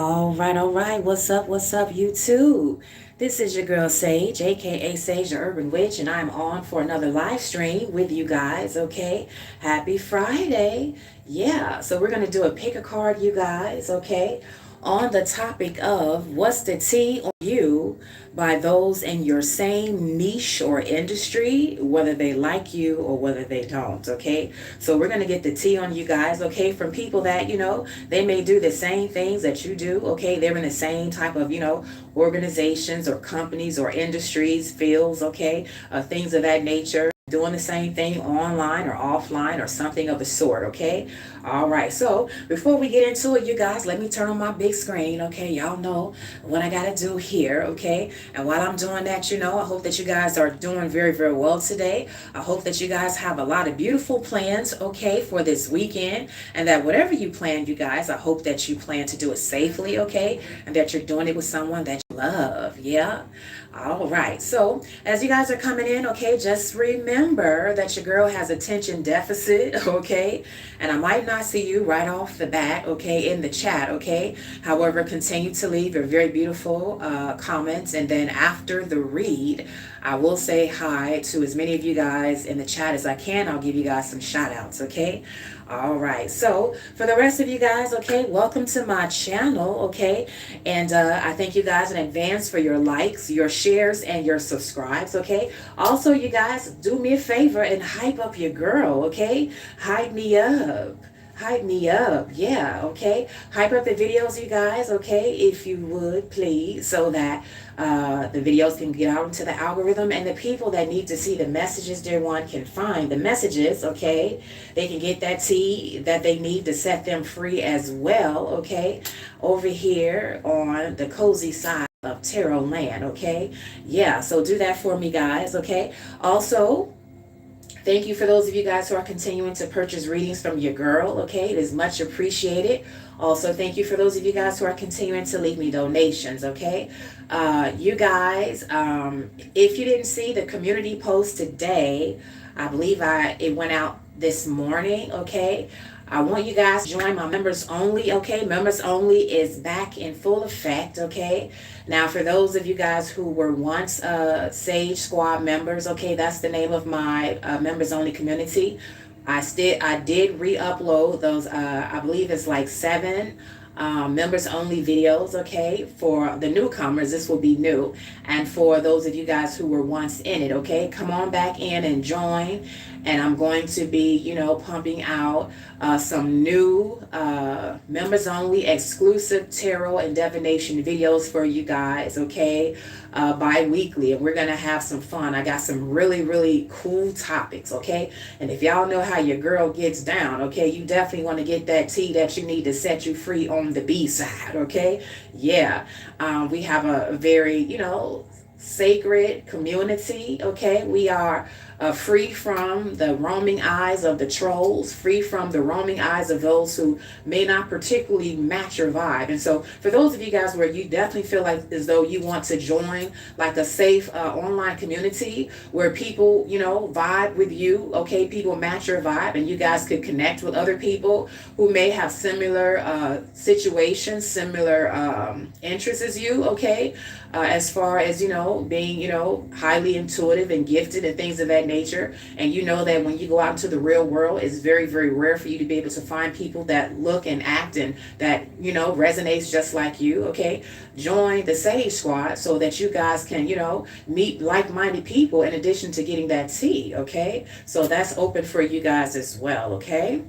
All right. What's up, YouTube? This is your girl Sage, aka Sage the Urban Witch, and I'm on for another live stream with you guys, okay? Happy Friday. Yeah, so we're gonna do a pick a card, you guys, okay? On the topic of what's the tea on you by those in your same niche or industry, whether they like you or whether they don't, okay? So we're going to get the tea on you guys, okay, from people that, they may do the same things that you do, okay? They're in the same type of, organizations or companies or industries, fields, okay? Things of that nature, doing the same thing online or offline or something of the sort, okay? All right, so before we get into it, you guys, let me turn on my big screen, okay? Y'all know what I gotta do here, okay? And while I'm doing that, I hope that you guys are doing very, very well today. I hope that you guys have a lot of beautiful plans, okay, for this weekend, and that whatever you plan, you guys, I hope that you plan to do it safely, okay? And that you're doing it with someone that you love, yeah? All right, so as you guys are coming in, okay, just remember that your girl has attention deficit, okay? And I might not see you right off the bat, okay, in the chat, okay? However, continue to leave your very beautiful comments, and then after the read, I will say hi to as many of you guys in the chat as I can. I'll give you guys some shout outs, okay? All right, so for the rest of you guys, okay, welcome to my channel, okay? And I thank you guys in advance for your likes, your shares, and your subscribes, okay? Also, you guys, do me a favor and hype up your girl, okay? Hype me up. Hype me up, yeah, okay? Hype up the videos, you guys, okay? If you would, please, so that the videos can get out into the algorithm, and the people that need to see the messages they want can find the messages, okay? They can get that tea that they need to set them free as well, okay? Over here on the cozy side of Tarot Land, okay? Yeah, so do that for me, guys, okay? Also, thank you for those of you guys who are continuing to purchase readings from your girl, okay? It is much appreciated. Also, thank you for those of you guys who are continuing to leave me donations, okay? You guys, if you didn't see the community post today, I believe it went out this morning, okay? I want you guys to join my members only, okay? Members only is back in full effect, okay? Now, for those of you guys who were once Sage Squad members, okay, that's the name of my members only community. I did re-upload those. I believe it's like 7 members only videos, okay? For the newcomers, this will be new. And for those of you guys who were once in it, okay, come on back in and join. And I'm going to be, pumping out some new members only exclusive tarot and divination videos for you guys, okay? Bi-weekly, and we're gonna have some fun. I got some really, really cool topics, okay? And if y'all know how your girl gets down, okay, you definitely want to get that tea that you need to set you free on the B side, okay? Yeah, we have a very, sacred community, okay? We are free from the roaming eyes of the trolls, free from the roaming eyes of those who may not particularly match your vibe. And so for those of you guys where you definitely feel like as though you want to join like a safe online community where people, vibe with you, okay, people match your vibe, and you guys could connect with other people who may have similar situations, similar interests as you, okay, as far as, being, highly intuitive and gifted and things of that nature. And you know that when you go out into the real world, it's very, very rare for you to be able to find people that look and act and that, resonates just like you, okay? Join the Sage Squad so that you guys can, meet like-minded people in addition to getting that tea, okay? So that's open for you guys as well, okay?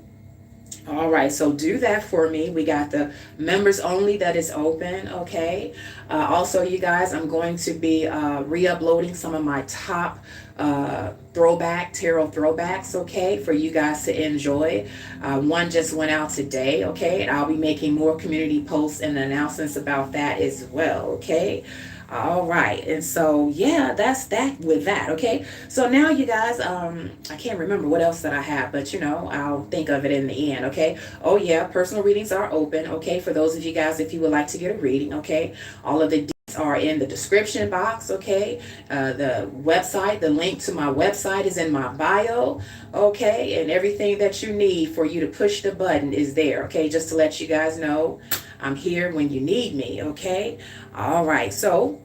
All right, so do that for me. We got the members only that is open, okay? Also, you guys, I'm going to be re-uploading some of my top tarot throwbacks, okay, for you guys to enjoy. One just went out today, okay? And I'll be making more community posts and announcements about that as well, okay? All right, and so yeah, that's that with that, okay? So now you guys, I can't remember what else that I have, but I'll think of it in the end, okay? Oh yeah, personal readings are open, okay? For those of you guys, if you would like to get a reading, okay? All of the are in the description box, okay? The website, the link to my website is in my bio, okay? And everything that you need for you to push the button is there, okay? Just to let you guys know. I'm here when you need me, okay? All right, so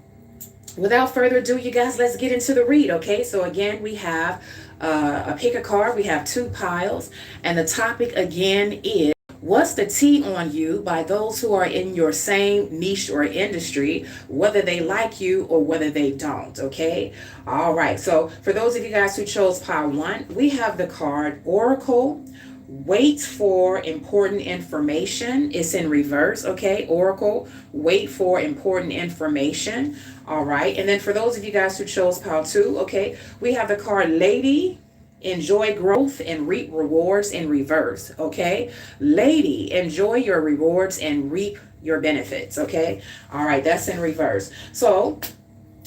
without further ado, you guys, let's get into the read, okay? So again, we have a pick a card. We have two piles, and the topic again is what's the tea on you by those who are in your same niche or industry, whether they like you or whether they don't, okay? All right, so for those of you guys who chose pile one, we have the card Oracle. Wait for important information. It's in reverse, okay? Oracle, wait for important information. All right. And then for those of you guys who chose pile two, okay, we have the card Lady. Enjoy growth and reap rewards in reverse, okay? Lady, enjoy your rewards and reap your benefits, okay? All right, that's in reverse. So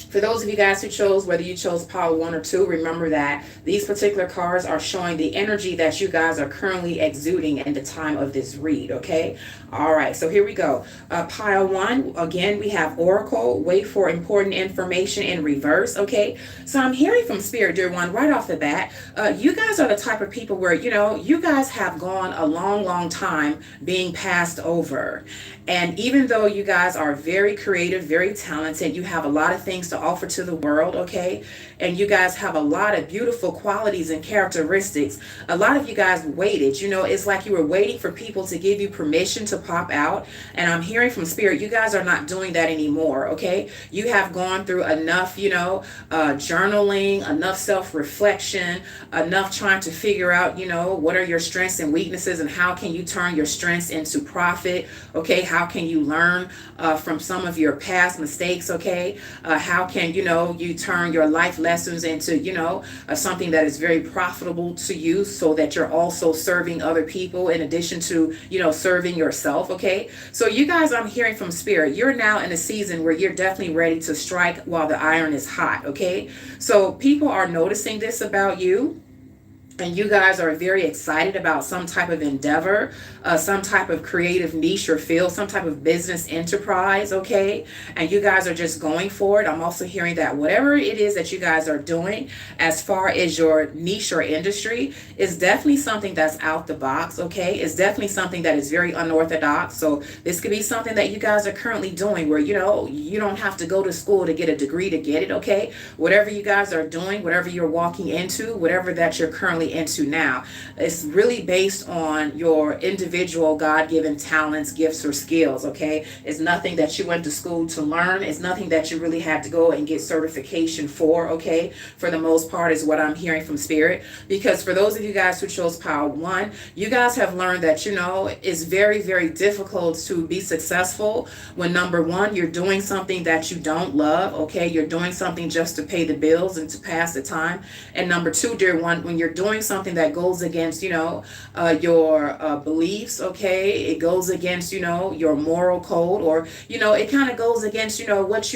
for those of you guys who chose, whether you chose pile one or two, remember that these particular cards are showing the energy that you guys are currently exuding at the time of this read, okay? All right, so here we go. Pile one, again, we have Oracle, wait for important information in reverse, okay? So I'm hearing from Spirit, dear one, right off the bat, you guys are the type of people where, you guys have gone a long, long time being passed over. And even though you guys are very creative, very talented, you have a lot of things to offer to the world, okay? And you guys have a lot of beautiful qualities and characteristics. A lot of you guys waited, it's like you were waiting for people to give you permission to pop out. And I'm hearing from Spirit, you guys are not doing that anymore, okay? You have gone through enough, journaling, enough self-reflection, enough trying to figure out, what are your strengths and weaknesses and how can you turn your strengths into profit, okay? How can you learn from some of your past mistakes, okay? How can, you turn your life lessons into, something that is very profitable to you so that you're also serving other people in addition to, serving yourself, okay? So you guys, I'm hearing from Spirit, you're now in a season where you're definitely ready to strike while the iron is hot, okay? So people are noticing this about you. And you guys are very excited about some type of endeavor, some type of creative niche or field, some type of business enterprise, okay? And you guys are just going for it. I'm also hearing that whatever it is that you guys are doing as far as your niche or industry is definitely something that's out the box, okay? It's definitely something that is very unorthodox. So this could be something that you guys are currently doing where, you don't have to go to school to get a degree to get it, okay? Whatever you guys are doing, whatever you're walking into, whatever that you're currently into now, it's really based on your individual God-given talents, gifts, or skills, okay? It's nothing that you went to school to learn. It's nothing that you really had to go and get certification for, okay? For the most part is what I'm hearing from Spirit. Because for those of you guys who chose pile one, you guys have learned that, it's very, very difficult to be successful when number one, you're doing something that you don't love, okay? You're doing something just to pay the bills and to pass the time. And number two, dear one, when you're doing something that goes against, your beliefs, okay? It goes against, your moral code, or, it kind of goes against, what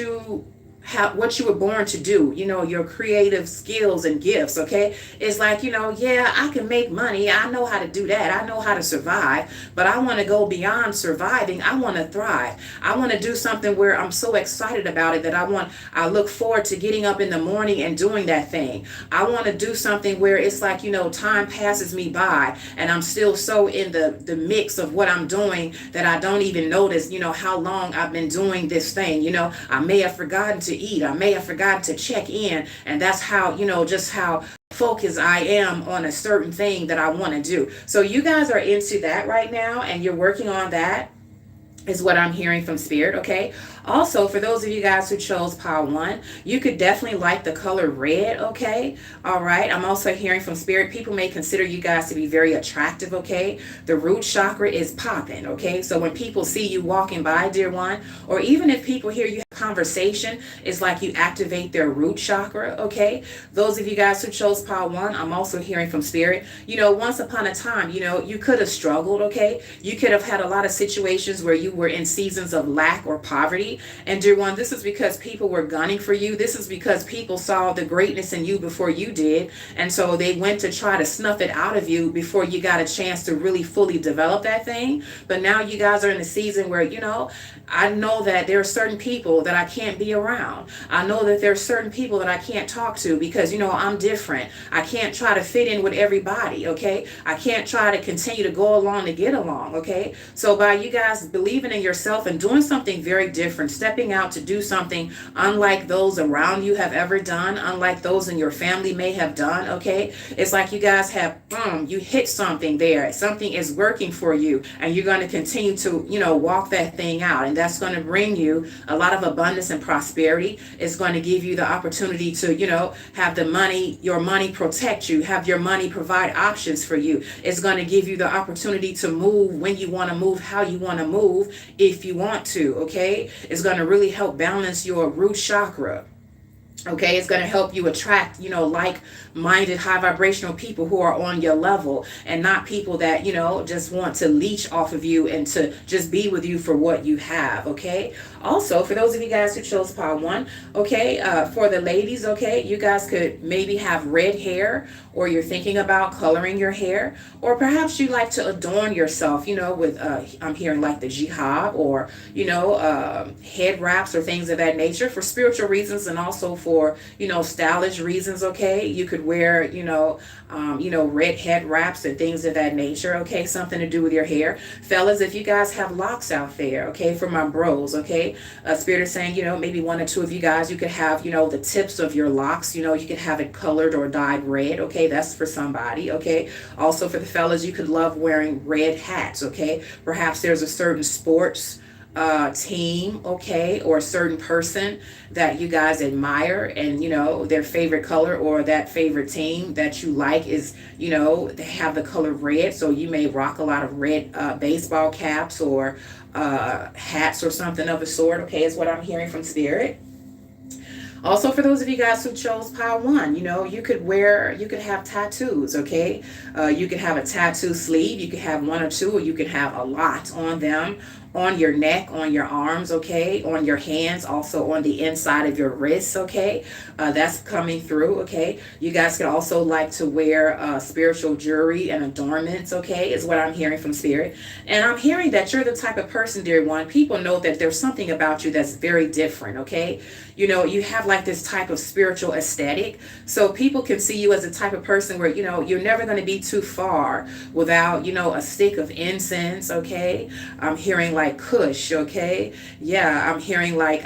you were born to do, your creative skills and gifts, okay? It's like, yeah, I can make money. I know how to do that. I know how to survive, but I want to go beyond surviving. I want to thrive. I want to do something where I'm so excited about it that I look forward to getting up in the morning and doing that thing. I want to do something where it's like, time passes me by and I'm still so in the mix of what I'm doing that I don't even notice, how long I've been doing this thing. I may have forgotten to eat. I may have forgotten to check in. And that's how, just how focused I am on a certain thing that I want to do. So you guys are into that right now and you're working on that. Is what I'm hearing from Spirit, okay? Also, for those of you guys who chose pile one, you could definitely like the color red, okay? All right, I'm also hearing from Spirit, people may consider you guys to be very attractive, okay? The root chakra is popping, okay? So when people see you walking by, dear one, or even if people hear you have conversation, it's like you activate their root chakra, okay? Those of you guys who chose pile one, I'm also hearing from Spirit, once upon a time, you could have struggled, okay? You could have had a lot of situations where you were in seasons of lack or poverty. And dear one, this is because people were gunning for you. This is because people saw the greatness in you before you did. And so they went to try to snuff it out of you before you got a chance to really fully develop that thing. But now you guys are in a season where, I know that there are certain people that that I can't be around. I know that there's certain people that I can't talk to because, I'm different. I can't try to fit in with everybody, okay? I can't try to continue to go along to get along, okay? So by you guys believing in yourself and doing something very different, stepping out to do something unlike those around you have ever done, unlike those in your family may have done, okay? It's like you guys have, you hit something there. Something is working for you, and you're going to continue to, walk that thing out. And that's going to bring you a lot of abundance and prosperity. It's going to give you the opportunity to, have your money protect you, have your money provide options for you. It's going to give you the opportunity to move when you want to move, how you want to move, if you want to, okay? It's going to really help balance your root chakra. Okay, it's going to help you attract, like-minded, high vibrational people who are on your level, and not people that, just want to leech off of you and to just be with you for what you have. Okay. Also, for those of you guys who chose pile 1, okay, for the ladies, okay, you guys could maybe have red hair, or you're thinking about coloring your hair, or perhaps you like to adorn yourself, with, I'm hearing like the jihad, or, head wraps or things of that nature for spiritual reasons, and also for, stylish reasons, okay? You could wear, red head wraps and things of that nature, okay? Something to do with your hair. Fellas, if you guys have locks out there, okay, for my bros, okay? Spirit is saying, maybe 1 or 2 of you guys, you could have, the tips of your locks, you could have it colored or dyed red, okay? That's for somebody, okay? Also for the fellas, you could love wearing red hats, okay? Perhaps there's a certain sports team, okay, or a certain person that you guys admire, and their favorite color or that favorite team that you like is, they have the color red, so you may rock a lot of red baseball caps or hats or something of the sort, okay, is what I'm hearing from Spirit. Also, for those of you guys who chose pile 1, you could have tattoos, okay? You could have a tattoo sleeve, you could have 1 or 2, or you could have a lot on them, on your neck, on your arms, okay, on your hands, also on the inside of your wrists, okay? That's coming through, okay? You guys could also like to wear spiritual jewelry and adornments, okay, is what I'm hearing from Spirit. And I'm hearing that you're the type of person, dear one, people know that there's something about you that's very different, okay? You have like this type of spiritual aesthetic, so people can see you as a type of person where, you're never going to be too far without, a stick of incense, okay? I'm hearing like Kush, okay? Yeah, I'm hearing like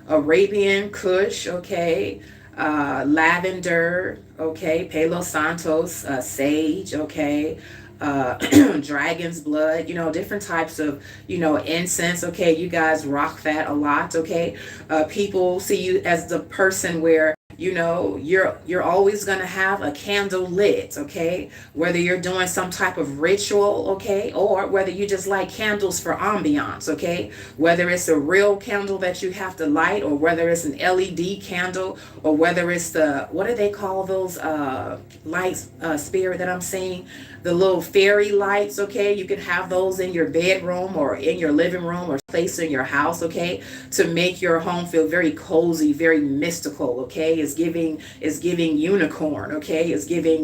Arabian Kush, okay? Lavender, okay? Palo Santos, sage, okay? Dragon's blood, different types of, incense, okay? You guys rock that a lot, okay? People see you as the person where, you're always going to have a candle lit, okay? Whether you're doing some type of ritual, okay? Or whether you just like candles for ambiance, okay? Whether it's a real candle that you have to light, or whether it's an LED candle, or whether it's the, what do they call those lights, Spirit, that I'm seeing? The little fairy lights, okay? You can have those in your bedroom or in your living room or place in your house, okay? To make your home feel very cozy, very mystical, okay? It's giving unicorn, okay? It's giving,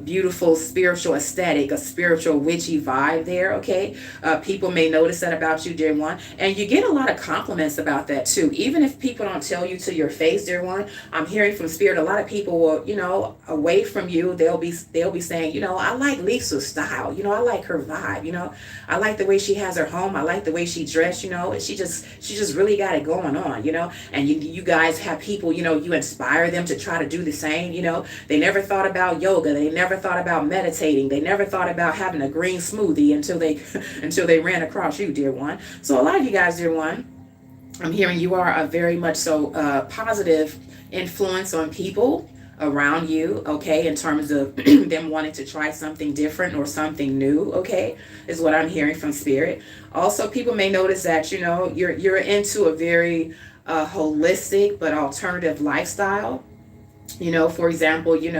beautiful spiritual aesthetic, a spiritual witchy vibe there, okay? People may notice that about you, dear one. And you get a lot of compliments about that too. Even if people don't tell you to your face, dear one, I'm hearing from Spirit, a lot of people will, away from you, they'll be saying, I like Lisa's style, I like her vibe, I like the way she has her home, I like the way she dressed, she just really got it going on, and you guys have people, you inspire them to try to do the same, they never thought about yoga, they never thought about meditating, they never thought about having a green smoothie until they ran across you, dear one. So a lot of you guys, dear one, I'm hearing you are a very much so positive influence on people around you, okay, in terms of them wanting to try something different or something new, okay, is what I'm hearing from Spirit. Also, people may notice that, you're into a very holistic but alternative lifestyle. For example, you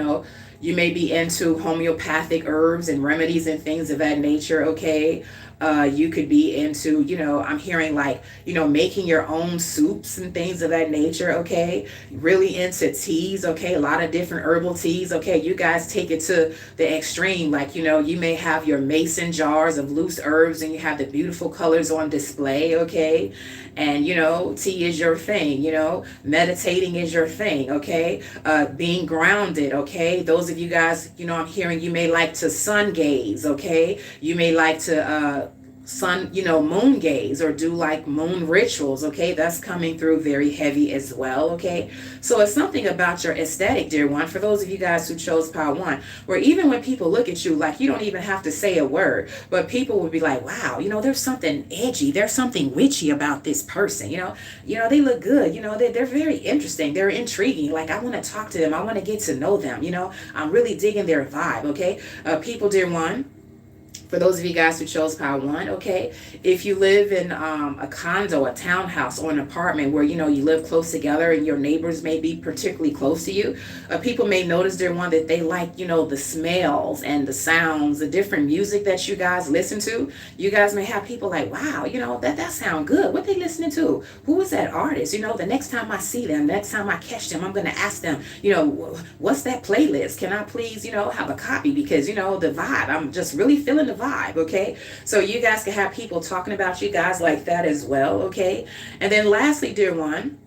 may be into homeopathic herbs and remedies and things of that nature, okay? You could be into, I'm hearing like, making your own soups and things of that nature, okay? Really into teas, okay? A lot of different herbal teas, okay? You guys take it to the extreme. Like, you may have your mason jars of loose herbs and you have the beautiful colors on display, okay? And, tea is your thing, meditating is your thing, okay? Being grounded, okay? Those of you guys, I'm hearing you may like to sun gaze, okay? You may like to moon gaze or do like moon rituals, okay? That's coming through very heavy as well, okay? So it's something about your aesthetic, dear one, for those of you guys who chose pile one, where even when people look at you, like you don't even have to say a word, but people would be like, wow, there's something edgy, there's something witchy about this person, they look good, they're very interesting, they're intriguing, like I want to talk to them, I want to get to know them, I'm really digging their vibe, okay? People, dear one, for those of you guys who chose pile one, okay, if you live in a condo, a townhouse, or an apartment where, you live close together and your neighbors may be particularly close to you, people may notice, dear one, that they like, the smells and the sounds, the different music that you guys listen to. You guys may have people like, wow, that sound good. What they listening to? Who is that artist? The next time I see them, next time I catch them, I'm going to ask them, what's that playlist? Can I please, have a copy? Because, the vibe, I'm just really feeling the vibe, okay? So you guys can have people talking about you guys like that as well, okay? And then lastly, dear one,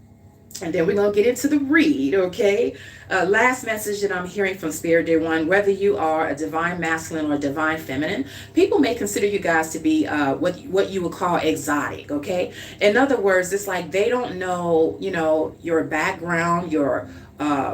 and then we're going to get into the read, okay? Last message that I'm hearing from Spirit, dear one, whether you are a divine masculine or a divine feminine, people may consider you guys to be what you would call exotic, okay? In other words, it's like they don't know, your background, your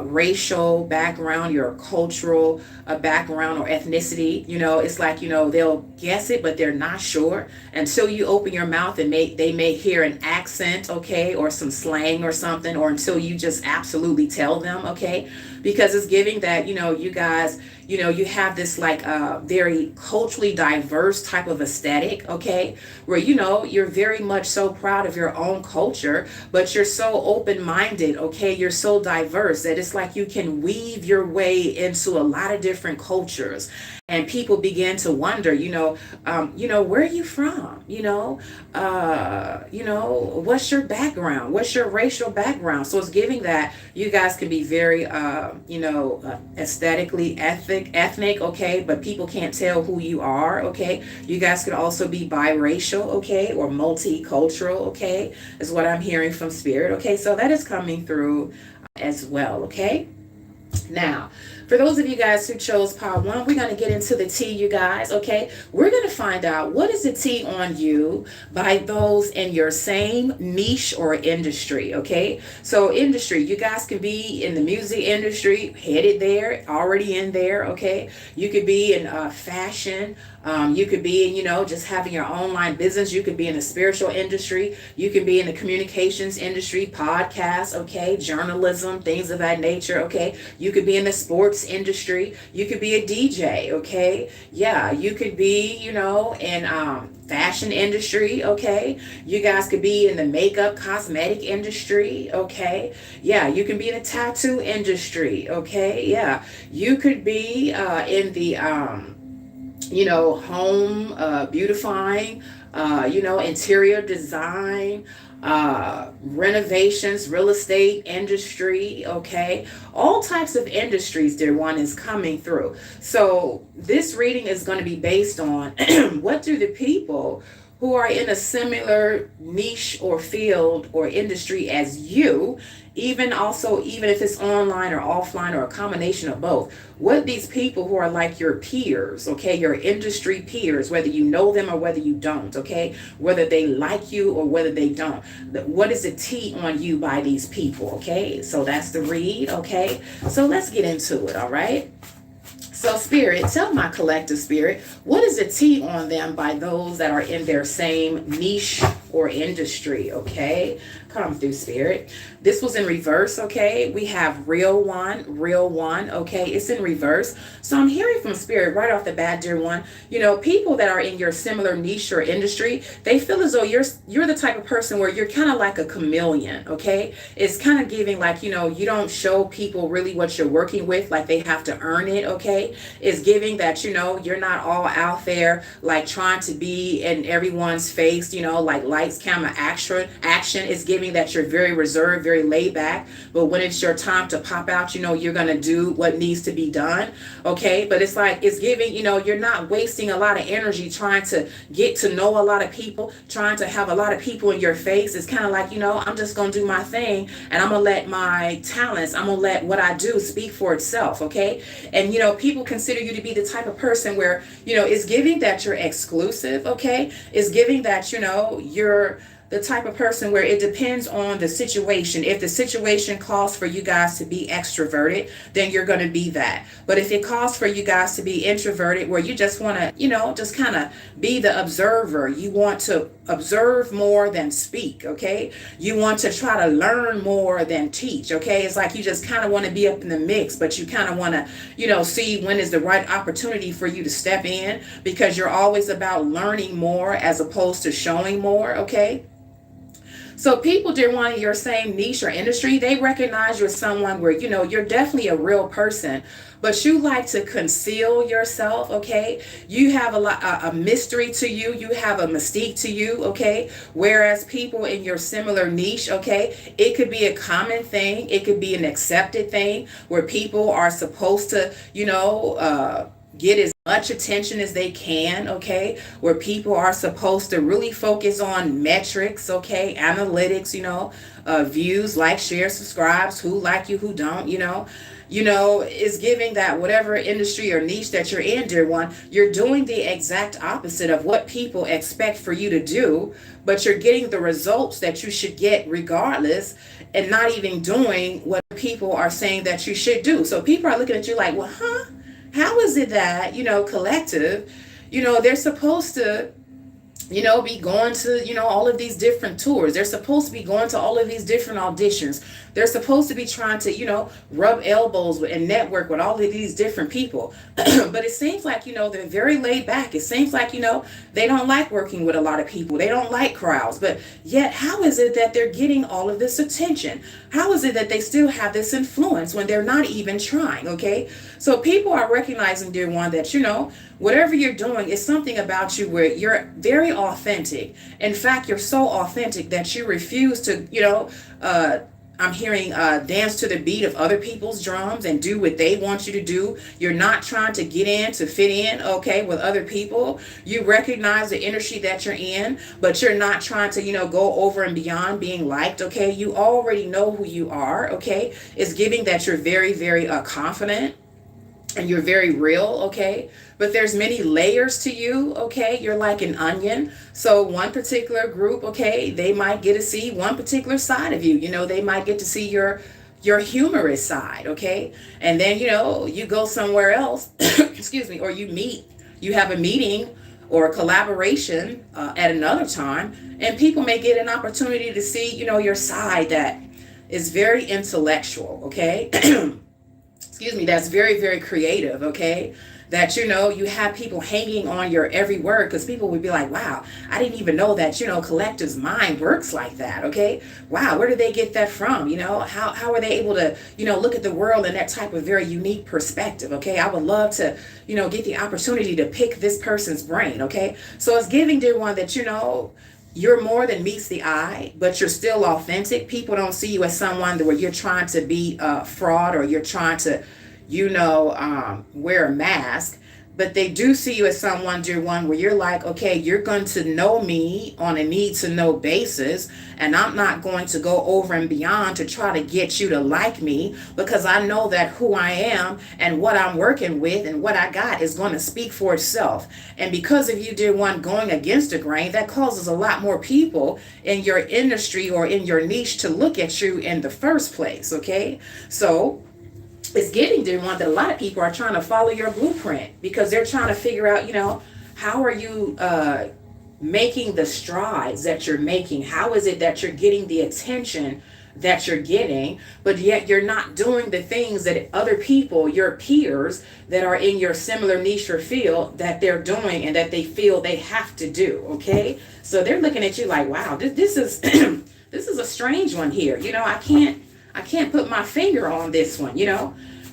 racial background, your cultural background or ethnicity. It's like, they'll guess it, but they're not sure until you open your mouth and they may hear an accent, okay, or some slang or something, or until you just absolutely tell them, okay, because it's giving that, you guys, you have this like very culturally diverse type of aesthetic, okay, where, you're very much so proud of your own culture, but you're so open-minded, okay, you're so diverse that it's like you can weave your way into a lot of different cultures. And people begin to wonder, where are you from? What's your background? What's your racial background? So it's giving that you guys can be very, aesthetically ethnic, okay, but people can't tell who you are, okay. You guys could also be biracial, okay, or multicultural, okay, is what I'm hearing from Spirit, okay. So that is coming through as well, okay. Now, for those of you guys who chose pile one, we're going to get into the tea, you guys, okay? We're going to find out what is the tea on you by those in your same niche or industry, okay? So industry, you guys can be in the music industry, headed there, already in there, okay? You could be in fashion. You could be in, just having your online business. You could be in the spiritual industry. You could be in the communications industry, podcasts, okay, journalism, things of that nature, okay. You could be in the sports industry. You could be a DJ, okay. Yeah, you could be, in fashion industry, okay. You guys could be in the makeup, cosmetic industry, okay. Yeah, you can be in the tattoo industry, okay. Yeah, you could be in the home beautifying, interior design, renovations, real estate industry, okay, all types of industries, dear one, is coming through. So this reading is going to be based on what do the people who are in a similar niche or field or industry as you, even if it's online or offline or a combination of both, what these people who are like your peers, okay, your industry peers, whether you know them or whether you don't, okay, whether they like you or whether they don't, what is the tea on you by these people, okay? So that's the read, okay? So let's get into it, all right? So Spirit, tell my collective spirit, what is the tea on them by those that are in their same niche or industry, okay? Come through, Spirit. This was in reverse, okay? We have real one, okay? It's in reverse. So I'm hearing from Spirit right off the bat, dear one, people that are in your similar niche or industry, they feel as though you're the type of person where you're kind of like a chameleon, okay? It's kind of giving like, you don't show people really what you're working with, like they have to earn it, okay? It's giving that, you're not all out there like trying to be in everyone's face, like lights, camera, action. It's giving that you're very reserved, very laid back, but when it's your time to pop out, you're going to do what needs to be done, okay? But it's like, it's giving, you're not wasting a lot of energy trying to get to know a lot of people, trying to have a lot of people in your face. It's kind of like, I'm just going to do my thing, and I'm going to let my talents, I'm going to let what I do speak for itself, okay? And, people consider you to be the type of person where, it's giving that you're exclusive, okay? It's giving that, you're the type of person where it depends on the situation. If the situation calls for you guys to be extroverted, then you're going to be that. But if it calls for you guys to be introverted, where you just want to, just kind of be the observer, you want to observe more than speak, okay? You want to try to learn more than teach, okay? It's like you just kind of want to be up in the mix, but you kind of want to, see when is the right opportunity for you to step in, because you're always about learning more as opposed to showing more, okay? So people, dear one, in your same niche or industry, they recognize you as someone where, you're definitely a real person, but you like to conceal yourself, okay? You have a mystery to you. You have a mystique to you, okay? Whereas people in your similar niche, okay, it could be a common thing. It could be an accepted thing where people are supposed to, get as much attention as they can, okay? Where people are supposed to really focus on metrics, okay? Analytics, views, like, share, subscribes, who like you, who don't, is giving that whatever industry or niche that you're in, dear one, you're doing the exact opposite of what people expect for you to do, but you're getting the results that you should get regardless, and not even doing what people are saying that you should do. So people are looking at you like, well, how is it that, collective, they're supposed to, be going to, all of these different tours. They're supposed to be going to all of these different auditions. They're supposed to be trying to, rub elbows with and network with all of these different people. But it seems like, they're very laid back. It seems like, they don't like working with a lot of people. They don't like crowds. But yet, how is it that they're getting all of this attention? How is it that they still have this influence when they're not even trying, okay? So people are recognizing, dear one, that, whatever you're doing is something about you where you're very authentic. In fact, you're so authentic that you refuse to, I'm hearing dance to the beat of other people's drums and do what they want you to do. You're not trying to get in to fit in, okay, with other people. You recognize the industry that you're in, but you're not trying to, go over and beyond being liked, okay? You already know who you are, okay? It's giving that you're very, very confident and you're very real, okay? But there's many layers to you, okay? You're like an onion. So one particular group, okay, they might get to see one particular side of you. They might get to see your humorous side, okay? And then, you go somewhere else, excuse me, or you have a meeting or a collaboration at another time, and people may get an opportunity to see, your side that is very intellectual, okay? Excuse me, that's very, very creative, okay? That, you have people hanging on your every word, because people would be like, wow, I didn't even know that, collective's mind works like that, okay? Wow, where did they get that from? How are they able to, look at the world in that type of very unique perspective, okay? I would love to, get the opportunity to pick this person's brain, okay? So it's giving, dear one, that, you're more than meets the eye, but you're still authentic. People don't see you as someone where you're trying to be a fraud, or you're trying to, wear a mask. But they do see you as someone, dear one, where you're like, okay, you're going to know me on a need to know basis, and I'm not going to go over and beyond to try to get you to like me, because I know that who I am and what I'm working with and what I got is going to speak for itself. And because of you, dear one, going against the grain, that causes a lot more people in your industry or in your niche to look at you in the first place, okay? So it's getting, dear one, that a lot of people are trying to follow your blueprint, because they're trying to figure out, how are you making the strides that you're making? How is it that you're getting the attention that you're getting, but yet you're not doing the things that other people, your peers that are in your similar niche or field, that they're doing and that they feel they have to do? Okay, so they're looking at you like, wow, this is this is a strange one here. I can't put my finger on this one.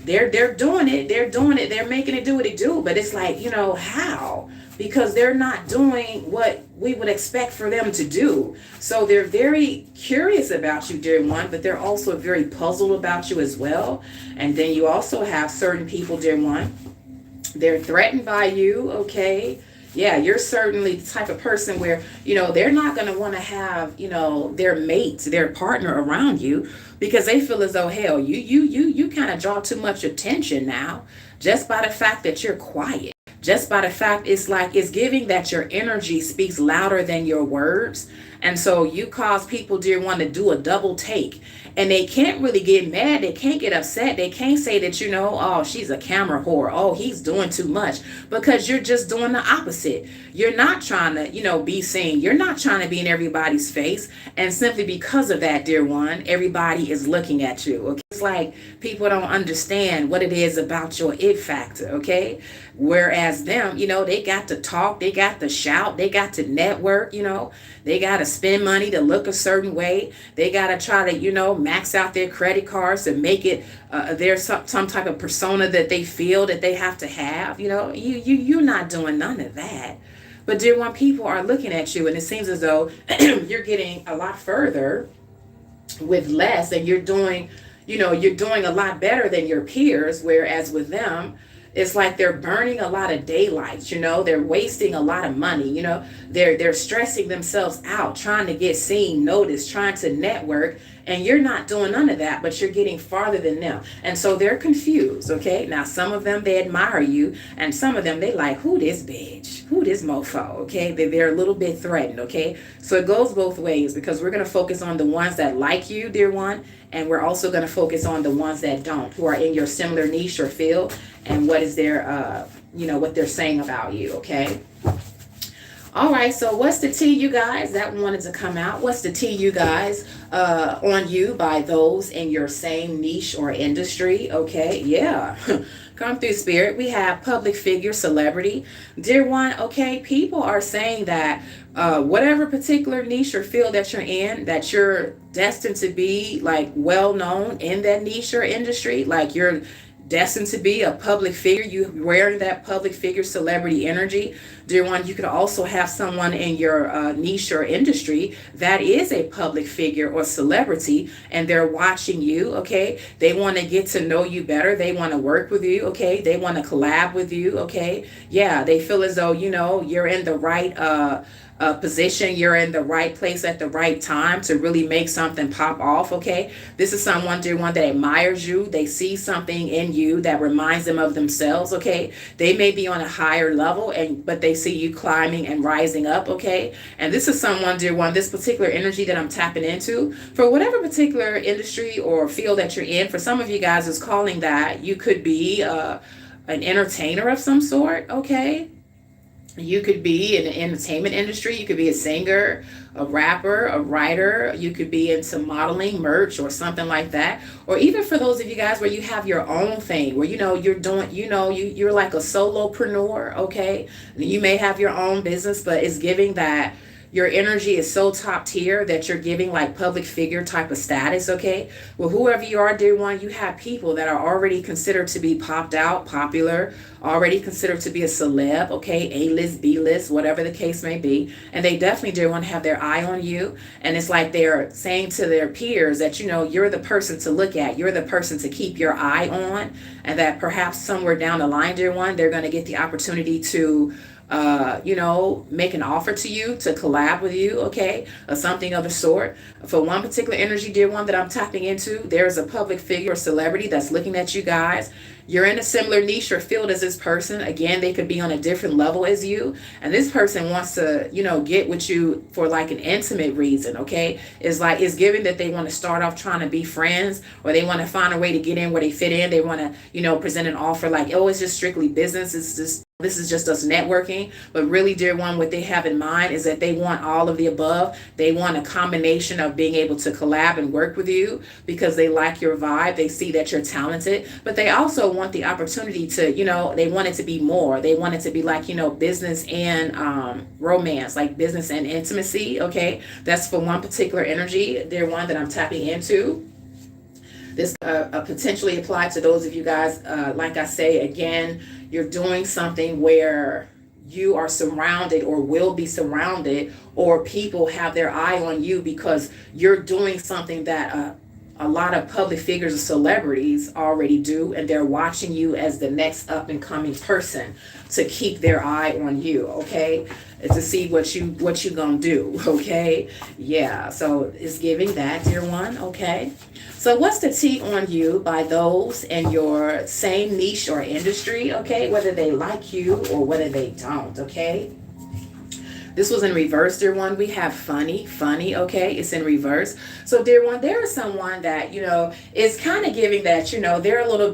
They're doing it, they're making it do what it do, but it's like, how? Because they're not doing what we would expect for them to do. So they're very curious about you, dear one, but they're also very puzzled about you as well. And then you also have certain people, dear one, they're threatened by you. Okay, yeah, you're certainly the type of person where they're not going to want to have their mate, their partner around you, because they feel as though, hell, you kind of draw too much attention now, just by the fact that you're quiet, just by the fact it's giving that your energy speaks louder than your words. And so you cause people, dear one, to do a double take. And they can't really get mad. They can't get upset. They can't say that, oh, she's a camera whore. Oh, he's doing too much. Because you're just doing the opposite. You're not trying to, be seen. You're not trying to be in everybody's face. And simply because of that, dear one, everybody is looking at you. Okay? It's like people don't understand what it is about your it factor. Okay? Whereas them, they got to talk. They got to shout. They got to network. They got to spend money to look a certain way. They got to try to, max out their credit cards to make it there's some type of persona that they feel that they have to have. You're not doing none of that. But dear one, people are looking at you, and it seems as though you're getting a lot further with less, and you're doing a lot better than your peers. Whereas with them, it's like they're burning a lot of daylight. They're wasting a lot of money. They're stressing themselves out, trying to get seen, noticed, trying to network, and you're not doing none of that, but you're getting farther than them. And so they're confused. Okay, now some of them, they admire you, and some of them, they like, who this bitch, who this mofo? Okay, they're a little bit threatened. Okay, so it goes both ways, because we're going to focus on the ones that like you, dear one, and we're also going to focus on the ones that don't, who are in your similar niche or field, and what is their what they're saying about you. Okay, all right, so what's the tea, you guys? That one wanted to come out. What's the tea, you guys, on you by those in your same niche or industry? Okay, yeah. Come through, Spirit. We have public figure, celebrity. Dear one, okay, people are saying that whatever particular niche or field that you're in, that you're destined to be like well known in that niche or industry, like you're destined to be a public figure. You wearing that public figure celebrity energy. Dear one, you could also have someone in your niche or industry that is a public figure or celebrity, and they're watching you. Okay, they want to get to know you better. They want to work with you. Okay, they want to collab with you. Okay, yeah, they feel as though you're in the right position, you're in the right place at the right time to really make something pop off. Okay, this is someone, dear one, that admires you. They see something in you that reminds them of themselves. Okay, they may be on a higher level, but they see you climbing and rising up. Okay, and this is someone, dear one, this particular energy that I'm tapping into for whatever particular industry or field that you're in. For some of you guys, is calling that you could be an entertainer of some sort. Okay, you could be in the entertainment industry. You could be a singer, a rapper, a writer. You could be into modeling, merch, or something like that. Or even for those of you guys where you have your own thing, where you're doing, you're like a solopreneur. Okay, you may have your own business, but it's giving that your energy is so top tier that you're giving like public figure type of status. Okay, well, whoever you are, dear one, you have people that are already considered to be popped out, popular, already considered to be a celeb. Okay, A-list, B-list, whatever the case may be, and they definitely, dear one, have their eye on you. And it's like they're saying to their peers that you're the person to look at, you're the person to keep your eye on, and that perhaps somewhere down the line, dear one, they're going to get the opportunity to make an offer to you to collab with you, okay, or something of the sort. For one particular energy, dear one, that I'm tapping into, there's a public figure or celebrity that's looking at you guys. You're in a similar niche or field as this person. Again, they could be on a different level as you, and this person wants to, get with you for like an intimate reason. Okay, it's given that they want to start off trying to be friends, or they want to find a way to get in where they fit in. They want to, present an offer like, oh, it's just strictly business. It's just This is just us networking, but really, dear one, what they have in mind is that they want all of the above. They want a combination of being able to collab and work with you because they like your vibe. They see that you're talented, but they also want the opportunity to, they want it to be more. They want it to be like, business and romance, like business and intimacy. Okay. That's for one particular energy, dear one, that I'm tapping into. This potentially applies to those of you guys, like I say, again, you're doing something where you are surrounded or will be surrounded, or people have their eye on you because you're doing something that a lot of public figures or celebrities already do, and they're watching you as the next up and coming person to keep their eye on you, okay? To see what you gonna do, okay? Yeah, so it's giving that, dear one, okay? So what's the tea on you by those in your same niche or industry, okay? Whether they like you or whether they don't, okay? This was in reverse, dear one. We have funny, okay? It's in reverse. So, dear one, there is someone that, is kind of giving that, they're a little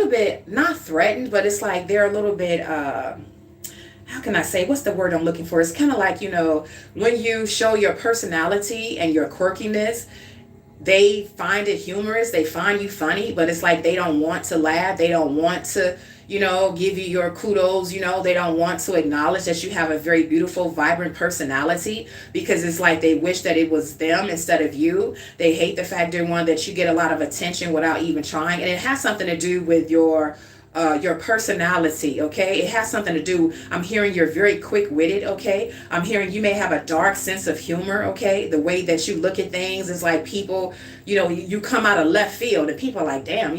bit, not threatened, but it's like they're a little bit, how can I say, what's the word I'm looking for? It's kind of like, when you show your personality and your quirkiness, they find it humorous, they find you funny, but it's like they don't want to laugh, they don't want to, give you your kudos, they don't want to acknowledge that you have a very beautiful, vibrant personality, because it's like they wish that it was them instead of you. They hate the fact, dear one, that you get a lot of attention without even trying, and it has something to do with your personality, okay? It has something to do, I'm hearing you're very quick-witted, okay? I'm hearing you may have a dark sense of humor, okay? The way that you look at things is like people, you come out of left field and people are like, damn,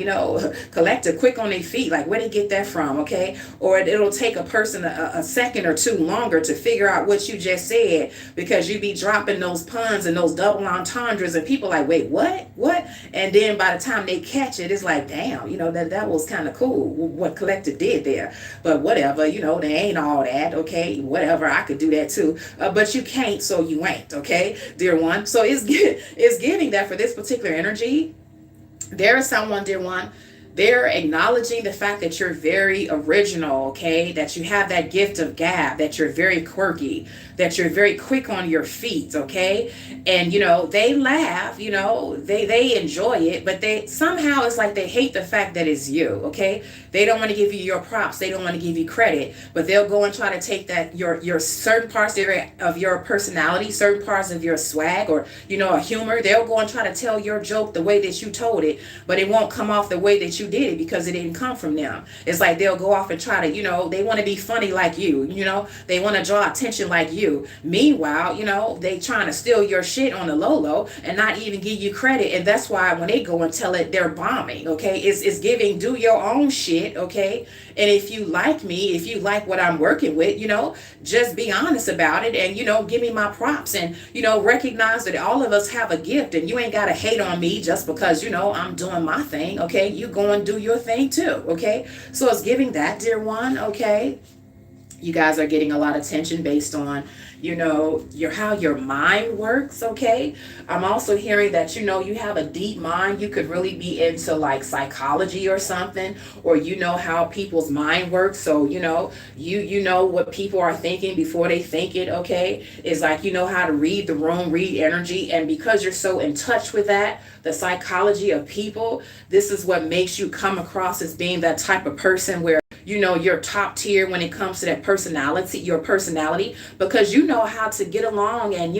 collective, quick on their feet, like where they get that from, okay? Or it'll take a person a second or two longer to figure out what you just said, because you be dropping those puns and those double entendres and people like, wait, what? And then by the time they catch it, it's like, damn, that was kind of cool what collective did there, but whatever, they ain't all that, okay? Whatever, I could do that too, but you can't, so you ain't, okay, dear one. So it's giving that for this particular energy, there is someone, dear one, they're acknowledging the fact that you're very original, okay? That you have that gift of gab, that you're very quirky, that you're very quick on your feet, okay? And, they laugh, they enjoy it, but they somehow, it's like they hate the fact that it's you, okay? They don't want to give you your props. They don't want to give you credit, but they'll go and try to take that, your certain parts of your personality, certain parts of your swag, or, a humor. They'll go and try to tell your joke the way that you told it, but it won't come off the way that you did it because it didn't come from them. It's like they'll go off and try to, they want to be funny like you, they want to draw attention like you. Meanwhile, they trying to steal your shit on the low and not even give you credit. And that's why when they go and tell it, they're bombing, okay? It's giving, do your own shit, okay? And if you like me, if you like what I'm working with, just be honest about it and, give me my props and, recognize that all of us have a gift, and you ain't got to hate on me just because, I'm doing my thing, okay? You go and do your thing too, okay? So it's giving that, dear one, okay? You guys are getting a lot of attention based on, how your mind works, okay? I'm also hearing that, you have a deep mind. You could really be into like psychology or something, or how people's mind works. So, you know what people are thinking before they think it, okay? It's like, how to read the room, read energy. And because you're so in touch with that, the psychology of people, this is what makes you come across as being that type of person where you're top tier when it comes to that personality, your personality, because you know how to get along and,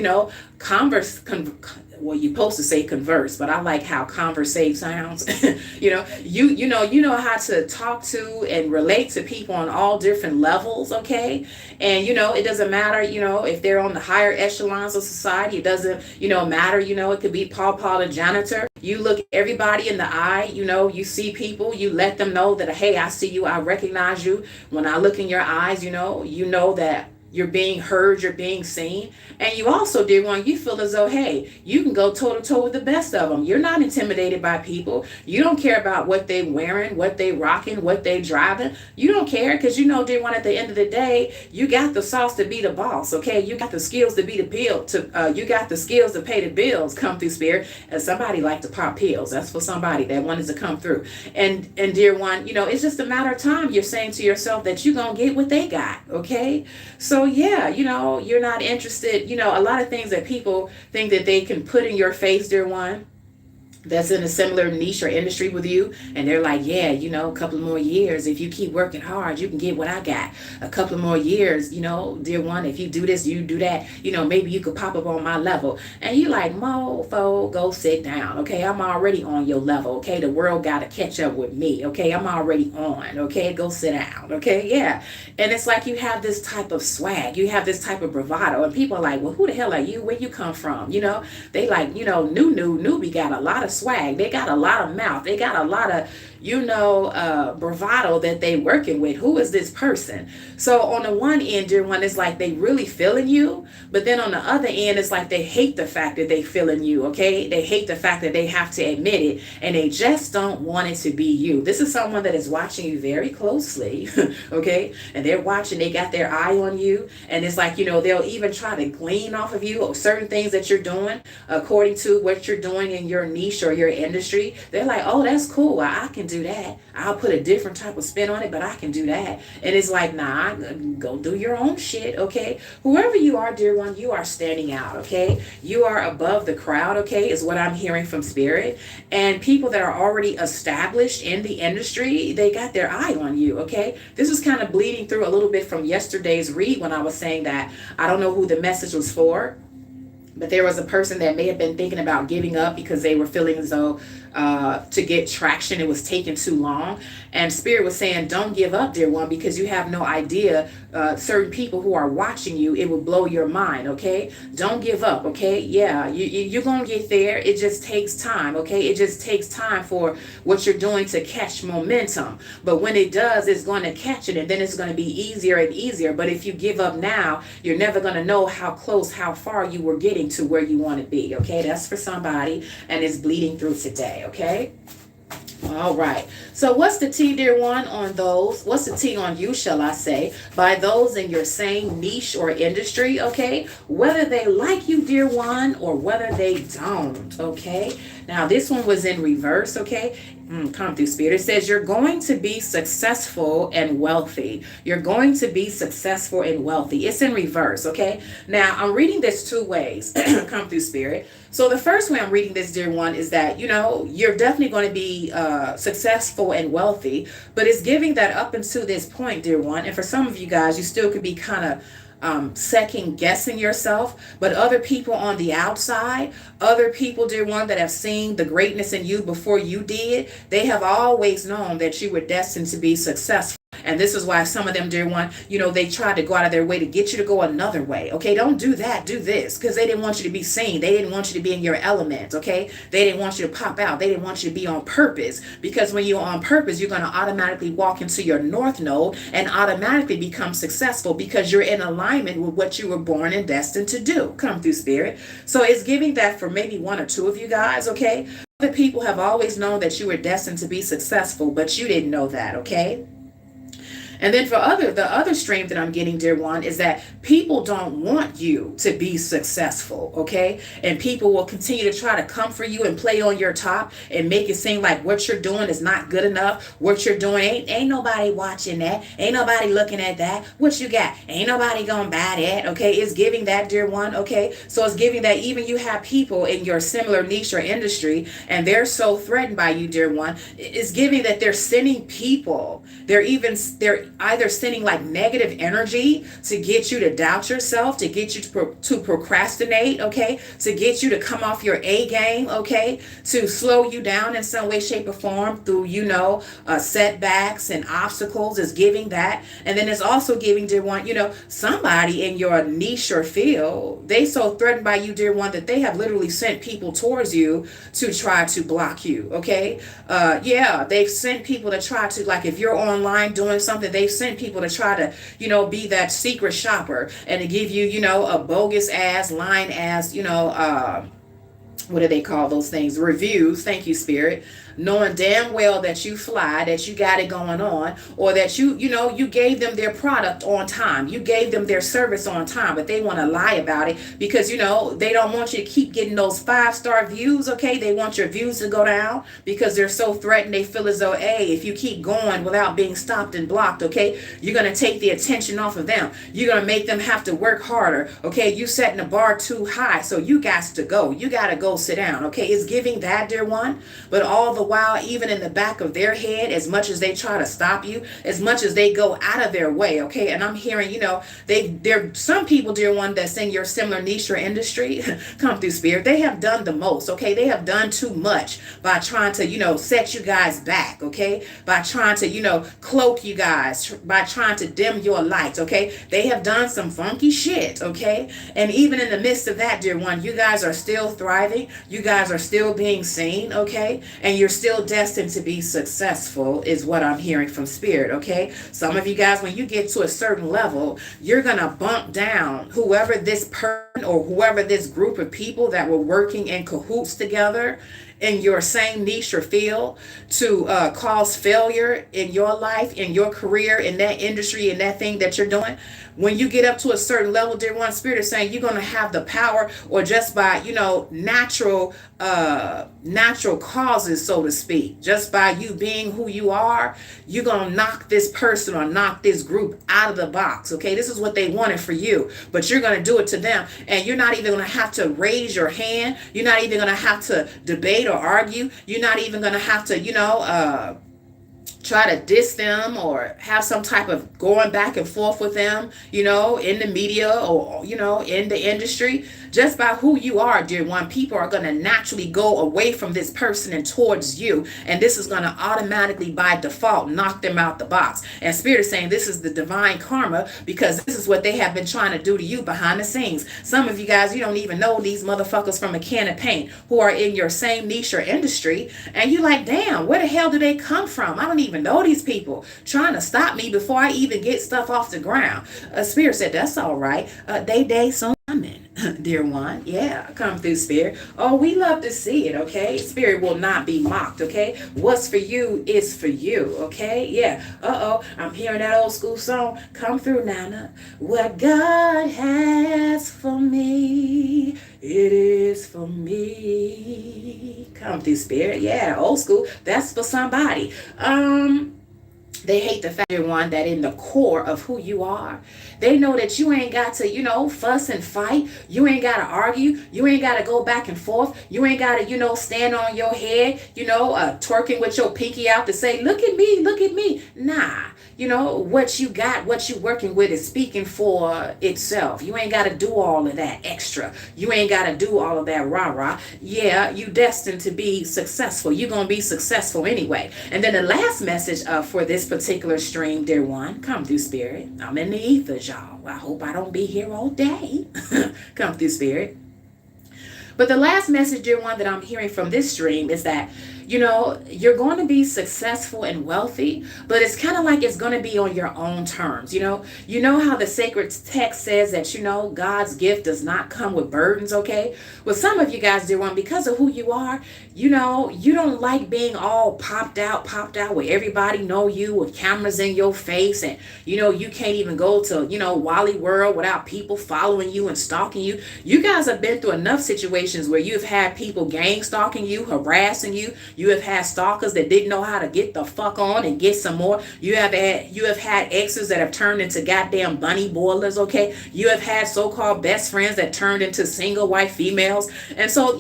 well, you're supposed to say converse, but I like how conversate sounds. you know how to talk to and relate to people on all different levels, okay? And it doesn't matter, if they're on the higher echelons of society. It doesn't, matter, it could be Paul the janitor. You look everybody in the eye, you see people, you let them know that, hey, I see you, I recognize you. When I look in your eyes, you know that you're being heard, you're being seen. And you also, dear one, you feel as though, hey, you can go toe to toe with the best of them. You're not intimidated by people. You don't care about what they wearing, what they rocking, what they driving. You don't care because you know, dear one, at the end of the day, you got the sauce to be the boss, okay? You got the skills to be the bill, you got the skills to pay the bills, come through, spirit. And somebody like to pop pills. That's for somebody that wanted to come through. And dear one, you know, it's just a matter of time. You're saying to yourself that you're going to get what they got, okay? So yeah, you know, you're not interested. You know, a lot of things that people think that they can put in your face, dear one, that's in a similar niche or industry with you, and they're like, yeah, you know, a couple more years, if you keep working hard, you can get what I got. A couple more years, you know, dear one, if you do this, you do that, you know, maybe you could pop up on my level. And you like, mofo, go sit down, okay? I'm already on your level, okay? The world got to catch up with me, okay? I'm already on, okay? Go sit down, okay? Yeah. And it's like you have this type of swag, you have this type of bravado, and people are like, well, who the hell are you? Where you come from? You know, they like, you know, newbie got a lot of swag. They got a lot of mouth. They got a lot of, you know, bravado that they working with. Who is this person? So on the one end, dear one, it's like they really feeling you. But then on the other end, it's like they hate the fact that they feeling you, okay? They hate the fact that they have to admit it. And they just don't want it to be you. This is someone that is watching you very closely, okay? And they're watching. They got their eye on you. And it's like, you know, they'll even try to glean off of you or certain things that you're doing according to what you're doing in your niche or your industry. They're like, oh, that's cool. I can do that. I'll put a different type of spin on it, but I can do that. And it's like, nah, go do your own shit, okay? Whoever you are, dear one, you are standing out, okay? You are above the crowd, okay, is what I'm hearing from spirit. And people that are already established in the industry, they got their eye on you, okay? This was kind of bleeding through a little bit from yesterday's read when I was saying that I don't know who the message was for. But there was a person that may have been thinking about giving up because they were feeling as though to get traction, it was taking too long. And Spirit was saying, don't give up, dear one, because you have no idea. Certain people who are watching you, it will blow your mind, okay? Don't give up, okay? Yeah, you're going to get there. It just takes time, okay? It just takes time for what you're doing to catch momentum. But when it does, it's going to catch it, and then it's going to be easier and easier. But if you give up now, you're never going to know how close, how far you were getting to where you want to be, okay? That's for somebody, and it's bleeding through today, okay? All right. So what's the T, dear one, on those? What's the T on you, shall I say, by those in your same niche or industry, okay? Whether they like you, dear one, or whether they don't, okay? Now, this one was in reverse, okay? Come through, Spirit. It says you're going to be successful and wealthy. You're going to be successful and wealthy. It's in reverse, okay? Now, I'm reading this two ways. Come through, Spirit. So the first way I'm reading this, dear one, is that, you know, you're definitely going to be successful and wealthy, but it's giving that up until this point, dear one. And for some of you guys, you still could be kind of second guessing yourself, but other people on the outside, other people, dear one, that have seen the greatness in you before you did, they have always known that you were destined to be successful. And this is why some of them, dear one, you know, they tried to go out of their way to get you to go another way. Okay, don't do that. Do this, because they didn't want you to be seen. They didn't want you to be in your element. Okay, they didn't want you to pop out. They didn't want you to be on purpose, because when you're on purpose, you're going to automatically walk into your north node and automatically become successful because you're in alignment with what you were born and destined to do. Come through, Spirit. So it's giving that for maybe one or two of you guys. Okay, other people have always known that you were destined to be successful, but you didn't know that. Okay. And then for the other stream that I'm getting, dear one, is that people don't want you to be successful, okay? And people will continue to try to come for you and play on your top and make it seem like what you're doing is not good enough. What you're doing, ain't nobody watching that. Ain't nobody looking at that. What you got? Ain't nobody gonna buy that, okay? It's giving that, dear one, okay? So it's giving that even you have people in your similar niche or industry, and they're so threatened by you, dear one. It's giving that they're sending people. They're either sending like negative energy to get you to doubt yourself, to get you to procrastinate, okay, to get you to come off your A game, okay, to slow you down in some way, shape, or form through, you know, setbacks and obstacles. Is giving that. And then it's also giving, dear one, you know, somebody in your niche or field, they so threatened by you, dear one, that they have literally sent people towards you to try to block you, okay? Yeah, they've sent people to try to, like, if you're online doing something, they send people to try to, be that secret shopper and to give you, a bogus ass, lying ass, what do they call those things? Reviews. Thank you, Spirit. Knowing damn well that you fly, that you got it going on, or that you gave them their product on time. You gave them their service on time, but they want to lie about it because, they don't want you to keep getting those 5-star views, okay? They want your views to go down because they're so threatened. They feel as though, hey, if you keep going without being stopped and blocked, okay, you're going to take the attention off of them. You're going to make them have to work harder, okay? You setting the bar too high, so you got to go. You got to go sit down, okay? It's giving that, dear one, but all the while, even in the back of their head, as much as they try to stop you, as much as they go out of their way, okay? And I'm hearing, there some people, dear one, that's in your similar niche or industry, come through, Spirit. They have done the most, okay? They have done too much by trying to, set you guys back, okay? By trying to, cloak you guys, by trying to dim your light, okay? They have done some funky shit, okay? And even in the midst of that, dear one, you guys are still thriving. You guys are still being seen, okay? And you're still destined to be successful is what I'm hearing from Spirit, okay? Some of you guys, when you get to a certain level, you're going to bump down whoever this person or whoever this group of people that were working in cahoots together in your same niche or field to cause failure in your life, in your career, in that industry, in that thing that you're doing. When you get up to a certain level, dear one, Spirit is saying you're going to have the power, or just by, natural causes, so to speak, just by you being who you are, you're going to knock this person or knock this group out of the box. Okay, this is what they wanted for you, but you're going to do it to them, and you're not even going to have to raise your hand. You're not even going to have to debate or argue. You're not even going to have to, try to diss them or have some type of going back and forth with them, in the media or, in the industry. Just by who you are, dear one, people are going to naturally go away from this person and towards you. And this is going to automatically, by default, knock them out the box. And Spirit is saying this is the divine karma because this is what they have been trying to do to you behind the scenes. Some of you guys, you don't even know these motherfuckers from a can of paint who are in your same niche or industry. And you're like, damn, where the hell do they come from? I don't even know these people trying to stop me before I even get stuff off the ground. Spirit said, that's all right. They soon coming. Dear one, yeah, come through, Spirit. Oh, we love to see it, okay? Spirit will not be mocked, okay? What's for you is for you, okay? Yeah. I'm hearing that old school song. Come through, Nana. What God has for me, it is for me. Come through, Spirit. Yeah, old school. That's for somebody. They hate the fact, dear one, that in the core of who you are, they know that you ain't got to, fuss and fight. You ain't got to argue. You ain't got to go back and forth. You ain't got to, stand on your head, twerking with your pinky out to say, look at me, look at me. Nah. What you got, what you working with is speaking for itself. You ain't got to do all of that extra. You ain't got to do all of that rah-rah. Yeah, you destined to be successful. You're going to be successful anyway. And then the last message for this particular stream, dear one, come through, Spirit. I'm in the ethers, y'all. I hope I don't be here all day. Come through, Spirit. But the last message, dear one, that I'm hearing from this stream is that you're going to be successful and wealthy, but it's kind of like it's going to be on your own terms. You know how the sacred text says that, God's gift does not come with burdens. Okay. Well, some of you guys, dear one, because of who you are, you don't like being all popped out where everybody know you with cameras in your face. And, you can't even go to, Wally World without people following you and stalking you. You guys have been through enough situations where you've had people gang stalking you, harassing you. You have had stalkers that didn't know how to get the fuck on and get some more. You have had exes that have turned into goddamn bunny boilers, okay? You have had so-called best friends that turned into single white females. And so,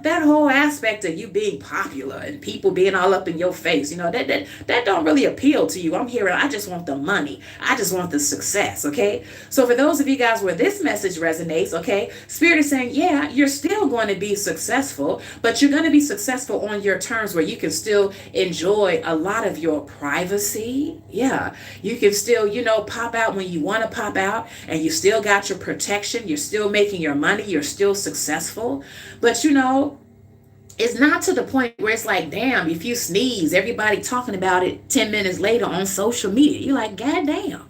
that whole aspect of you being popular and people being all up in your face, that don't really appeal to you. I'm hearing, I just want the money. I just want the success, okay? So for those of you guys where this message resonates, okay, Spirit is saying, yeah, you're still going to be successful, but you're going to be successful on your terms where you can still enjoy a lot of your privacy. Yeah, you can still, pop out when you want to pop out, and you still got your protection. You're still making your money. You're still successful. But, It's not to the point where it's like, damn, if you sneeze, everybody talking about it 10 minutes later on social media. You're like, God damn,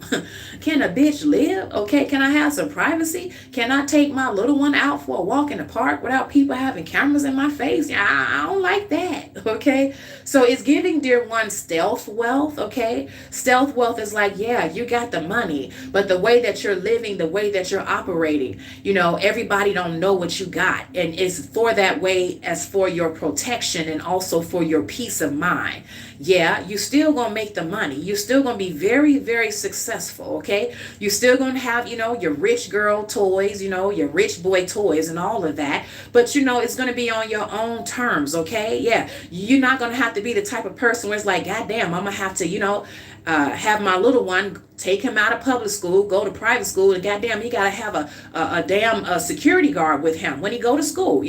can a bitch live? Okay, can I have some privacy? Can I take my little one out for a walk in the park without people having cameras in my face? Yeah, I don't like that. Okay, so it's giving dear one stealth wealth. Okay, stealth wealth is like, yeah, you got the money, but the way that you're living, the way that you're operating, everybody don't know what you got, and it's for that way as for your protection and also for your peace of mind. Yeah, you still gonna make the money. You still gonna be very, very successful. Okay, you still gonna have, your rich girl toys, your rich boy toys and all of that. But it's gonna be on your own terms. Okay, yeah, you're not gonna have to be the type of person where it's like, God damn, I'm gonna have to, have my little one, take him out of public school, go to private school, and goddamn, he gotta have a damn security guard with him when he go to school.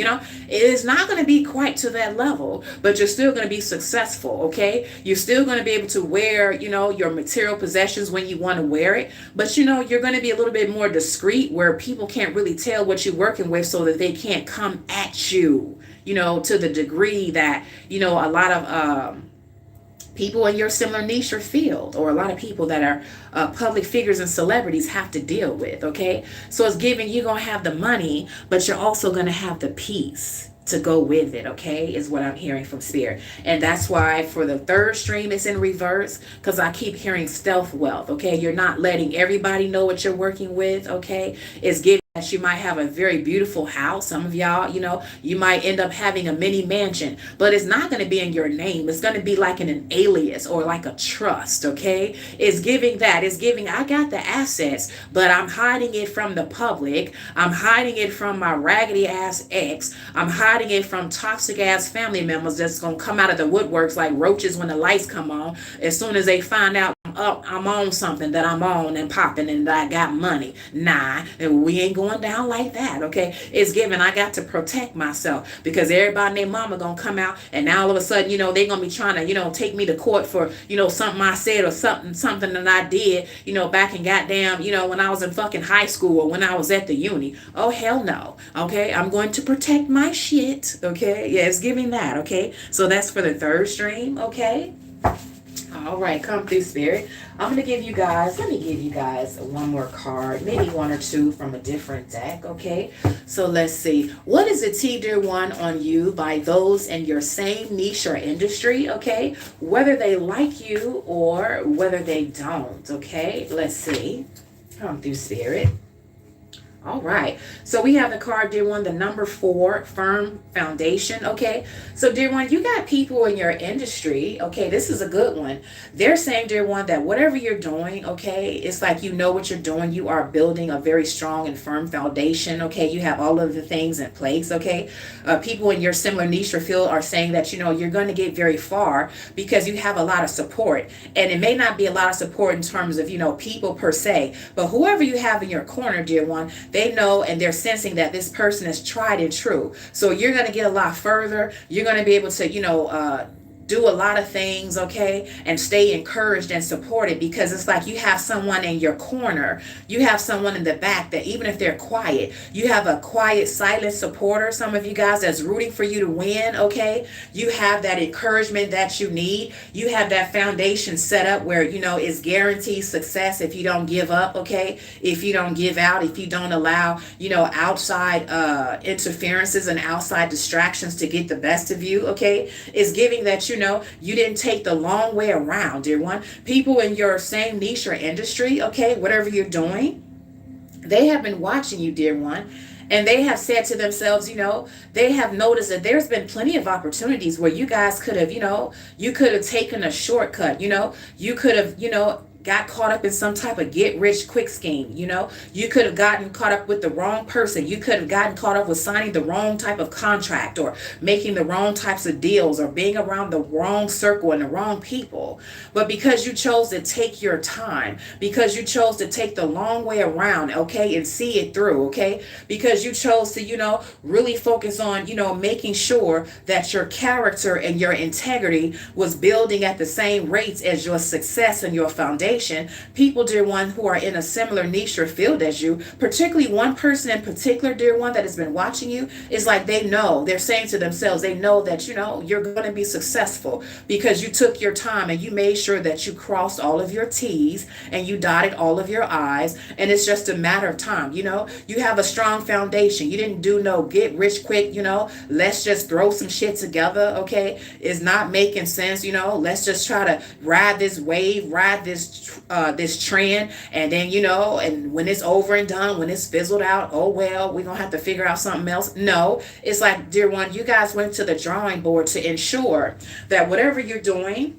It's not gonna be quite to that level, but you're still gonna be successful. Okay, you're still gonna be able to wear, your material possessions when you want to wear it, but you're gonna be a little bit more discreet where people can't really tell what you're working with, so that they can't come at you, to the degree that a lot of people in your similar niche or field, or a lot of people that are public figures and celebrities have to deal with. Okay, so it's giving you're gonna have the money, but you're also gonna have the peace to go with it. Okay, is what I'm hearing from spirit. And that's why for the third stream it's in reverse, because I keep hearing stealth wealth. Okay, you're not letting everybody know what you're working with. Okay, it's giving that you might have a very beautiful house. Some of y'all, you might end up having a mini mansion, but it's not going to be in your name. It's going to be like in an alias or like a trust. Okay, it's giving that. It's giving, I got the assets, but I'm hiding it from the public. I'm hiding it from my raggedy ass ex. I'm hiding it from toxic ass family members that's going to come out of the woodworks like roaches when the lights come on. As soon as they find out I'm on something that I'm on and popping and that I got money. Nah, we ain't going down like that. Okay, it's given. I got to protect myself, because everybody and their mama gonna come out, and now all of a sudden, they gonna be trying to, take me to court for, something I said or something that I did, back in goddamn, when I was in fucking high school or when I was at the uni. Oh hell no. Okay, I'm going to protect my shit. Okay, yeah, it's giving that. Okay, so that's for the third stream. Okay. All right, come through, spirit. I'm going to give you guys, let me give you guys one more card, maybe one or two from a different deck. Okay, so let's see. What is a T, dear one, on you by those in your same niche or industry? Okay, whether they like you or whether they don't. Okay, let's see. Come through, spirit. All right, so we have the card, dear one, the number 4, firm foundation. Okay, so dear one, you got people in your industry. Okay, this is a good one. They're saying, dear one, that whatever you're doing, okay, it's like you know what you're doing. You are building a very strong and firm foundation. Okay, you have all of the things in place. Okay, people in your similar niche or field are saying that you're going to get very far because you have a lot of support, and it may not be a lot of support in terms of people per se, but whoever you have in your corner, dear one, they know and they're sensing that this person is tried and true. So you're going to get a lot further. You're going to be able to, do a lot of things, okay, and stay encouraged and supported, because it's like you have someone in your corner, you have someone in the back that even if they're quiet, you have a quiet, silent supporter, some of you guys, that's rooting for you to win. Okay, you have that encouragement that you need. You have that foundation set up where it's guaranteed success if you don't give up. Okay, if you don't give out, if you don't allow outside interferences and outside distractions to get the best of you. Okay, it's giving that you didn't take the long way around, dear one. People in your same niche or industry, okay, whatever you're doing, they have been watching you, dear one. And they have said to themselves, they have noticed that there's been plenty of opportunities where you guys could have, you could have taken a shortcut, you could have, got caught up in some type of get rich quick scheme. You could have gotten caught up with the wrong person. You could have gotten caught up with signing the wrong type of contract, or making the wrong types of deals, or being around the wrong circle and the wrong people. But because you chose to take your time, because you chose to take the long way around, okay, and see it through, okay, because you chose to, really focus on, making sure that your character and your integrity was building at the same rates as your success and your foundation. foundation, people, dear one, who are in a similar niche or field as you, particularly one person in particular, dear one, that has been watching you, is like they know, they're saying to themselves, they know that, you're going to be successful because you took your time and you made sure that you crossed all of your T's and you dotted all of your I's. And it's just a matter of time. You have a strong foundation. You didn't do no get rich quick, let's just throw some shit together. Okay. It's not making sense. Let's just try to ride this wave, ride this trend. And then, and when it's over and done, when it's fizzled out, oh, well, we're going to have to figure out something else. No, it's like, dear one, you guys went to the drawing board to ensure that whatever you're doing,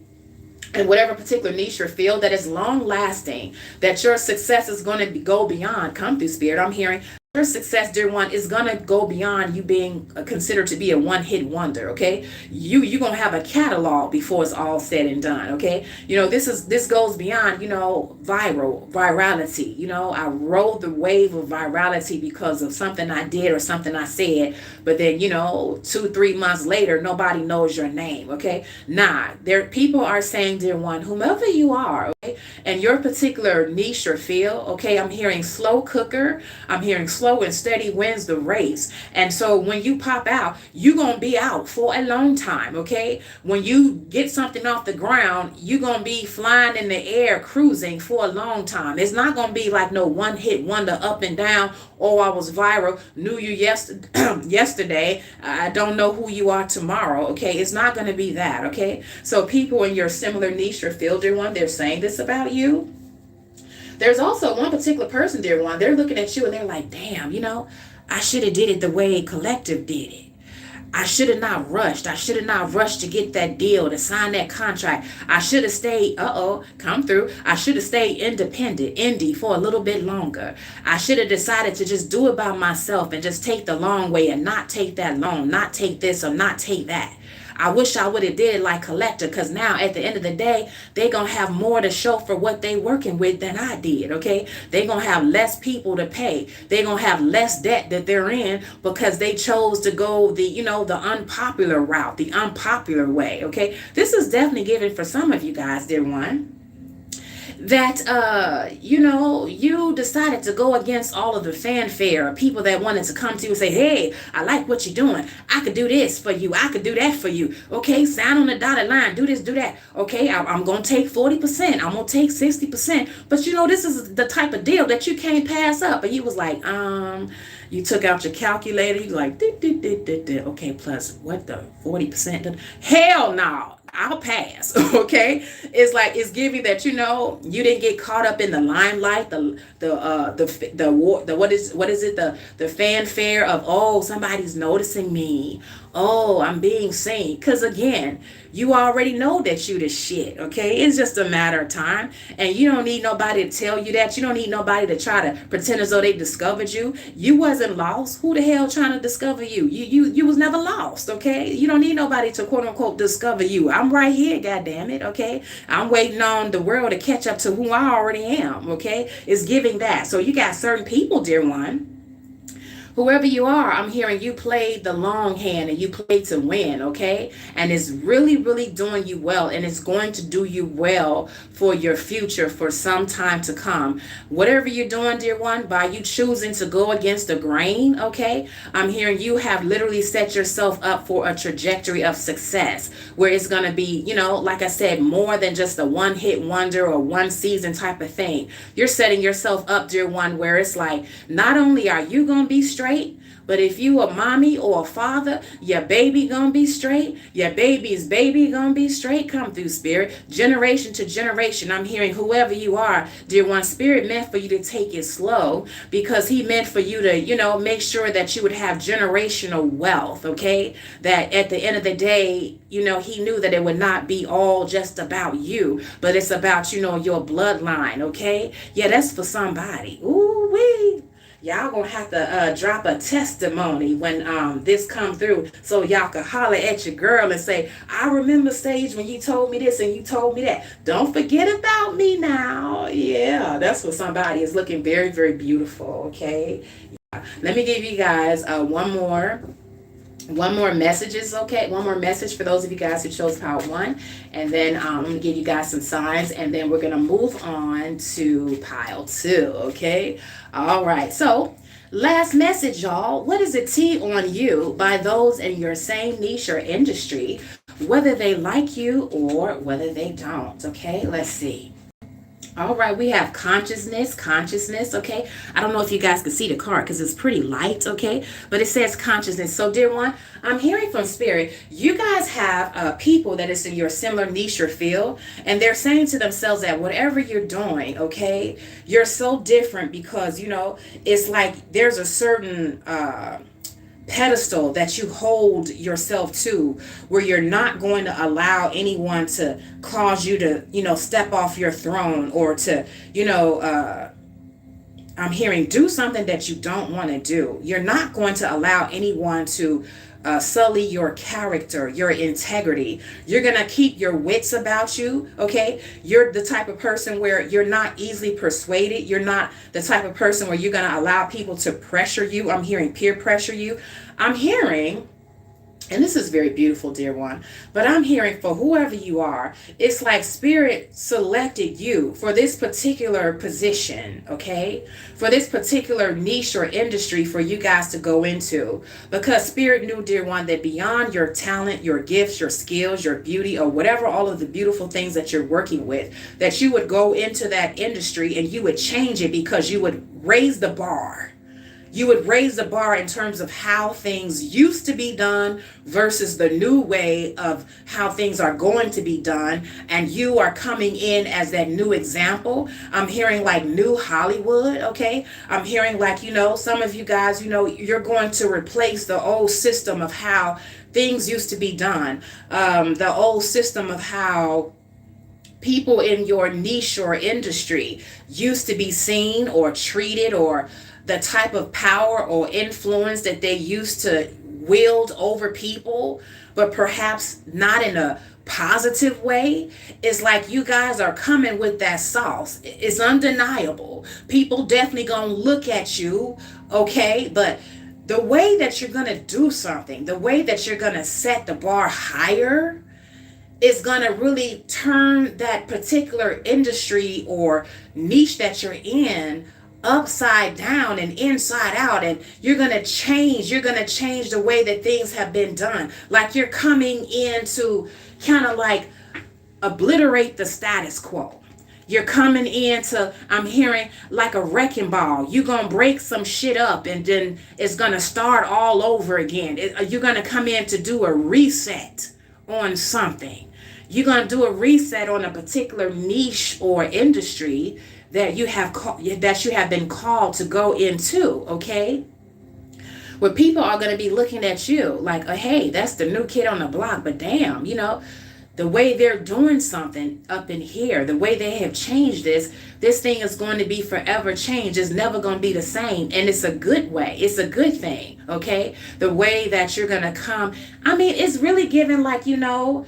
in whatever particular niche or field, that is long lasting, that your success is going to go beyond, come through spirit, I'm hearing, your success, dear one, is going to go beyond you being considered to be a one-hit wonder. Okay, you're going to have a catalog before it's all said and done. Okay, this goes beyond virality. I rode the wave of virality because of something I did or something I said, but then 2-3 months later nobody knows your name. Okay, people are saying, dear one, whomever you are, okay, and your particular niche or field, okay, I'm hearing slow cooker, I'm hearing slow and steady wins the race. And so when you pop out, you're going to be out for a long time. Okay. When you get something off the ground, you're going to be flying in the air, cruising for a long time. It's not going to be like no one hit wonder up and down. Oh, I was viral. Knew you yesterday. I don't know who you are tomorrow. Okay. It's not going to be that. Okay. So people in your similar niche or field, dear one, they're saying this about you. There's also one particular person, dear one, they're looking at you and they're like, damn, I should have did it the way Collective did it. I should have not rushed. I should have not rushed to get that deal, to sign that contract. I should have stayed, come through. I should have stayed indie for a little bit longer. I should have decided to just do it by myself and just take the long way and not take that loan, not take this or not take that. I wish I would have did it like Collector, because now at the end of the day, they're going to have more to show for what they working with than I did, okay? They're going to have less people to pay. They're going to have less debt that they're in because they chose to go the unpopular route, the unpopular way, okay? This is definitely given for some of you guys, dear one, that you decided to go against all of the fanfare, people that wanted to come to you and say, hey, I like what you're doing, I could do this for you, I could do that for you, okay, sign on the dotted line, do this, do that, okay, I'm gonna take 40%, I'm gonna take 60%, but this is the type of deal that you can't pass up. And you was like, you took out your calculator, you like, okay, plus what, the 40%? Hell no, I'll pass. Okay, it's like, it's giving that you didn't get caught up in the limelight, the fanfare of, oh, somebody's noticing me, oh, I'm being seen. Because again, you already know that you the shit. Okay, it's just a matter of time, and you don't need nobody to tell you that. You don't need nobody to try to pretend as though they discovered you. You wasn't lost. Who the hell trying to discover you? You was never lost. Okay, you don't need nobody to quote unquote discover you. I'm right here, goddamn it. Okay, I'm waiting on the world to catch up to who I already am. Okay, it's giving that. So you got certain people, dear one, whoever you are, I'm hearing you played the long hand and you played to win, okay? And it's really, really doing you well, and it's going to do you well for your future for some time to come. Whatever you're doing, dear one, by you choosing to go against the grain, okay? I'm hearing you have literally set yourself up for a trajectory of success where it's going to be, like I said, more than just a one-hit wonder or one season type of thing. You're setting yourself up, dear one, where it's like, not only are you going to be straight, but if you a mommy or a father, your baby gonna be straight. Your baby's baby gonna be straight. Come through, spirit. Generation to generation. I'm hearing whoever you are, dear one, spirit meant for you to take it slow because he meant for you to, make sure that you would have generational wealth, okay? That at the end of the day, he knew that it would not be all just about you, but it's about, your bloodline, okay? Yeah, that's for somebody. Ooh, wee. Y'all gonna have to drop a testimony when this come through, so y'all can holler at your girl and say, I remember, Sage, when you told me this and you told me that. Don't forget about me now. Yeah, that's what somebody is looking very, very beautiful. Okay, let me give you guys one more one more message is okay. One more message for those of you guys who chose pile 1. And then I'm going to give you guys some signs. And then we're going to move on to pile 2. Okay. All right. So last message, y'all. What is a T on you by those in your same niche or industry, whether they like you or whether they don't? Okay. Let's see. All right, we have consciousness, okay? I don't know if you guys can see the card because it's pretty light, okay? But it says consciousness. So, dear one, I'm hearing from Spirit, you guys have people that is in your similar niche or field, and they're saying to themselves that whatever you're doing, okay, you're so different because, you know, it's like there's a certain pedestal that you hold yourself to where you're not going to allow anyone to cause you to, you know, step off your throne or to, you know, I'm hearing do something that you don't want to do. You're not going to allow anyone to sully your character, your integrity. You're going to keep your wits about you, okay? You're the type of person where you're not easily persuaded. You're not the type of person where you're going to allow people to pressure you. I'm hearing peer pressure you. I'm hearing, and this is very beautiful, dear one, but I'm hearing for whoever you are, it's like Spirit selected you for this particular position, okay? For this particular niche or industry for you guys to go into. Because Spirit knew, dear one, that beyond your talent, your gifts, your skills, your beauty, or whatever, all of the beautiful things that you're working with, that you would go into that industry and you would change it because you would raise the bar. You would raise the bar in terms of how things used to be done versus the new way of how things are going to be done. And you are coming in as that new example. I'm hearing like new Hollywood, okay? I'm hearing like, you know, some of you guys, you know, you're going to replace the old system of how things used to be done. The old system of how people in your niche or industry used to be seen or treated, or the type of power or influence that they used to wield over people, but perhaps not in a positive way. It's like you guys are coming with that sauce. It's undeniable. People definitely gonna look at you, okay? But the way that you're gonna do something, the way that you're gonna set the bar higher, is going to really turn that particular industry or niche that you're in upside down and inside out. And you're going to change the way that things have been done. Like you're coming in to kind of like obliterate the status quo. You're coming in to, I'm hearing like a wrecking ball. You're going to break some shit up and then it's going to start all over again. You're going to come in to do a reset on something. You're going to do a reset on a particular niche or industry that you have been called to go into, okay? Where people are going to be looking at you like, oh, hey, that's the new kid on the block, but damn, you know, the way they're doing something up in here, the way they have changed this thing is going to be forever changed. It's never going to be the same. And it's a good way. It's a good thing, okay? The way that you're going to come. I mean, it's really given like, you know,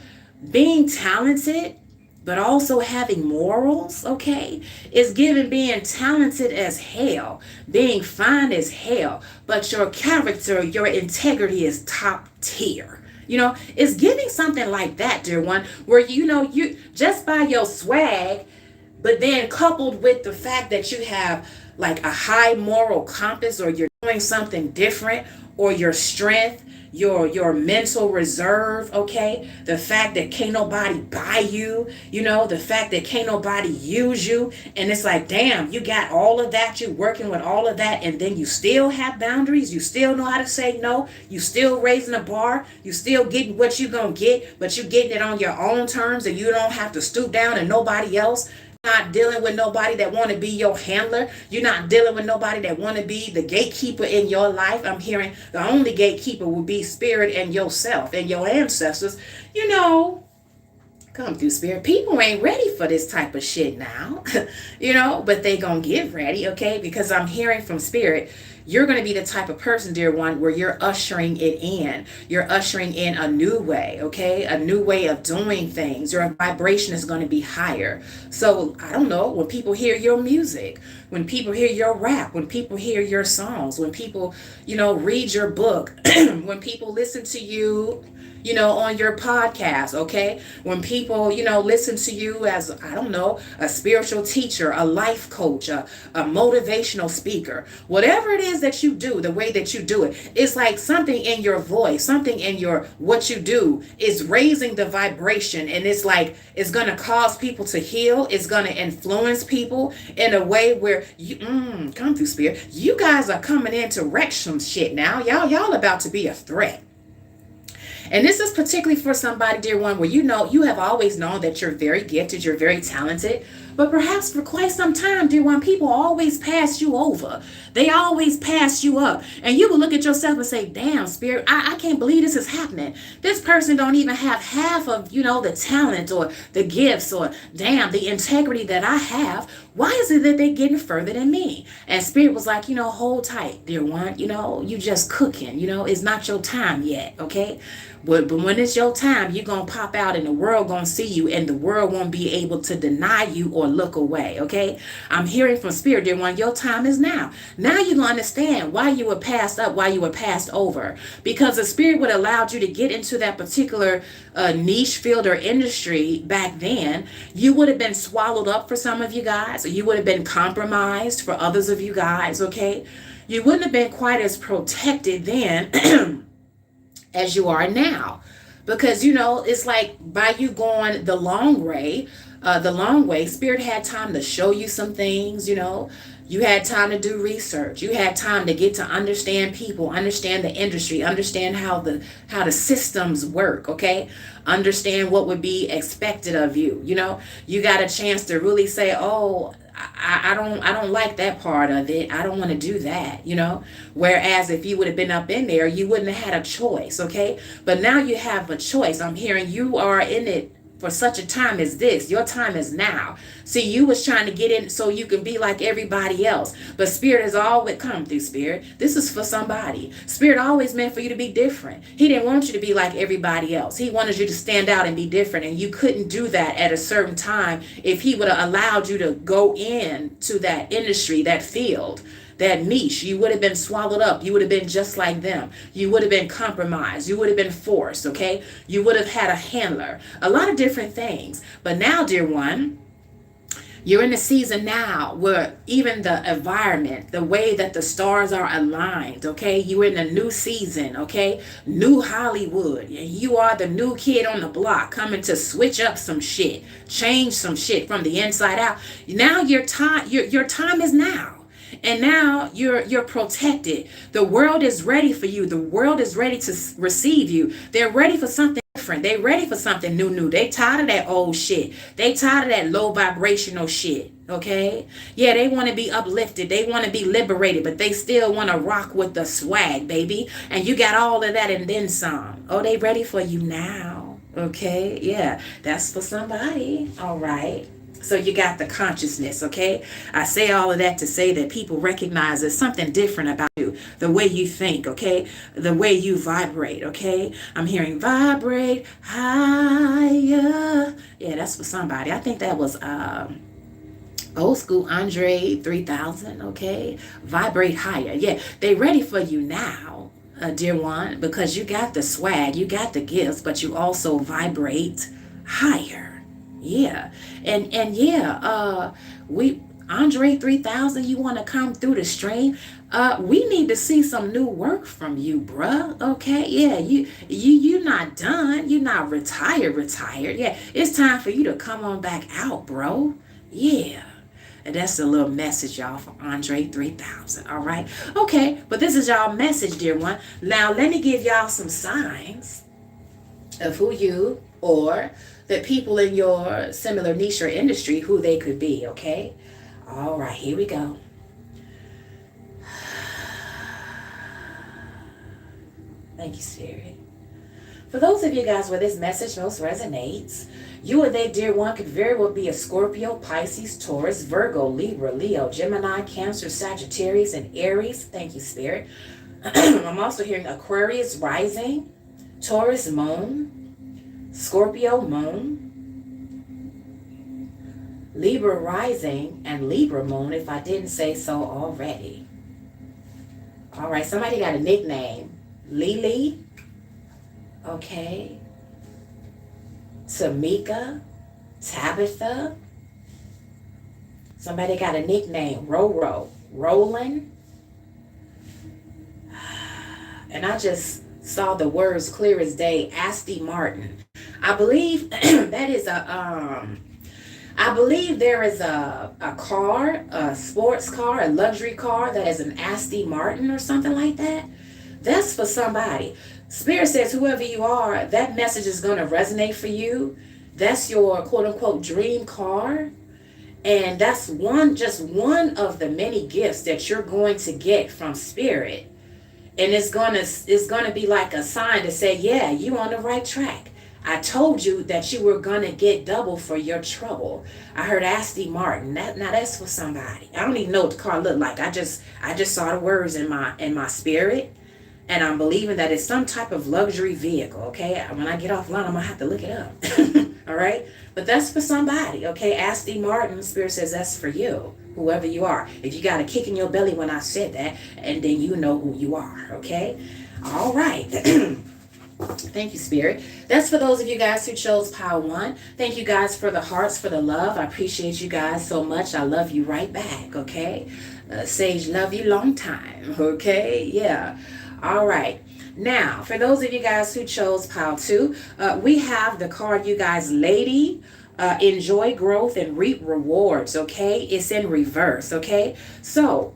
being talented, but also having morals, okay? It's given being talented as hell, being fine as hell, but your character, your integrity is top tier. You know, it's giving something like that, dear one, where, you know, you just by your swag, but then coupled with the fact that you have like a high moral compass, or you're doing something different, or your strength, your mental reserve, okay? The fact that can't nobody buy you, you know, the fact that can't nobody use you. And it's like, damn, you got all of that, you're working with all of that, and then you still have boundaries, you still know how to say no, you still raising the bar, you still getting what you gonna get, but you getting it on your own terms, and you don't have to stoop down to nobody else. Not dealing with nobody that want to be your handler. You're not dealing with nobody that want to be the gatekeeper in your life. I'm hearing the only gatekeeper will be Spirit and yourself and your ancestors. You know, come through, Spirit. People ain't ready for this type of shit now, you know, but they gonna get ready, okay? Because I'm hearing from Spirit, you're going to be the type of person, dear one, where you're ushering it in. You're ushering in a new way, okay? A new way of doing things. Your vibration is going to be higher. So, I don't know, when people hear your music, when people hear your rap, when people hear your songs, when people, read your book, when people listen to you, on your podcast, okay? When people, listen to you as, I don't know, a spiritual teacher, a life coach, a motivational speaker, whatever it is that you do, the way that you do it, it's like something in your voice, something in your, what you do is raising the vibration. And it's like, it's going to cause people to heal. It's going to influence people in a way where you, come through spirit. You guys are coming in to wreck some shit now. Y'all about to be a threat. And this is particularly for somebody, dear one, where you have always known that you're very gifted, you're very talented, but perhaps for quite some time, dear one, people always pass you over. They always pass you up. And you will look at yourself and say, damn, spirit, I can't believe this is happening. This person don't even have half of, the talent or the gifts or, damn, the integrity that I have. Why is it that they're getting further than me? And spirit was like, hold tight, dear one. You just cooking. It's not your time yet, okay? But when it's your time, you're going to pop out and the world going to see you and the world won't be able to deny you or look away, okay? I'm hearing from spirit, dear one, your time is now. Now you're going to understand why you were passed up, why you were passed over. Because the spirit would have allowed you to get into that particular niche field or industry back then. You would have been swallowed up for some of you guys. Or you would have been compromised for others of you guys, okay? You wouldn't have been quite as protected then as you are now. Because, it's like by you going the long way, spirit had time to show you some things, you had time to do research. You had time to get to understand people, understand the industry, understand how the systems work, okay? Understand what would be expected of you. You got a chance to really say, oh, I don't like that part of it. I don't want to do that, Whereas if you would have been up in there, you wouldn't have had a choice, okay? But now you have a choice. I'm hearing you are in it for such a time as this. Your time is now. See, you was trying to get in so you can be like everybody else. But spirit has always come through spirit. This is for somebody. Spirit always meant for you to be different. He didn't want you to be like everybody else. He wanted you to stand out and be different. And you couldn't do that at a certain time if he would have allowed you to go into that industry, that field, that niche. You would have been swallowed up. You would have been just like them. You would have been compromised. You would have been forced, okay? You would have had a handler. A lot of different things. But now, dear one, you're in a season now where even the environment, the way that the stars are aligned, okay? You're in a new season, okay? New Hollywood. And you are the new kid on the block coming to switch up some shit, change some shit from the inside out. Now your time is now. And now you're protected. The world is ready for you. The world is ready to receive you. They're ready for something different. They're ready for something new. They tired of that old shit. They tired of that low vibrational shit. Okay? Yeah, they want to be uplifted. They want to be liberated, but they still want to rock with the swag, baby. And you got all of that and then some. Oh, they ready for you now. Okay? Yeah, that's for somebody. All right. So you got the consciousness, okay? I say all of that to say that people recognize there's something different about you, the way you think, okay? The way you vibrate, okay? I'm hearing vibrate higher. Yeah, that's for somebody. I think that was old school Andre 3000, okay? Vibrate higher. Yeah, they ready for you now, dear one, because you got the swag, you got the gifts, but you also vibrate higher. Yeah. And yeah, we Andre 3000, you want to come through the stream? We need to see some new work from you, bruh. Okay? Yeah, you're not done. You're not retired. Yeah, it's time for you to come on back out, bro. Yeah. And that's a little message, y'all, from Andre 3000. All right? Okay, but this is y'all message, dear one. Now, let me give y'all some signs of who you or the people in your similar niche or industry, who they could be, okay? All right, here we go. Thank you, Spirit. For those of you guys where this message most resonates, you or they, dear one, could very well be a Scorpio, Pisces, Taurus, Virgo, Libra, Leo, Gemini, Cancer, Sagittarius, and Aries. Thank you, Spirit. I'm also hearing Aquarius rising, Taurus moon, Scorpio moon, Libra rising, and Libra moon, if I didn't say so already. All right, somebody got a nickname. Lily. Okay. Tamika. Tabitha. Somebody got a nickname. Roro. Roland. And I just saw the words clear as day. Aston Martin. I believe that is I believe there is a car, a sports car, a luxury car that is an Aston Martin or something like that. That's for somebody. Spirit says whoever you are, that message is going to resonate for you. That's your quote unquote dream car. And that's just one of the many gifts that you're going to get from Spirit. And it's gonna be like a sign to say, yeah, you're on the right track. I told you that you were gonna get double for your trouble. I heard Aston Martin. Now that's for somebody. I don't even know what the car looked like. I just saw the words in my spirit, and I'm believing that it's some type of luxury vehicle. Okay, when I get offline, I'm gonna have to look it up. All right, but that's for somebody. Okay, Aston Martin. Spirit says that's for you, whoever you are. If you got a kick in your belly when I said that, and then you know who you are. Okay, all right. Thank you, Spirit. That's for those of you guys who chose Pile 1. Thank you guys for the hearts, for the love. I appreciate you guys so much. I love you right back, okay? Sage, love you long time, okay? Yeah. All right. Now, for those of you guys who chose Pile 2, we have the card, you guys, Lady. Enjoy growth and reap rewards, okay? It's in reverse, okay? So,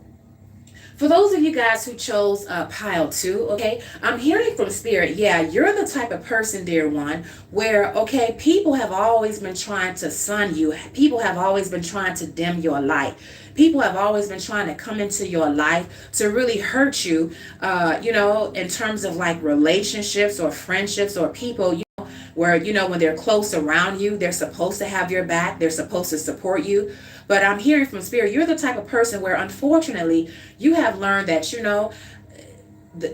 for those of you guys who chose Pile 2, okay, I'm hearing from Spirit, yeah, you're the type of person, dear one, where, okay, people have always been trying to sun you. People have always been trying to dim your light. People have always been trying to come into your life to really hurt you, in terms of like relationships or friendships or people, where, when they're close around you, they're supposed to have your back. They're supposed to support you. But I'm hearing from Spirit, you're the type of person where, unfortunately, you have learned that,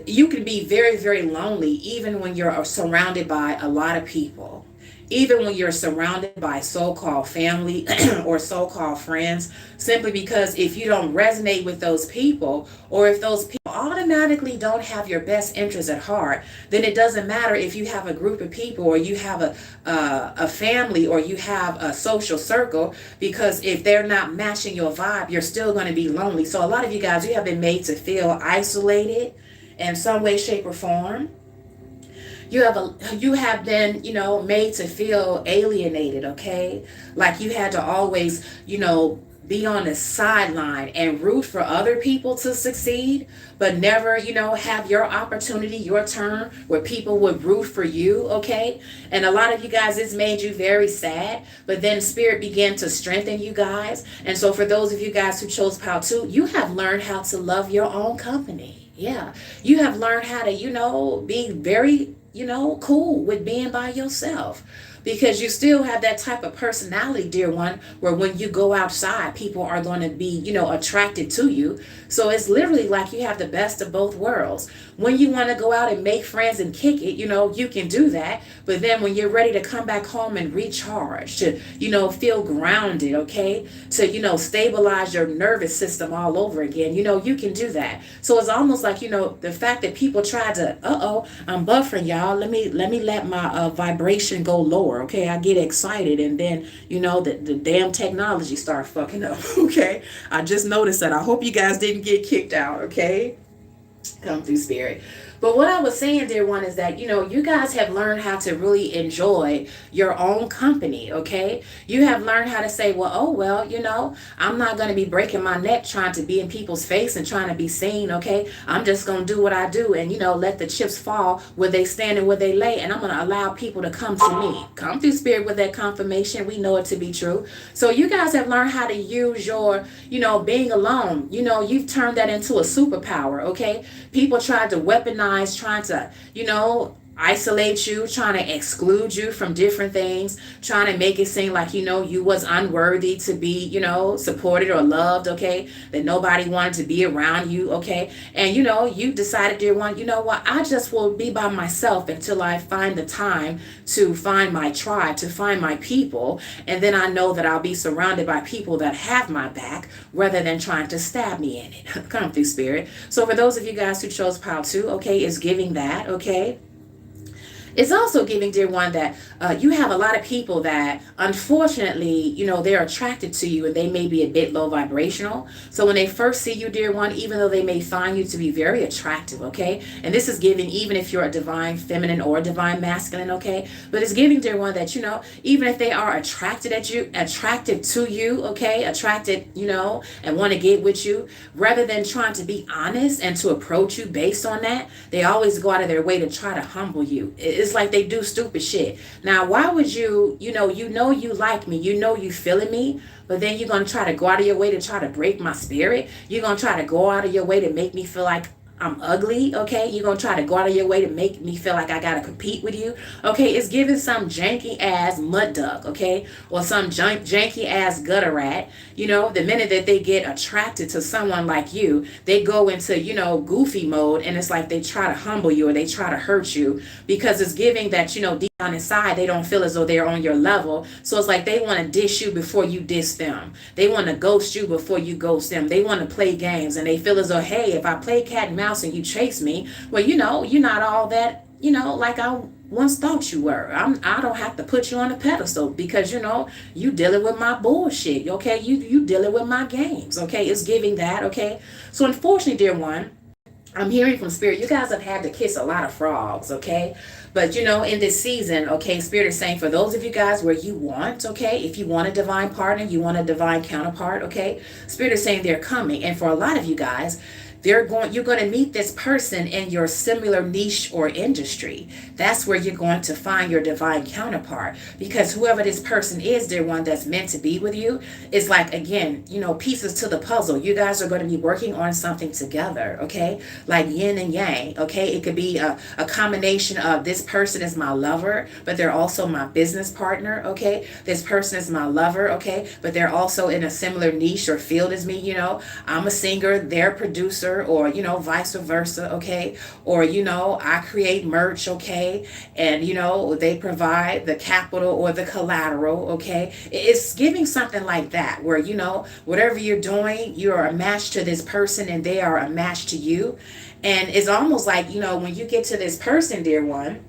you can be very, very lonely even when you're surrounded by a lot of people. Even when you're surrounded by so-called family or so-called friends, simply because if you don't resonate with those people, or if those people automatically don't have your best interests at heart, then it doesn't matter if you have a group of people, or you have a family, or you have a social circle, because if they're not matching your vibe, you're still going to be lonely. So a lot of you guys, you have been made to feel isolated in some way, shape, or form. You have been, made to feel alienated, okay? Like you had to always, be on the sideline and root for other people to succeed, but never, have your opportunity, your turn, where people would root for you, okay? And a lot of you guys, it's made you very sad, but then Spirit began to strengthen you guys. And so for those of you guys who chose Pile 2, you have learned how to love your own company. Yeah, you have learned how to, be very, cool with being by yourself, because you still have that type of personality, dear one, where when you go outside, people are going to be, attracted to you. So it's literally like you have the best of both worlds. When you want to go out and make friends and kick it, you can do that. But then when you're ready to come back home and recharge, to, feel grounded, okay, to, stabilize your nervous system all over again, you can do that. So it's almost like, the fact that people try to, I'm buffering y'all. Let me let my vibration go lower. Okay, I get excited, and then the damn technology start fucking up. Okay, I just noticed that. I hope you guys didn't get kicked out. Okay, come through, Spirit. But what I was saying, dear one, is that, you guys have learned how to really enjoy your own company, okay? You have learned how to say, I'm not going to be breaking my neck trying to be in people's face and trying to be seen, okay? I'm just going to do what I do and, let the chips fall where they stand and where they lay, and I'm going to allow people to come to me. Come through, Spirit, with that confirmation. We know it to be true. So you guys have learned how to use your, being alone. You've turned that into a superpower, okay? People tried to weaponize, trying to, isolate you, trying to exclude you from different things, trying to make it seem like, you was unworthy to be, supported or loved, okay? That nobody wanted to be around you, okay? And, you decided, dear one, you know what? I just will be by myself until I find the time to find my tribe, to find my people. And then I know that I'll be surrounded by people that have my back rather than trying to stab me in it. Come through, Spirit. So for those of you guys who chose pile 2, okay, is giving that, okay? It's also giving, dear one, that you have a lot of people that, unfortunately, they're attracted to you and they may be a bit low vibrational. So when they first see you, dear one, even though they may find you to be very attractive, okay? And this is giving even if you're a divine feminine or a divine masculine, okay? But it's giving, dear one, that, even if they are attracted to you, okay? Attracted, and want to get with you, rather than trying to be honest and to approach you based on that, they always go out of their way to try to humble you. It's like they do stupid shit. Now, why would you like me, you feeling me, but then you're going to try to go out of your way to try to break my spirit? You're going to try to go out of your way to make me feel like I'm ugly, okay? You're going to try to go out of your way to make me feel like I got to compete with you, okay? It's giving some janky ass mud duck, okay? Or some janky ass gutter rat. The minute that they get attracted to someone like you, they go into, goofy mode, and it's like they try to humble you or they try to hurt you, because it's giving that, deep down inside, they don't feel as though they're on your level. So it's like they want to dish you before you diss them. They want to ghost you before you ghost them. They want to play games, and they feel as though, hey, if I play cat and mouse and you chase me, well, you're not all that, like I once thought you were. I don't have to put you on a pedestal because, you dealing with my bullshit, okay? You dealing with my games, okay? It's giving that, okay? So unfortunately, dear one, I'm hearing from Spirit, you guys have had to kiss a lot of frogs, okay? But, in this season, okay, Spirit is saying for those of you guys where you want, okay, if you want a divine partner, you want a divine counterpart, okay, Spirit is saying they're coming. And for a lot of you guys, you're going to meet this person in your similar niche or industry. That's where you're going to find your divine counterpart, because whoever this person is, dear one, that's meant to be with you is like, again, pieces to the puzzle. You guys are going to be working on something together, okay? Like yin and yang, okay? It could be a combination of this person is my lover, but they're also my business partner, okay? This person is my lover, okay? But they're also in a similar niche or field as me, I'm a singer, they're a producer, or vice versa, okay? Or I create merch, okay? And they provide the capital or the collateral, okay? It's giving something like that where whatever you're doing, you're a match to this person and they are a match to you. And it's almost like when you get to this person, dear one,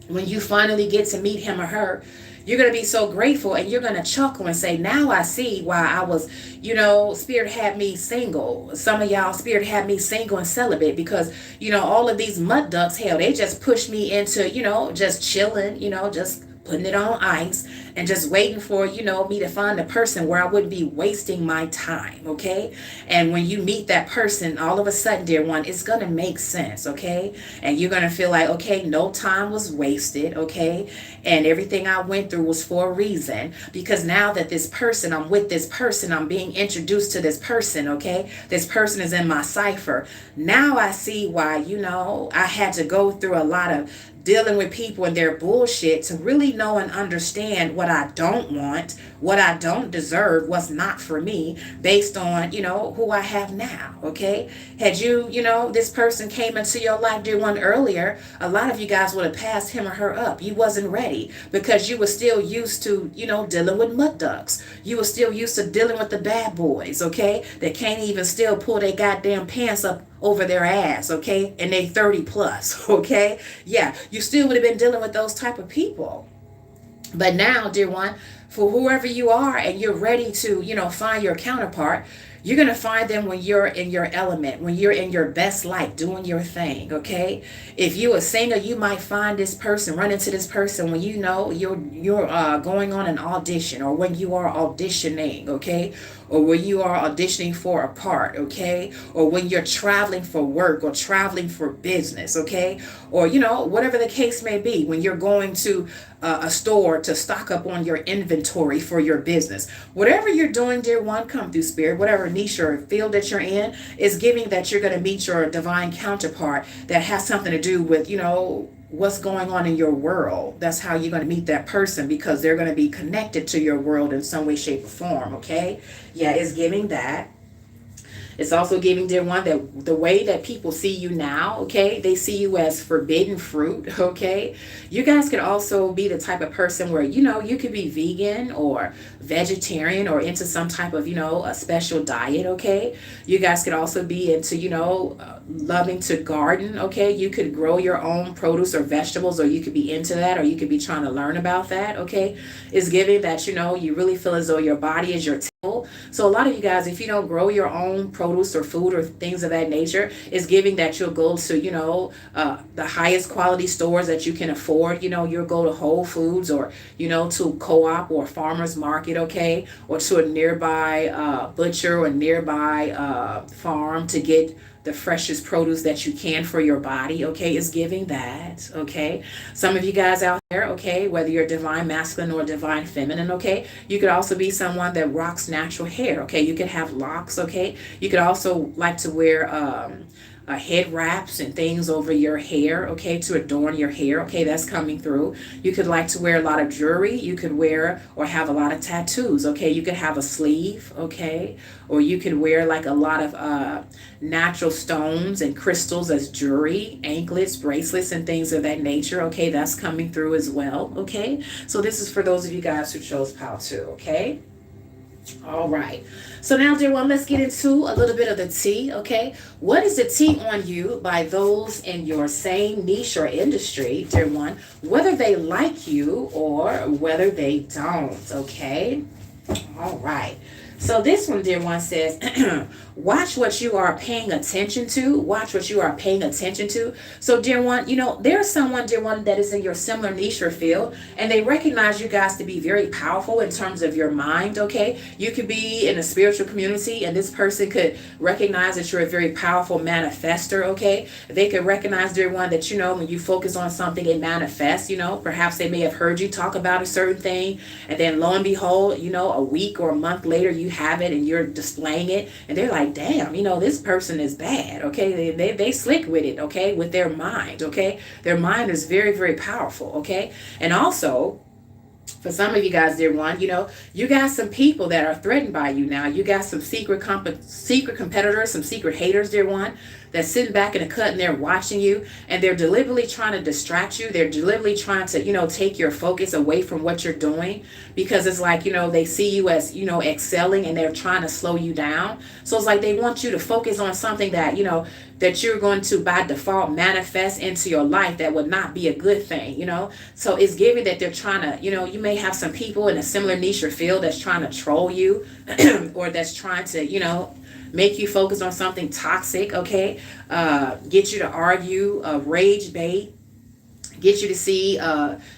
when you finally get to meet him or her, you're going to be so grateful and you're going to chuckle and say, now I see why I was, Spirit had me single. Some of y'all, Spirit had me single and celibate because, all of these mud ducks, hell, they just pushed me into, just chilling, just putting it on ice and just waiting for, me to find a person where I wouldn't be wasting my time, okay? And when you meet that person, all of a sudden, dear one, it's going to make sense, okay? And you're going to feel like, okay, no time was wasted, okay? And everything I went through was for a reason, because now that this person, I'm with this person, I'm being introduced to this person, okay? This person is in my cipher. Now I see why, I had to go through a lot of dealing with people and their bullshit to really know and understand what I don't want, what I don't deserve, what's not for me, based on, who I have now, okay? Had this person came into your life, dear one, earlier, a lot of you guys would have passed him or her up. You wasn't ready because you were still used to, dealing with mud ducks. You were still used to dealing with the bad boys, okay? That can't even still pull their goddamn pants up over their ass, okay? And they 30 plus, okay? Yeah, you still would have been dealing with those type of people. But now, dear one, for whoever you are and you're ready to, find your counterpart, you're going to find them when you're in your element, when you're in your best light, doing your thing, okay? If you're a singer, you might find this person, run into this person when you're going on an audition, or when you are auditioning, okay? Or when you are auditioning for a part, okay? Or when you're traveling for work or traveling for business, okay? Or, whatever the case may be, when you're going to a store to stock up on your inventory for your business. Whatever you're doing, dear one, come through, Spirit, whatever niche or field that you're in, is giving that you're going to meet your divine counterpart that has something to do with, what's going on in your world. That's how you're going to meet that person, because they're going to be connected to your world in some way, shape, or form. Okay. Yeah, it's giving that. It's also giving, dear one, that the way that people see you now, okay, they see you as forbidden fruit, okay? You guys could also be the type of person where, you could be vegan or vegetarian or into some type of, a special diet, okay? You guys could also be into, loving to garden, okay? You could grow your own produce or vegetables, or you could be into that, or you could be trying to learn about that, okay? It's giving that, you really feel as though your body is your temple. So a lot of you guys, if you don't grow your own produce or food or things of that nature, is giving that you'll go to, the highest quality stores that you can afford. You'll go to Whole Foods, or, to co-op or farmer's market, okay? Or to a nearby butcher or nearby farm to get the freshest produce that you can for your body, okay? Is giving that, okay? Some of you guys out there, okay, whether you're divine masculine or divine feminine, okay, you could also be someone that rocks natural hair, okay? You could have locks, okay? You could also like to wear head wraps and things over your hair, okay, to adorn your hair, okay, that's coming through. You could like to wear a lot of jewelry. You could wear or have a lot of tattoos, okay? You could have a sleeve, okay? Or you could wear like a lot of natural stones and crystals as jewelry, anklets, bracelets, and things of that nature, okay? That's coming through as well, okay? So this is for those of you guys who chose Pile 2, okay? All right. So now, dear one, let's get into a little bit of the tea, okay? What is the tea on you by those in your same niche or industry, dear one, whether they like you or whether they don't, okay? All right. So this one, dear one, says, watch what you are paying attention to. Watch what you are paying attention to. So, dear one, there's someone, dear one, that is in your similar niche or field, and they recognize you guys to be very powerful in terms of your mind, okay? You could be in a spiritual community, and this person could recognize that you're a very powerful manifester, okay? They could recognize, dear one, that, when you focus on something, it manifests, perhaps they may have heard you talk about a certain thing, and then lo and behold, a week or a month later, you have it and you're displaying it, and they're like, damn, this person is bad, okay? They slick with it, okay? With their mind, okay? Their mind is very, very powerful, okay? And also, for some of you guys, dear one, you got some people that are threatened by you now. You got some secret competitors, some secret haters, dear one, that's sitting back in a cut and they're watching you, and they're deliberately trying to distract you. They're deliberately trying to, take your focus away from what you're doing, because it's like, they see you as, excelling, and they're trying to slow you down. So it's like they want you to focus on something that, that you're going to by default manifest into your life that would not be a good thing, So it's giving that they're trying to, you may have some people in a similar niche or field that's trying to troll you or that's trying to, make you focus on something toxic, okay? Get you to argue, rage bait, get you to see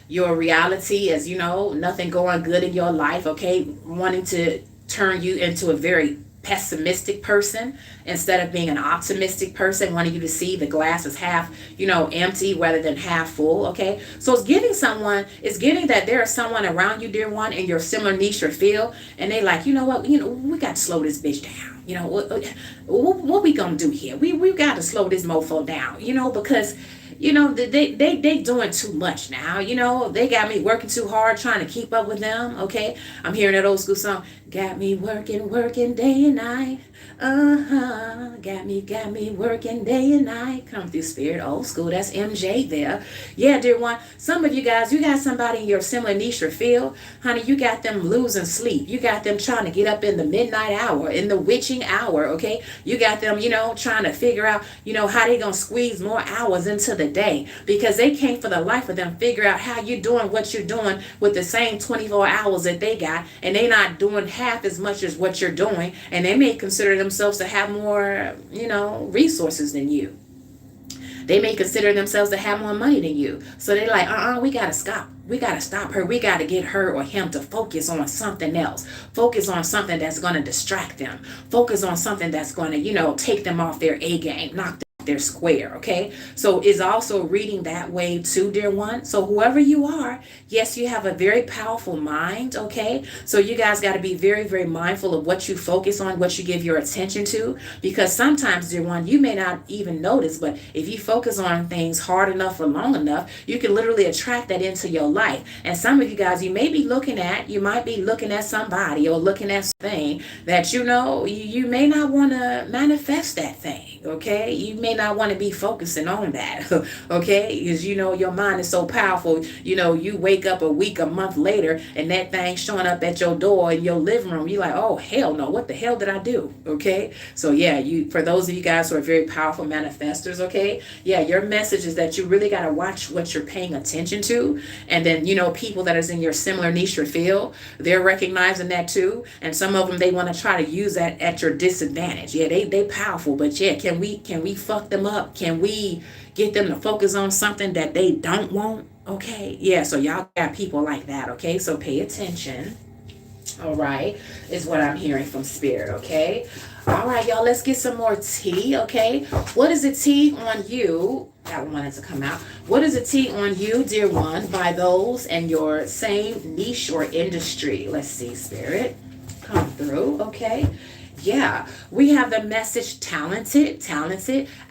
your reality as, nothing going good in your life, okay? Wanting to turn you into a very pessimistic person instead of being an optimistic person, wanting you to see the glass is half, empty rather than half full, okay? So it's giving that there is someone around you, dear one, in your similar niche or field, and they like, what, we got to slow this bitch down. What we gonna do here? We got to slow this mofo down, because they doing too much now. They got me working too hard trying to keep up with them. Okay, I'm hearing that old school song. Got me working day and night. Got me working day and night. Come through spirit, old school. That's MJ there. Yeah, dear one. Some of you guys, you got somebody in your similar niche or field, honey. You got them losing sleep. You got them trying to get up in the midnight hour, in the witching hour. Okay, you got them, trying to figure out, how they gonna squeeze more hours into the day, because they can't for the life of them figure out how you doing what you're doing with the same 24 hours that they got, and they not doing half as much as what you're doing, and they may consider themselves to have more, resources than you. They may consider themselves to have more money than you. So they're like, we gotta stop. We gotta stop her. We gotta get her or him to focus on something else. Focus on something that's gonna distract them. Focus on something that's gonna, take them off their A game, knock them their square, okay? So it's also reading that way too, dear one. So whoever you are, yes, you have a very powerful mind, okay? So you guys got to be very, very mindful of what you focus on, what you give your attention to, because sometimes, dear one, you may not even notice, but if you focus on things hard enough or long enough, you can literally attract that into your life. And some of you guys, you might be looking at somebody or looking at something that you may not want to manifest that thing, okay? You may not want to be focusing on that, okay? Because your mind is so powerful. You wake up a week, a month later, and that thing showing up at your door in your living room. You're like, oh hell no, what the hell did I do? Okay, so yeah, for those of you guys who are very powerful manifestors, okay, yeah, your message is that you really got to watch what you're paying attention to, and then people that is in your similar niche or field, they're recognizing that too, and some of them, they want to try to use that at your disadvantage. Yeah, they powerful, but yeah, can we fuck them up? Can we get them to focus on something that they don't want? Okay, yeah, so y'all got people like that, okay, so pay attention. All right, is what I'm hearing from spirit, okay? All right, y'all, let's get some more tea, okay? What is the tea on you? That one wanted to come out. What is the tea on you, dear one, by those in your same niche or industry? Let's see, spirit, come through, okay? Yeah, we have the message talented,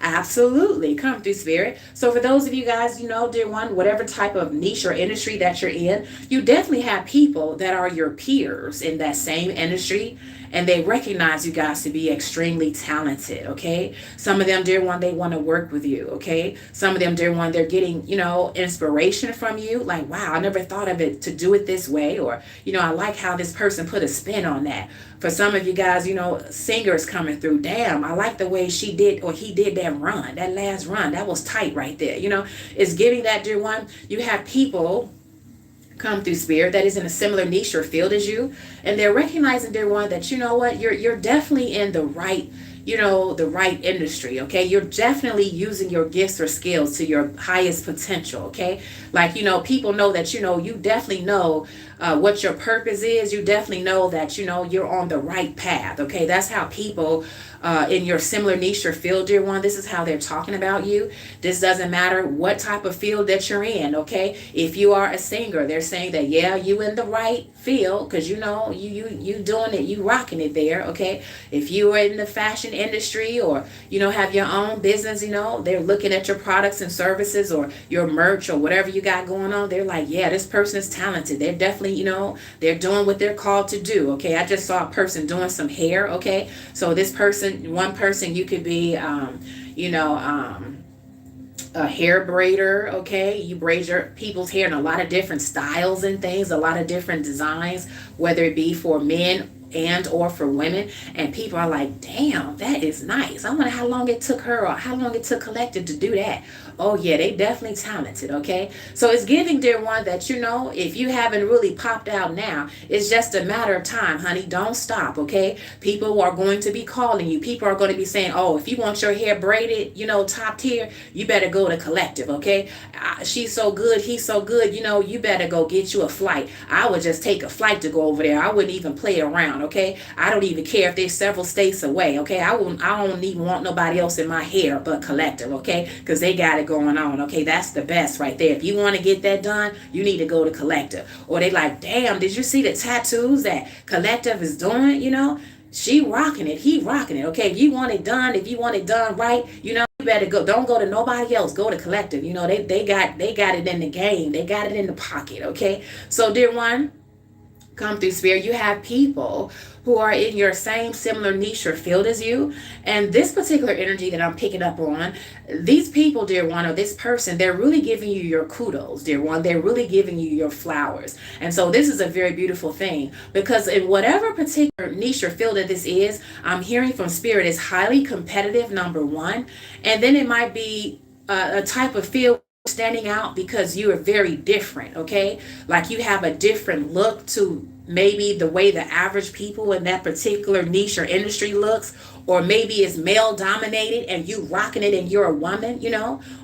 absolutely. Come through, spirit. So for those of you guys, dear one, whatever type of niche or industry that you're in, you definitely have people that are your peers in that same industry, and they recognize you guys to be extremely talented, okay? Some of them, dear one, they want to work with you, okay? Some of them, dear one, they're getting, inspiration from you, like, wow, I never thought of it to do it this way, or, I like how this person put a spin on that. For some of you guys, singers coming through, damn, I like the way she did or he did that last run, that was tight right there, it's giving that, dear one. You have people come through, spirit, that is in a similar niche or field as you, and they're recognizing, dear one, that you're definitely in the right the right industry, okay? You're definitely using your gifts or skills to your highest potential, okay? Like, people know that, you definitely know what your purpose is. You definitely know that, you're on the right path, okay? That's how people in your similar niche or field, dear one, this is how they're talking about you. This doesn't matter what type of field that you're in, okay? If you are a singer, they're saying that, yeah, you in the right field, because you doing it, you rocking it there, okay? If you are in the fashion industry, or have your own business, they're looking at your products and services or your merch or whatever you got going on. They're like, yeah, this person is talented. They're definitely, they're doing what they're called to do, okay? I just saw a person doing some hair, okay? So this person, one person, you could be a hair braider, okay? You braid your people's hair in a lot of different styles and things, a lot of different designs, whether it be for men and or for women, and people are like, damn, that is nice. I wonder how long it took her or how long it took Collective to do that. Oh yeah, they definitely talented, okay? So it's giving, dear one, that if you haven't really popped out now, it's just a matter of time, honey. Don't stop, okay? People are going to be calling you. People are going to be saying, oh, if you want your hair braided, top tier, you better go to Collective, okay? She's so good, he's so good, you better go get you a flight. I would just take a flight to go over there. I wouldn't even play around, okay? I don't even care if they're several states away, okay? I don't even want nobody else in my hair but Collective, okay? Because they got it going on, okay? That's the best right there. If you want to get that done, you need to go to Collective. Or they like, damn, did you see the tattoos that Collective is doing? She rocking it, he rocking it, okay? If you want it done right, you better go. Don't go to nobody else. Go to Collective. They got it in the game. They got it in the pocket, okay? So, dear one, come through, spirit. You have people who are in your same similar niche or field as you, and this particular energy that I'm picking up on, these people, dear one, or this person, they're really giving you your kudos, dear one. They're really giving you your flowers. And so this is a very beautiful thing, because in whatever particular niche or field that this is, I'm hearing from spirit is highly competitive, number one, and then it might be a type of field standing out because you are very different, okay? Like you have a different look to maybe the way the average people in that particular niche or industry looks, or maybe it's male dominated and you rocking it and you're a woman,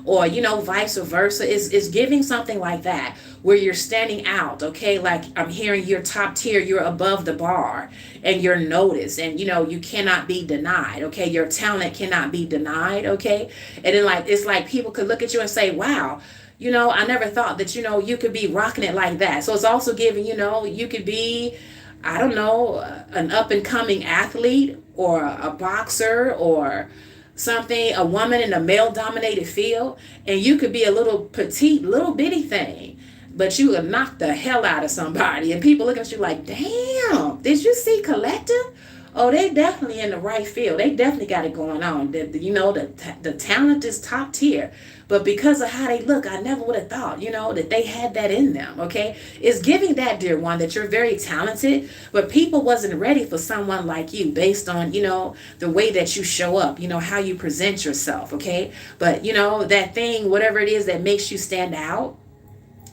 or vice versa. Is giving something like that where you're standing out, okay? Like I'm hearing you're top tier, you're above the bar, and you're noticed, and you cannot be denied, okay? Your talent cannot be denied, okay? And then like it's like people could look at you and say, wow, I never thought that, you could be rocking it like that. So it's also giving, you could be, I don't know, an up and coming athlete or a boxer or something, a woman in a male dominated field, and you could be a little petite, little bitty thing, but you would knock the hell out of somebody. And people look at you like, damn, did you see Collective? Oh, they definitely in the right field. They definitely got it going on. The talent is top tier. But because of how they look, I never would have thought, that they had that in them, okay? It's giving that, dear one, that you're very talented, but people wasn't ready for someone like you based on, the way that you show up, how you present yourself, okay? But, that thing, whatever it is that makes you stand out,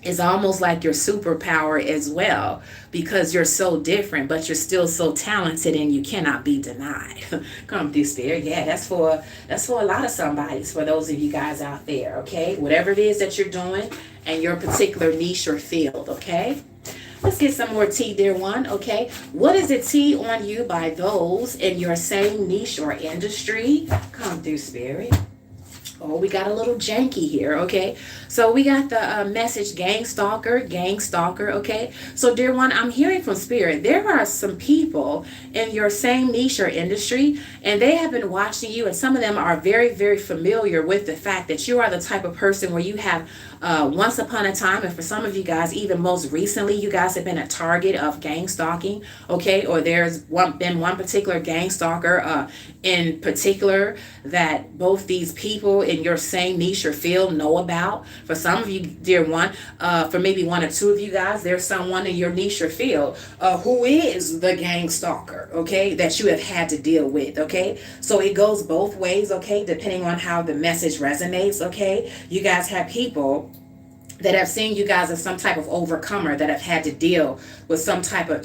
is almost like your superpower as well, because you're so different, but you're still so talented and you cannot be denied. Come through, Spirit. Yeah, that's for a lot of somebody's, for those of you guys out there, okay? Whatever it is that you're doing and your particular niche or field, okay? Let's get some more tea, dear one, okay? What is the tea on you by those in your same niche or industry? Come through, Spirit. Oh, we got a little janky here, okay? So we got the message gang stalker, okay? So dear one, I'm hearing from Spirit, there are some people in your same niche or industry, and they have been watching you, and some of them are very, very familiar with the fact that you are the type of person where you have once upon a time, and for some of you guys, even most recently, you guys have been a target of gang stalking, okay? Or there's been one particular gang stalker in particular that both these people in your same niche or field know about. For some of you, dear one, for maybe one or two of you guys, there's someone in your niche or field who is the gang stalker, okay, that you have had to deal with, okay? So it goes both ways, okay, depending on how the message resonates, okay? You guys have people that have seen you guys as some type of overcomer, that have had to deal with some type of,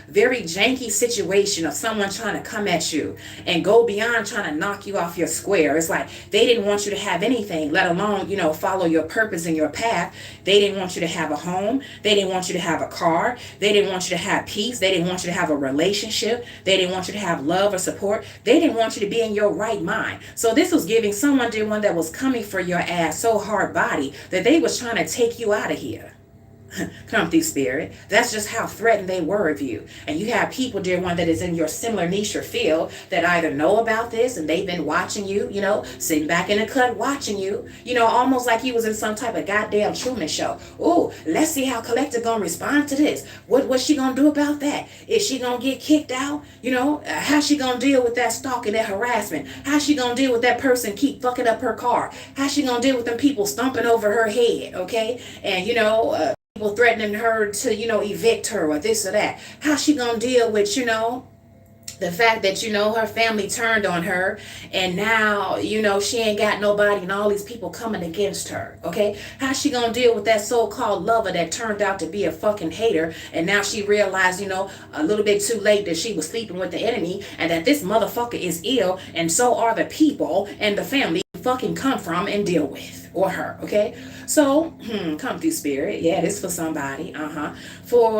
very janky situation of someone trying to come at you and go beyond trying to knock you off your square. It's like they didn't want you to have anything, let alone, follow your purpose and your path. They didn't want you to have a home. They didn't want you to have a car. They didn't want you to have peace. They didn't want you to have a relationship. They didn't want you to have love or support. They didn't want you to be in your right mind. So this was giving someone, dear one, that was coming for your ass so hard body that they was trying to take you out of here. Come through, Spirit. That's just how threatened they were of you. And you have people, dear one, that is in your similar niche or field that either know about this and they've been watching you, sitting back in the cut watching you, almost like you was in some type of goddamn Truman show. Oh, let's see how Collective gonna respond to this. What's she gonna do about that? Is she gonna get kicked out? How's she gonna deal with that stalking, that harassment? How's she gonna deal with that person keep fucking up her car? How's she gonna deal with them people stomping over her head, okay? And, people threatening her to, evict her or this or that. How's she gonna deal with, the fact that, her family turned on her and now, she ain't got nobody and all these people coming against her, okay? How's she gonna deal with that so-called lover that turned out to be a fucking hater and now she realized, a little bit too late that she was sleeping with the enemy and that this motherfucker is ill and so are the people and the family you fucking come from and deal with. Or her, okay? So, come through, Spirit. Yeah, this for somebody. For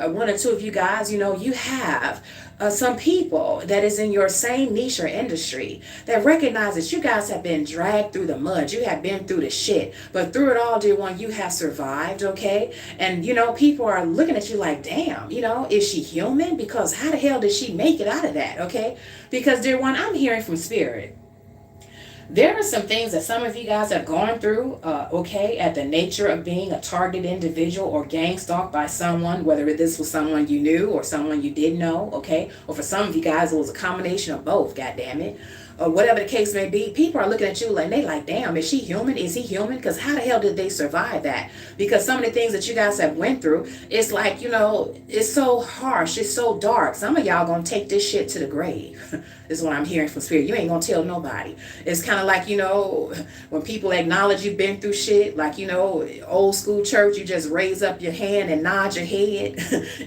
one or two of you guys, you have some people that is in your same niche or industry that recognize that you guys have been dragged through the mud. You have been through the shit. But through it all, dear one, you have survived, okay? And, people are looking at you like, damn, is she human? Because how the hell did she make it out of that, okay? Because, dear one, I'm hearing from Spirit. There are some things that some of you guys have gone through, okay, at the nature of being a targeted individual or gang stalked by someone, whether this was someone you knew or someone you didn't know, okay? Or for some of you guys, it was a combination of both, goddammit. or whatever the case may be, people are looking at you like, they like, damn, is she human? Is he human? Because how the hell did they survive that? Because some of the things that you guys have went through, it's like, it's so harsh, it's so dark. Some of y'all gonna take this shit to the grave. Is what I'm hearing from spirit. You ain't gonna tell nobody. It's kind of like, when people acknowledge you've been through shit, like, old school church, you just raise up your hand and nod your head.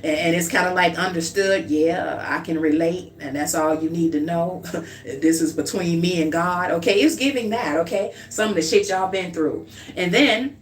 And it's kind of like understood. Yeah, I can relate. And that's all you need to know. This is between me and God. Okay. It's giving that. Okay. Some of the shit y'all been through. And then,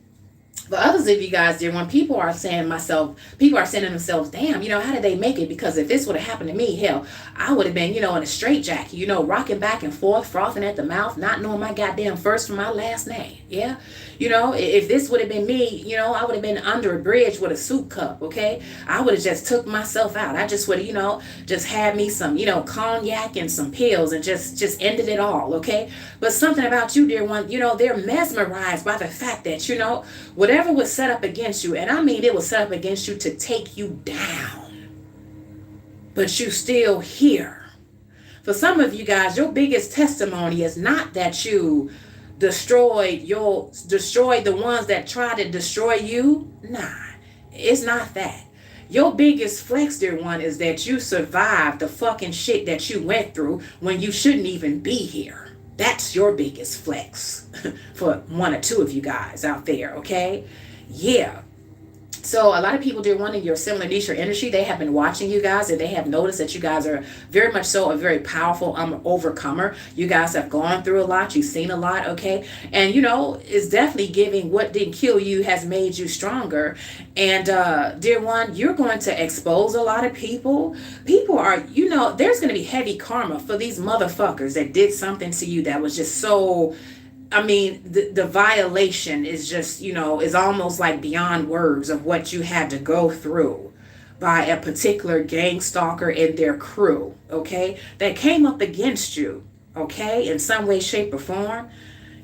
for others of you guys, dear one, people are saying to themselves, damn, how did they make it? Because if this would have happened to me, hell, I would have been, in a straitjacket, rocking back and forth, frothing at the mouth, not knowing my goddamn first from my last name. Yeah. If this would have been me, I would have been under a bridge with a soup cup. Okay. I would have just took myself out. I just would have, just had me some, cognac and some pills and just ended it all. Okay. But something about you, dear one, they're mesmerized by the fact that, whatever was set up against you, and I mean it was set up against you to take you down, but you still here. For some of you guys, your biggest testimony is not that you destroyed the ones that tried to destroy you. Nah, it's not that. Your biggest flex, dear one, is that you survived the fucking shit that you went through when you shouldn't even be here. That's your biggest flex for one or two of you guys out there, okay? Yeah. So a lot of people, dear one, in your similar niche or industry, they have been watching you guys, and they have noticed that you guys are very much so a very powerful overcomer. You guys have gone through a lot. You've seen a lot, okay? And, it's definitely giving what didn't kill you has made you stronger. And, dear one, you're going to expose a lot of people. People are, there's going to be heavy karma for these motherfuckers that did something to you that was just so... I mean, the violation is just, is almost like beyond words of what you had to go through by a particular gang stalker and their crew, okay, that came up against you, okay, in some way, shape, or form.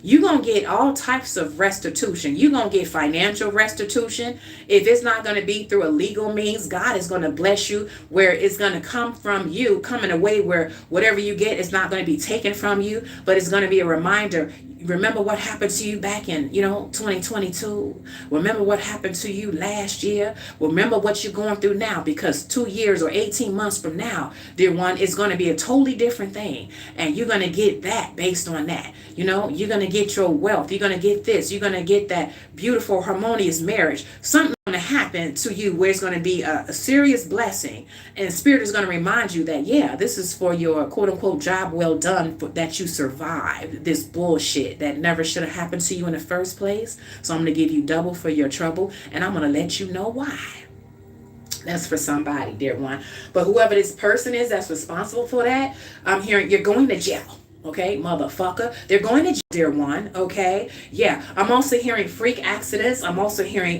You're going to get all types of restitution. You're going to get financial restitution. If it's not going to be through a legal means, God is going to bless you where it's going to come from you, come in a way where whatever you get is not going to be taken from you, but it's going to be a reminder. Remember what happened to you back in, 2022. Remember what happened to you last year. Remember what you're going through now, because 2 years or 18 months from now, dear one, it's going to be a totally different thing. And you're going to get that based on that. You're going to get your wealth. You're going to get this. You're going to get that beautiful, harmonious marriage. Something going to happen to you where it's going to be a serious blessing, and spirit is going to remind you that, yeah, this is for your quote unquote job well done, that you survived this bullshit that never should have happened to you in the first place. So I'm going to give you double for your trouble, and I'm going to let you know why. That's for somebody, dear one. But whoever this person is that's responsible for that, I'm hearing you're going to jail. Okay, motherfucker. They're going to jail, dear one. Okay. Yeah. I'm also hearing freak accidents. I'm also hearing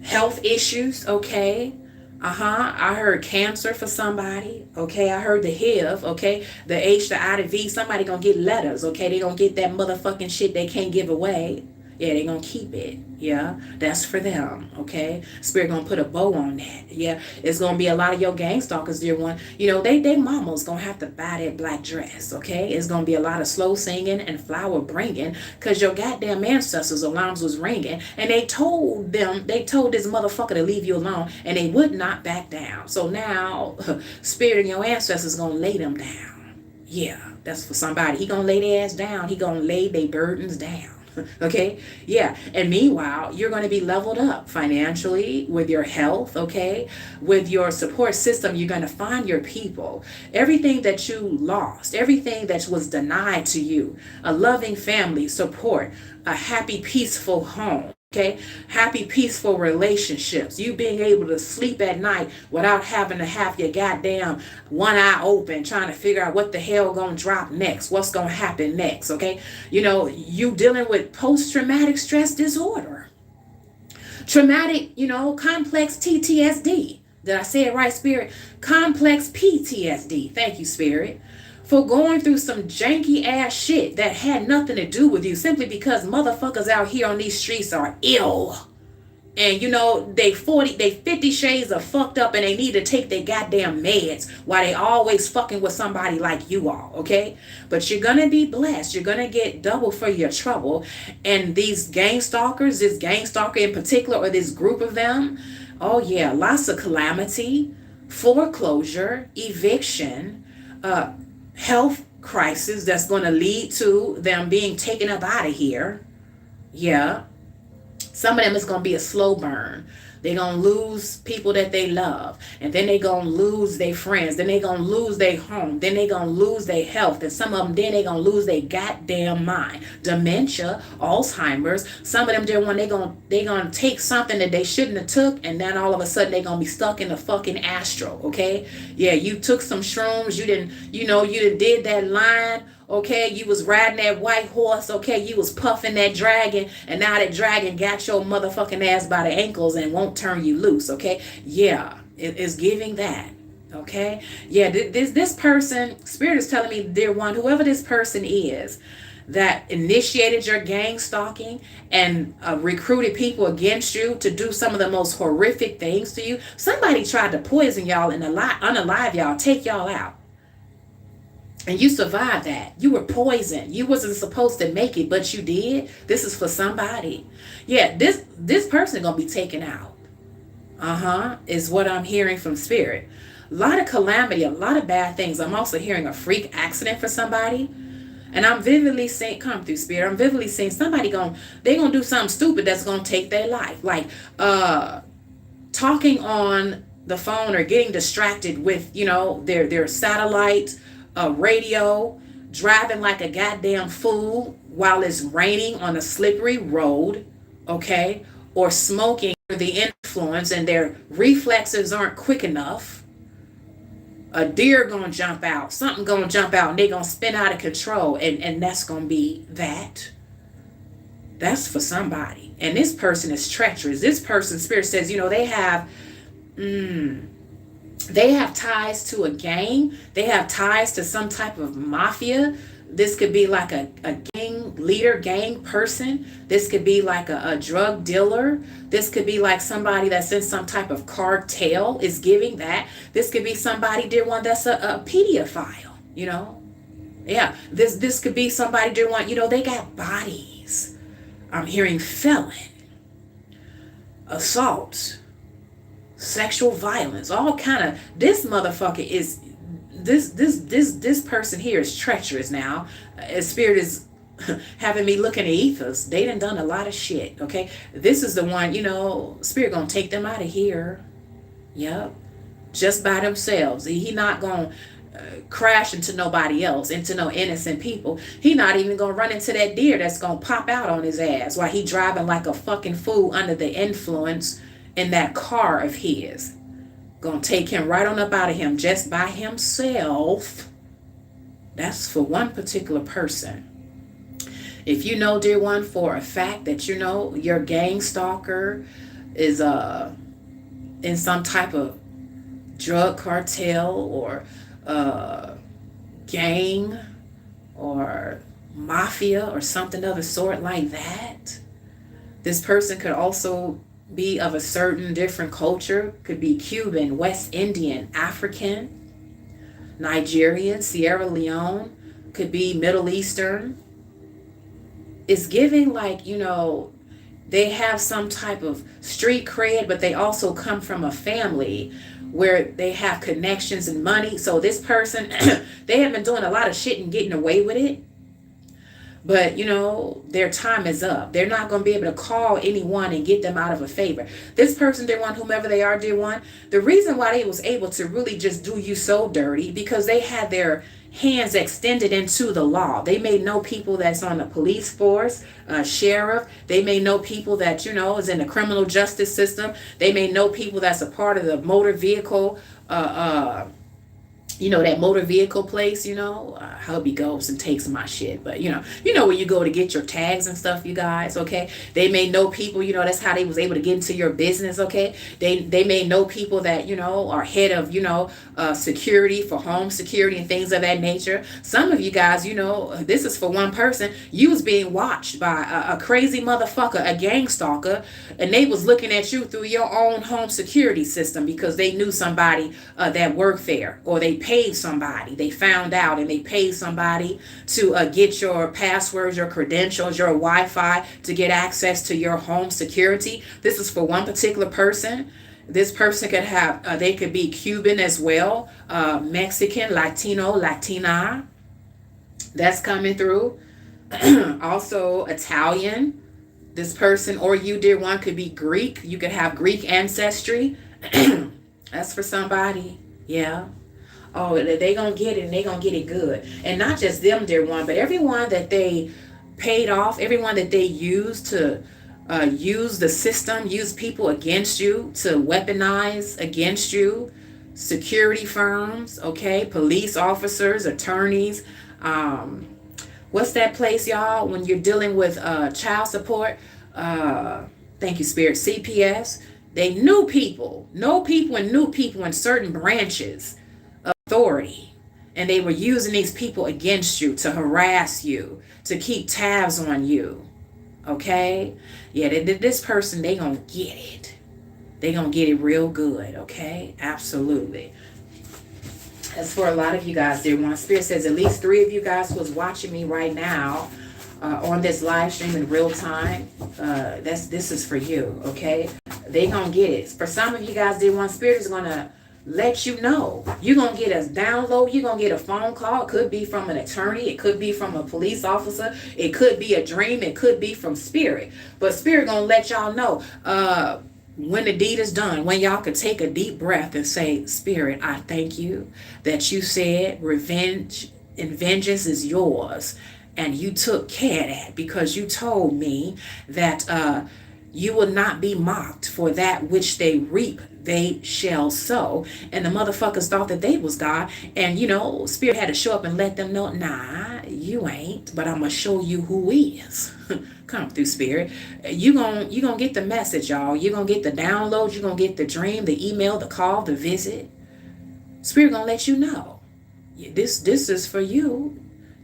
health issues. Okay. I heard cancer for somebody. Okay. I heard the HIV. Okay. The H, the I, the V. Somebody gonna get letters. Okay. They gonna get that motherfucking shit they can't give away. Yeah, they gonna keep it. Yeah, that's for them. Okay, spirit gonna put a bow on that. Yeah, it's gonna be a lot of your gang stalkers, dear one. They mama's gonna have to buy that black dress. Okay, it's gonna be a lot of slow singing and flower bringing, cause your goddamn ancestors' alarms was ringing, and they told this motherfucker to leave you alone, and they would not back down. So now, spirit and your ancestors gonna lay them down. Yeah, that's for somebody. He gonna lay their ass down. He gonna lay their burdens down. Okay. Yeah. And meanwhile, you're going to be leveled up financially, with your health. Okay. With your support system, you're going to find your people. Everything that you lost, everything that was denied to you, a loving family, support, a happy, peaceful home. Okay, happy, peaceful relationships. You being able to sleep at night without having to have your goddamn one eye open, trying to figure out what the hell gonna drop next, what's gonna happen next. Okay, you dealing with post-traumatic stress disorder, traumatic, complex PTSD. Did I say it right, Spirit? Complex PTSD. Thank you, Spirit. For going through some janky ass shit that had nothing to do with you, simply because motherfuckers out here on these streets are ill. And they 50 shades of fucked up, and they need to take their goddamn meds while they always fucking with somebody like you all, okay? But you're gonna be blessed. You're gonna get double for your trouble. And these gang stalkers, this gang stalker in particular, or this group of them, oh yeah, lots of calamity, foreclosure, eviction, health crisis that's going to lead to them being taken up out of here. Yeah. Some of them is going to be a slow burn. They're going to lose people that they love. And then they're going to lose their friends. Then they're going to lose their home. Then they're going to lose their health. And some of them, then they're going to lose their goddamn mind. Dementia, Alzheimer's. Some of them, they're going to take something that they shouldn't have took. And then all of a sudden, they're going to be stuck in the fucking astral, okay? Yeah, you took some shrooms. You did that line. Okay, you was riding that white horse. Okay, you was puffing that dragon, and now that dragon got your motherfucking ass by the ankles and won't turn you loose. Okay, yeah, it's giving that. Okay, yeah, this person, Spirit is telling me, dear one, whoever this person is that initiated your gang stalking and recruited people against you to do some of the most horrific things to you. Somebody tried to poison y'all and unalive y'all, take y'all out. And you survived that. You were poisoned. You wasn't supposed to make it, but you did. This is for somebody. Yeah, this person gonna be taken out. Is what I'm hearing from Spirit. A lot of calamity, a lot of bad things. I'm also hearing a freak accident for somebody. And I'm vividly seeing, come through Spirit, I'm vividly seeing somebody they gonna do something stupid that's gonna take their life. Like talking on the phone or getting distracted with, their satellite radio, driving like a goddamn fool while it's raining on a slippery road, okay? Or smoking under the influence and their reflexes aren't quick enough. A deer gonna jump out, something gonna jump out, and they gonna spin out of control, and that's gonna be that. That's for somebody. And this person is treacherous. This person, Spirit says, they have ties to a gang. They have ties to some type of mafia. This could be like a gang leader, gang person. This could be like a drug dealer. This could be like somebody that's in some type of cartel, is giving that. This could be somebody, dear one, that's a pedophile, Yeah, this could be somebody, dear one, they got bodies. I'm hearing felon, assault, sexual violence, all kind of. This motherfucker is this person here is treacherous now. Spirit is having me looking at ethers. They done a lot of shit. Okay, this is the one. Spirit gonna take them out of here. Yep, just by themselves. He not gonna crash into nobody else, into no innocent people. He not even gonna run into that deer that's gonna pop out on his ass while he driving like a fucking fool under the influence in that car of his. Gonna take him right on up out of him just by himself. That's for one particular person. If you know, dear one, for a fact that your gang stalker is in some type of drug cartel or gang or mafia or something of the sort like that, this person could also be of a certain different culture. Could be Cuban, West Indian, African, Nigerian, Sierra Leone, could be Middle Eastern. It's giving like, they have some type of street cred, but they also come from a family where they have connections and money. So this person, they have been doing a lot of shit and getting away with it. But, their time is up. They're not going to be able to call anyone and get them out of a favor. This person, dear one, whomever they are, dear one, the reason why they was able to really just do you so dirty, because they had their hands extended into the law. They may know people that's on the police force, sheriff. They may know people that, is in the criminal justice system. They may know people that's a part of the motor vehicle, that motor vehicle place, hubby goes and takes my shit. But when you go to get your tags and stuff, you guys, okay, they may know people, that's how they was able to get into your business, okay. They may know people that, are head of, security for home security and things of that nature. Some of you guys, this is for one person. You was being watched by a crazy motherfucker, a gang stalker, and they was looking at you through your own home security system because they knew somebody that worked there, or they paid somebody. They found out and they paid somebody to get your passwords, your credentials, your Wi-Fi to get access to your home security. This is for one particular person. This person could have, they could be Cuban as well, Mexican, Latino, Latina. That's coming through. Also Italian. This person or you, dear one, could be Greek. You could have Greek ancestry. That's for somebody. Yeah. Oh, they gonna get it, and they gonna get it good. And not just them, dear one, but everyone that they paid off, everyone that they used to use the system, use people against you, to weaponize against you. Security firms, okay, police officers, attorneys. What's that place, y'all, when you're dealing with child support? Thank you, Spirit. CPS. They knew people in certain branches of authority, and they were using these people against you to harass you, to keep tabs on you. Okay? Yeah, this person, they gonna get it. They gonna get it real good, okay? Absolutely. As for a lot of you guys, dear one, Spirit says at least 3 of you guys was watching me right now on this live stream in real time. This is for you, okay? They gonna get it. For some of you guys, dear one, Spirit is gonna let you know. You're gonna get a download. You're gonna get a phone call. It could be from an attorney. It could be from a police officer. It could be a dream. It could be from Spirit. But Spirit gonna let y'all know when the deed is done, when y'all could take a deep breath and say, Spirit, I thank you that you said revenge and vengeance is yours. And you took care of that because you told me that you will not be mocked, for that which they reap they shall sow. And the motherfuckers thought that they was God. And Spirit had to show up and let them know, nah, you ain't, but I'm gonna show you who is. Come through, Spirit. You gonna get the message, y'all. You're gonna get the download. You're gonna get the dream, the email, the call, the visit. Spirit gonna let you know. This is for you.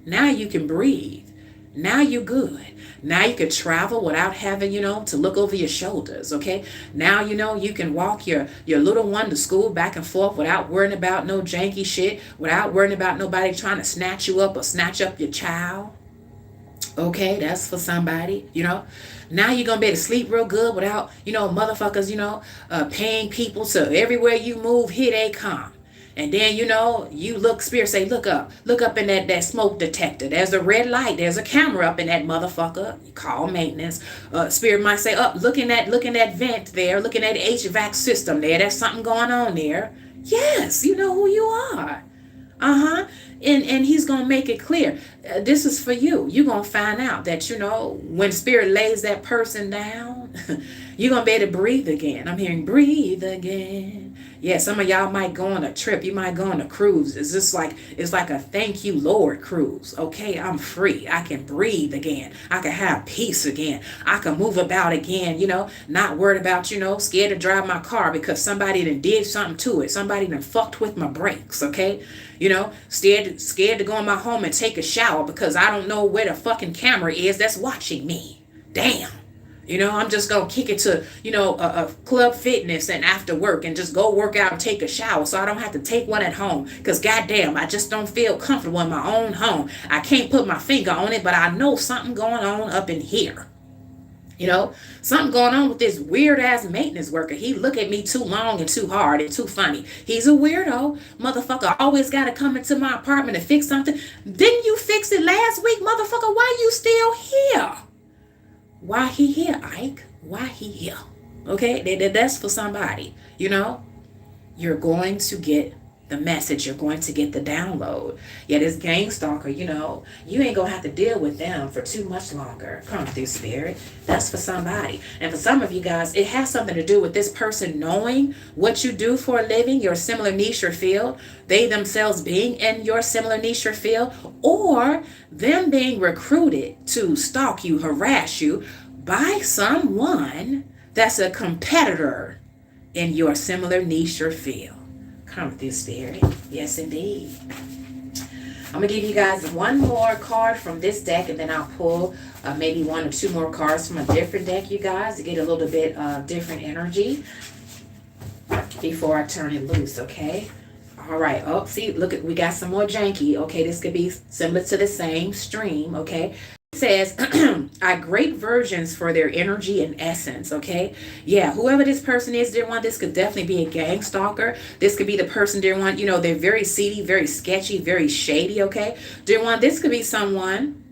Now you can breathe. Now you're good. Now you can travel without having, to look over your shoulders, okay? Now, you can walk your little one to school back and forth without worrying about no janky shit, without worrying about nobody trying to snatch you up or snatch up your child. Okay, that's for somebody, Now you're going to be able to sleep real good without, motherfuckers, paying people. So everywhere you move, here they come. And then, you look, Spirit say, look up in that smoke detector. There's a red light. There's a camera up in that motherfucker. You call maintenance. Spirit might say, look in that vent there. Look in that HVAC system there. There's something going on there. Yes, you know who you are. And he's going to make it clear. This is for you. You're going to find out that, when Spirit lays that person down, you're going to be able to breathe again. I'm hearing breathe again. Yeah, some of y'all might go on a trip. You might go on a cruise. It's like a thank you, Lord cruise. Okay, I'm free. I can breathe again. I can have peace again. I can move about again, not worried about, scared to drive my car because somebody done did something to it. Somebody done fucked with my brakes, okay? Scared to go in my home and take a shower because I don't know where the fucking camera is that's watching me. Damn. I'm just going to kick it to, a club fitness and after work and just go work out and take a shower so I don't have to take one at home. Because goddamn, I just don't feel comfortable in my own home. I can't put my finger on it, but I know something going on up in here. Something going on with this weird ass maintenance worker. He look at me too long and too hard and too funny. He's a weirdo. Motherfucker always got to come into my apartment to fix something. Didn't you fix it last week, motherfucker? Why you still here? Why he here, Ike? Why he here? Okay, that's for somebody. You're going to get the message. You're going to get the download. Yeah, this gang stalker, you know, you ain't gonna have to deal with them for too much longer. Come through, spirit. That's for somebody. And for some of you guys, it has something to do with this person knowing what you do for a living, your similar niche or field, they themselves being in your similar niche or field, or them being recruited to stalk you, harass you by someone that's a competitor in your similar niche or field. Come through, spirit. Yes, indeed. I'm going to give you guys one more card from this deck, and then I'll pull maybe one or two more cards from a different deck, you guys, to get a little bit of different energy before I turn it loose, okay? All right. Oh, see, look, we got some more janky. Okay, this could be similar to the same stream, okay? Says are great versions for their energy and essence. Okay, yeah, whoever this person is, dear one, this could definitely be a gang stalker. This could be the person, dear one, you know, they're very seedy, very sketchy, very shady. Okay, dear one, this could be someone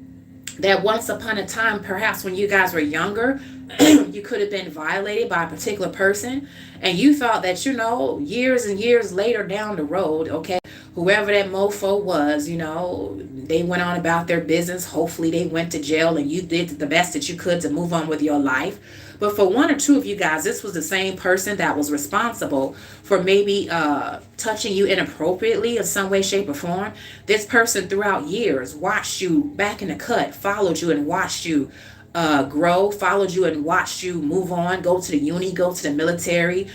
that once upon a time, perhaps when you guys were younger, you could have been violated by a particular person, and you thought that, you know, years and years later down the road, okay, whoever that mofo was, you know, they went on about their business. Hopefully they went to jail and you did the best that you could to move on with your life. But for one or two of you guys, this was the same person that was responsible for maybe touching you inappropriately in some way, shape, or form. This person throughout years watched you back in the cut, followed you and watched you grow, followed you and watched you move on, go to the uni, go to the military,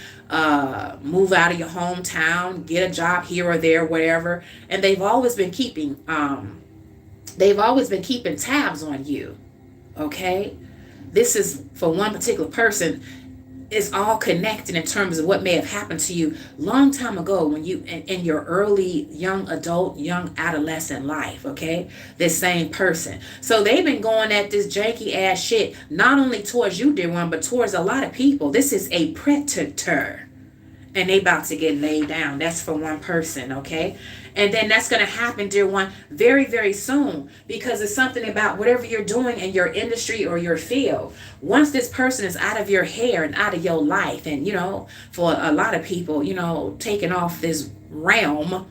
move out of your hometown, get a job here or there, whatever. And they've always been keeping tabs on you. Okay? This is for one particular person. It's all connected in terms of what may have happened to you long time ago when you in your early young adult, young adolescent life. Okay, this same person. So they've been going at this janky ass shit not only towards you, dear one, but towards a lot of people. This is a predator, and they about to get laid down. That's for one person. Okay. And then that's going to happen, dear one, very, very soon, because it's something about whatever you're doing in your industry or your field. Once this person is out of your hair and out of your life, and, you know, for a lot of people, you know, taking off this realm,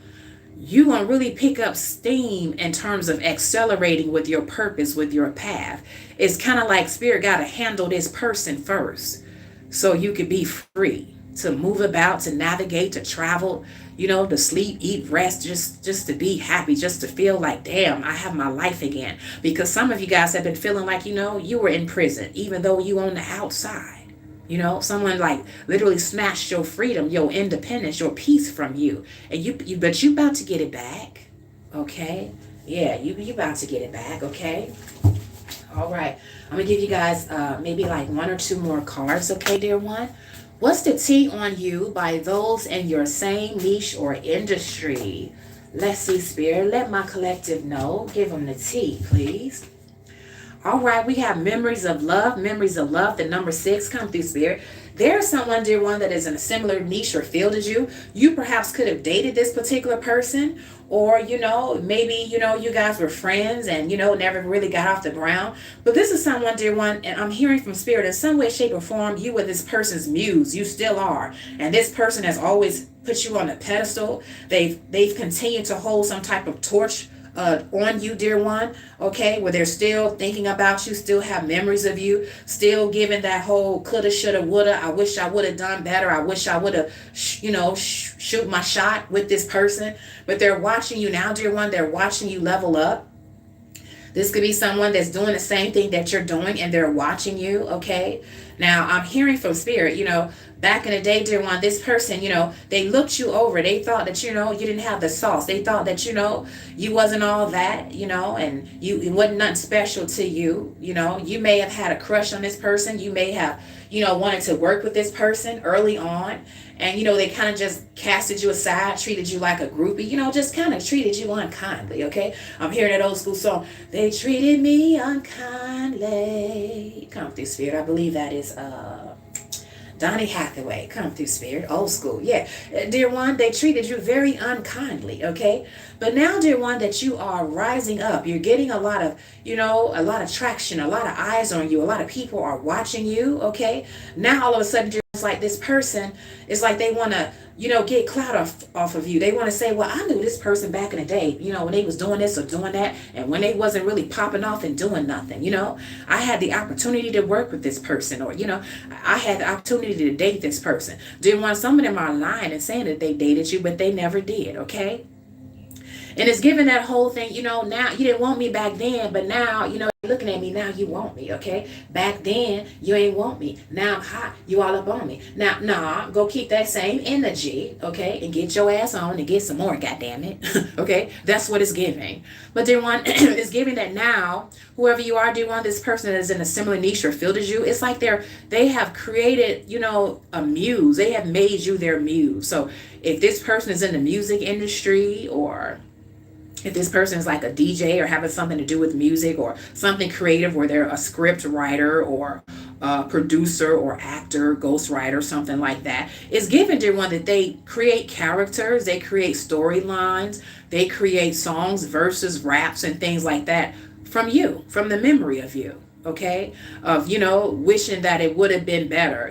you going to really pick up steam in terms of accelerating with your purpose, with your path. It's kind of like spirit got to handle this person first so you could be free to move about, to navigate, to travel, you know, to sleep, eat, rest, just to be happy, just to feel like, damn, I have my life again. Because some of you guys have been feeling like, you know, you were in prison, even though you on the outside. You know, someone like literally snatched your freedom, your independence, your peace from you. And but you about to get it back. Okay? Yeah, you about to get it back, okay? All right. I'm going to give you guys maybe like one or two more cards, okay, dear one? What's the tea on you by those in your same niche or industry? Let's see, spirit. Let my collective know. Give them the tea, please. All right, we have memories of love. Memories of love. The number 6. Come through, spirit. There's someone, dear one, that is in a similar niche or field as you. You perhaps could have dated this particular person, or, you know, maybe, you know, you guys were friends and, you know, never really got off the ground. But this is someone, dear one, and I'm hearing from spirit in some way, shape, or form, you were this person's muse. You still are. And this person has always put you on a pedestal. They've continued to hold some type of torch on you, dear one, okay, where they're still thinking about you, still have memories of you, still giving that whole coulda, shoulda, woulda, I wish I would have done better, I wish I would have, shoot my shot with this person. But they're watching you now, dear one, they're watching you level up. This could be someone that's doing the same thing that you're doing and they're watching you, okay? Now, I'm hearing from spirit, you know, back in the day, dear one, this person, you know, they looked you over. They thought that, you know, you didn't have the sauce. They thought that, you know, you wasn't all that, you know, and it wasn't nothing special to you. You know, you may have had a crush on this person. You may have, you know, wanted to work with this person early on. And, you know, they kind of just casted you aside, treated you like a groupie, you know, just kind of treated you unkindly, okay? I'm hearing that old school song, they treated me unkindly. Come through, spirit. I believe that is Donny Hathaway. Come through, spirit. Old school, yeah. Dear one, they treated you very unkindly, okay? But now, dear one, that you are rising up, you're getting a lot of, you know, a lot of traction, a lot of eyes on you, a lot of people are watching you, okay? Now, all of a sudden, like this person, it's like they want to, get clout off of you. They want to say, well, I knew this person back in the day, when they was doing this or doing that, and when they wasn't really popping off and doing nothing, I had the opportunity to work with this person, or, I had the opportunity to date this person. Didn't want, some of them are lying and saying that they dated you, but they never did, okay? And it's given that whole thing, now you didn't want me back then, but now, you're looking at me, now you want me, okay? Back then, you ain't want me. Now I'm hot, you all up on me. Now, nah, go keep that same energy, okay? And get your ass on and get some more, goddammit, okay? That's what it's giving. But then one is giving that now, whoever you are, this person that is in a similar niche or field as you, it's like they have created, a muse. They have made you their muse. So if this person is in the music industry, or if this person is like a DJ or having something to do with music or something creative, where they're a script writer or a producer or actor, ghostwriter, something like that, it's given to one that they create characters, they create storylines, they create songs, verses, raps, and things like that from you, from the memory of you. Okay, of wishing that it would have been better.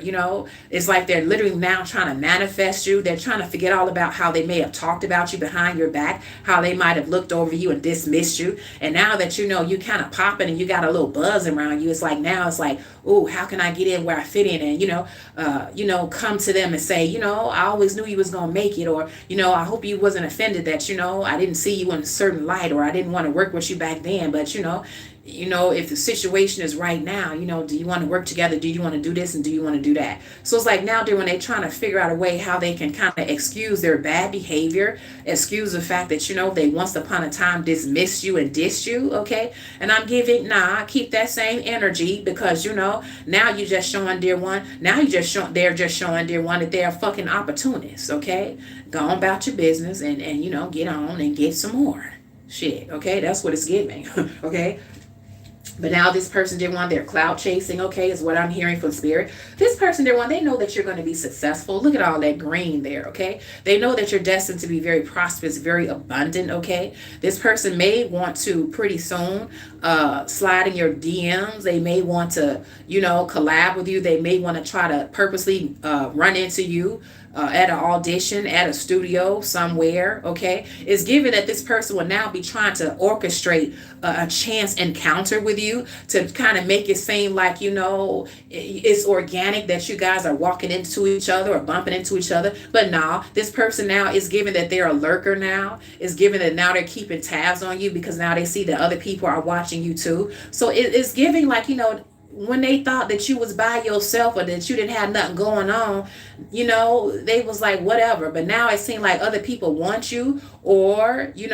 It's like they're literally now trying to manifest you. They're trying to forget all about how they may have talked about you behind your back, how they might have looked over you and dismissed you. And now that you kind of popping and you got a little buzz around you, it's like now it's like, oh, how can I get in where I fit in? And come to them and say, I always knew you was gonna make it, or I hope you wasn't offended that I didn't see you in a certain light, or I didn't want to work with you back then, but if the situation is right now, do you want to work together? Do you want to do this? And do you want to do that? So it's like now when they're trying to figure out a way how they can kind of excuse their bad behavior, excuse the fact that, they once upon a time dismissed you and dissed you. Okay. And I'm giving, keep that same energy, because, now you're just showing, dear one. Now they're just showing, dear one, that they're fucking opportunists. Okay. Go on about your business and get on and get some more shit. Okay. That's what it's giving. Okay. But now this person did want their cloud chasing, okay, is what I'm hearing from spirit. This person did want, they know that you're going to be successful. Look at all that green there, okay? They know that you're destined to be very prosperous, very abundant, okay? This person may want to pretty soon slide in your DMs. They may want to, collab with you. They may want to try to purposely run into you at an audition, at a studio somewhere, okay? It's given that this person will now be trying to orchestrate a chance encounter with you to kind of make it seem like, it's organic, that you guys are walking into each other or bumping into each other. But no, this person now is given that they're a lurker now. It's given that now they're keeping tabs on you, because now they see that other people are watching you too. So it's giving like, when they thought that you was by yourself or that you didn't have nothing going on, they was like, whatever. But now it seemed like other people want you, or, you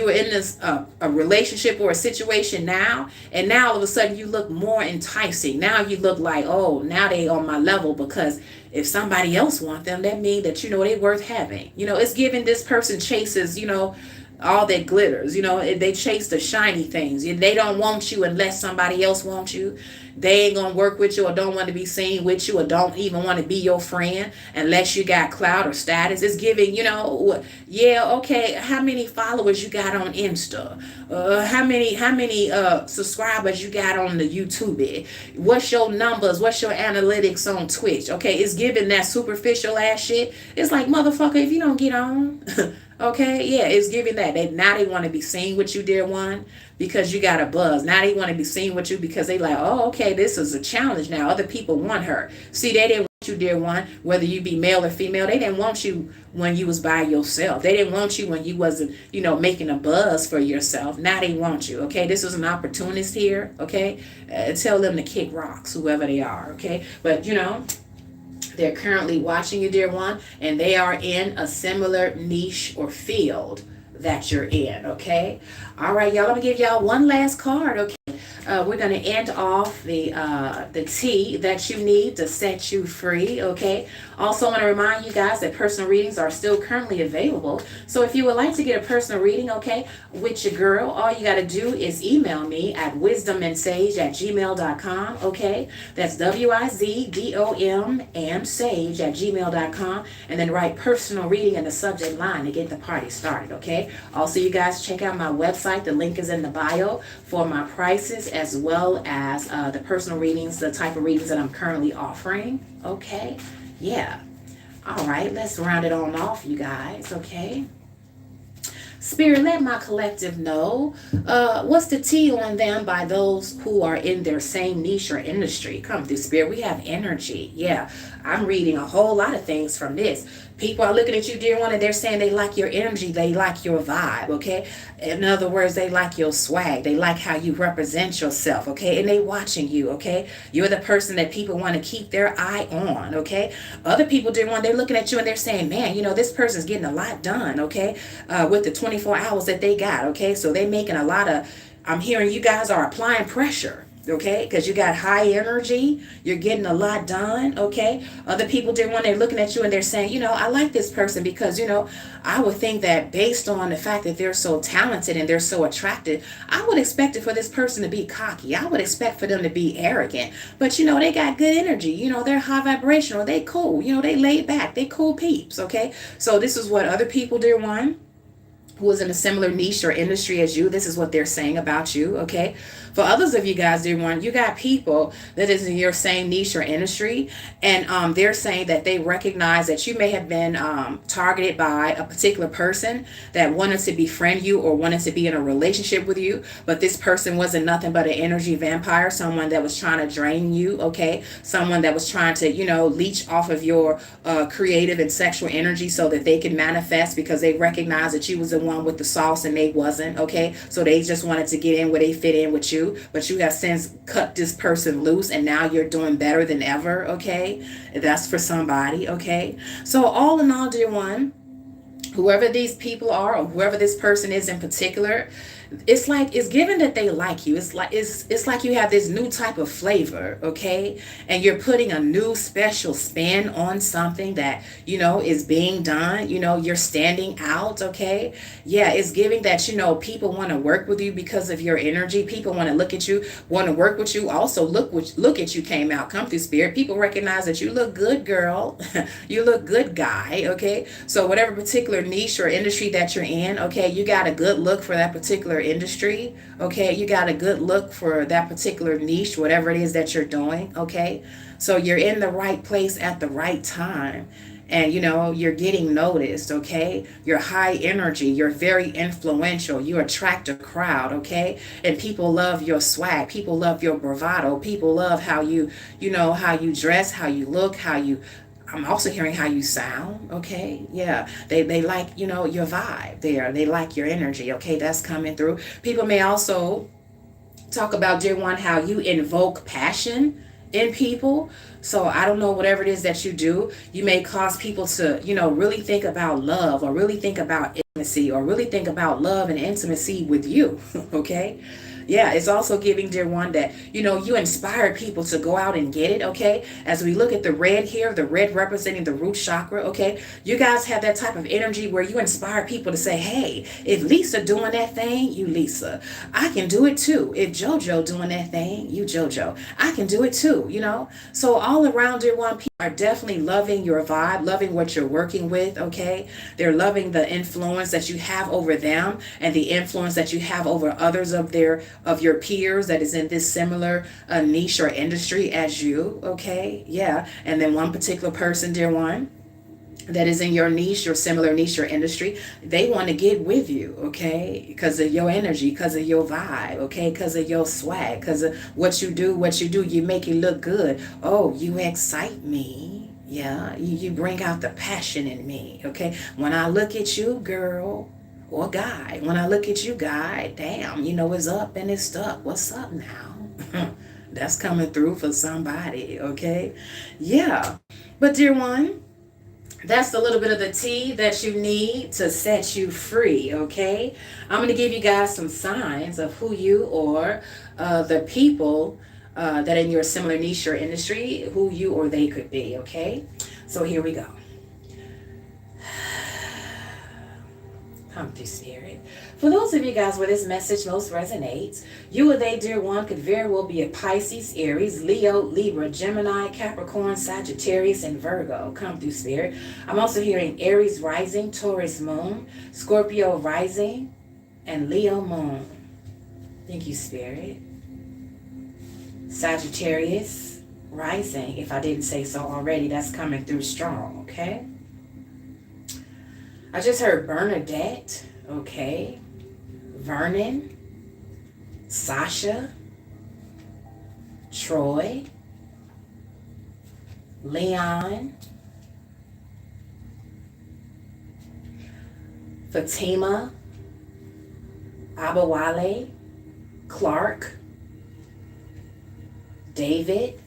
were in this a relationship or a situation now, and now all of a sudden you look more enticing. Now you look like, oh, now they on my level, because if somebody else want them, that means that, they worth having. It's giving this person chases, all that glitters, they chase the shiny things. They don't want you unless somebody else wants you. They ain't gonna work with you, or don't want to be seen with you, or don't even want to be your friend unless you got clout or status. It's giving, yeah, okay, how many followers you got on Insta? How many subscribers you got on the YouTube? What's your numbers? What's your analytics on Twitch? Okay, it's giving that superficial ass shit. It's like, motherfucker, if you don't get on, okay, yeah, it's giving that. Now they want to be seen with you, dear one, because you got a buzz. Now they want to be seen with you because they like, oh, okay, this is a challenge now. Other people want her. See, they didn't want you, dear one, whether you be male or female. They didn't want you when you was by yourself. They didn't want you when you wasn't, making a buzz for yourself. Now they want you, okay? This is an opportunist here, okay? Tell them to kick rocks, whoever they are, okay? But, they're currently watching you, dear one, and they are in a similar niche or field that you're in, okay? All right, y'all, I'm going to give y'all one last card, okay? We're going to end off the tea that you need to set you free, okay? Also, I want to remind you guys that personal readings are still currently available. So if you would like to get a personal reading, okay, with your girl, all you got to do is email me at WizdomandSage@gmail.com, okay? That's WIZDOM and sage@gmail.com, and then write personal reading in the subject line to get the party started, okay? Also, you guys check out my website. The link is in the bio for my prices as well as the personal readings, the type of readings that I'm currently offering. Okay, yeah. All right, let's round it on off, you guys. Okay. Spirit, let my collective know what's the tea on them by those who are in their same niche or industry. Come through, Spirit. We have energy. Yeah, I'm reading a whole lot of things from this. People are looking at you, dear one, and they're saying they like your energy. They like your vibe, okay? In other words, they like your swag. They like how you represent yourself, okay? And they watching you, okay? You're the person that people want to keep their eye on, okay? Other people, dear one, they're looking at you and they're saying, man, you know, this person's getting a lot done, okay? With the 24 hours that they got, okay? So they're making a lot of, I'm hearing you guys are applying pressure, okay? Because you got high energy, you're getting a lot done, okay? Other people, when they're looking at you and they're saying, you know, I like this person because, you know, I would think that based on the fact that they're so talented and they're so attractive, I would expect it for this person to be cocky. I would expect for them to be arrogant. But, you know, they got good energy. You know, they're high vibrational. They cool. You know, they laid back. They cool peeps, okay? So this is what other people, dear one, who is in a similar niche or industry as you, this is what they're saying about you, okay? For others of you guys, dear one, you got people that is in your same niche or industry, and they're saying that they recognize that you may have been targeted by a particular person that wanted to befriend you or wanted to be in a relationship with you, but this person wasn't nothing but an energy vampire, someone that was trying to drain you, okay? Someone that was trying to, you know, leech off of your creative and sexual energy so that they can manifest because they recognize that you was the one with the sauce and they wasn't, okay? So they just wanted to get in where they fit in with you. But you have since cut this person loose and now you're doing better than ever, okay? That's for somebody, okay? So all in all, dear one, whoever these people are or whoever this person is in particular, it's like it's given that they like you. It's like you have this new type of flavor, okay? And you're putting a new special spin on something that, you know, is being done. You know, you're standing out, okay? Yeah, it's giving that, you know, people want to work with you because of your energy. People want to look at you, want to work with you. Also, look at you came out. Come through, Spirit. People recognize that you look good, girl. You look good, guy, okay? So whatever particular niche or industry that you're in, okay, you got a good look for that particular industry, okay? You got a good look for that particular niche, whatever it is that you're doing, okay? So you're in the right place at the right time, and you know, you're getting noticed, okay? You're high energy, you're very influential, you attract a crowd, okay? And people love your swag, people love your bravado, people love how you know, how you dress, how you look, how you, I'm also hearing how you sound, okay? Yeah, they like, you know, your vibe there. They like your energy, okay? That's coming through. People may also talk about, dear one, how you invoke passion in people. So I don't know, whatever it is that you do, you may cause people to, you know, really think about love or really think about intimacy or really think about love and intimacy with you, okay? Yeah, it's also giving, dear one, that, you know, you inspire people to go out and get it, okay? As we look at the red here, the red representing the root chakra, okay? You guys have that type of energy where you inspire people to say, hey, if Lisa doing that thing, you Lisa. I can do it too. If JoJo doing that thing, you JoJo. I can do it too, you know? So all around, dear one, people are definitely loving your vibe, loving what you're working with, okay? They're loving the influence that you have over them and the influence that you have over others of your peers that is in this similar niche or industry as you, okay? Yeah. And then one particular person, dear one, that is in your niche, your similar niche or industry, they want to get with you, okay? Because of your energy, because of your vibe, okay? Because of your swag, because of what you do, you make it look good. Oh, you excite me. Yeah, you bring out the passion in me, okay? When I look at you, girl, or guy, when I look at you, guy, damn, you know, it's up and it's stuck. What's up now? That's coming through for somebody, okay? Yeah. But dear one, that's a little bit of the tea that you need to set you free, okay? I'm going to give you guys some signs of who you or the people that in your similar niche or industry, who you or they could be, okay? So here we go. Come through, Spirit. For those of you guys where this message most resonates, you or they, dear one, could very well be a Pisces, Aries, Leo, Libra, Gemini, Capricorn, Sagittarius, and Virgo. Come through, Spirit. I'm also hearing Aries rising, Taurus moon, Scorpio rising, and Leo moon. Thank you, Spirit. Sagittarius rising. If I didn't say so already, that's coming through strong, okay? I just heard Bernadette, okay? Vernon, Sasha, Troy, Leon, Fatima, Abawale, Clark, David,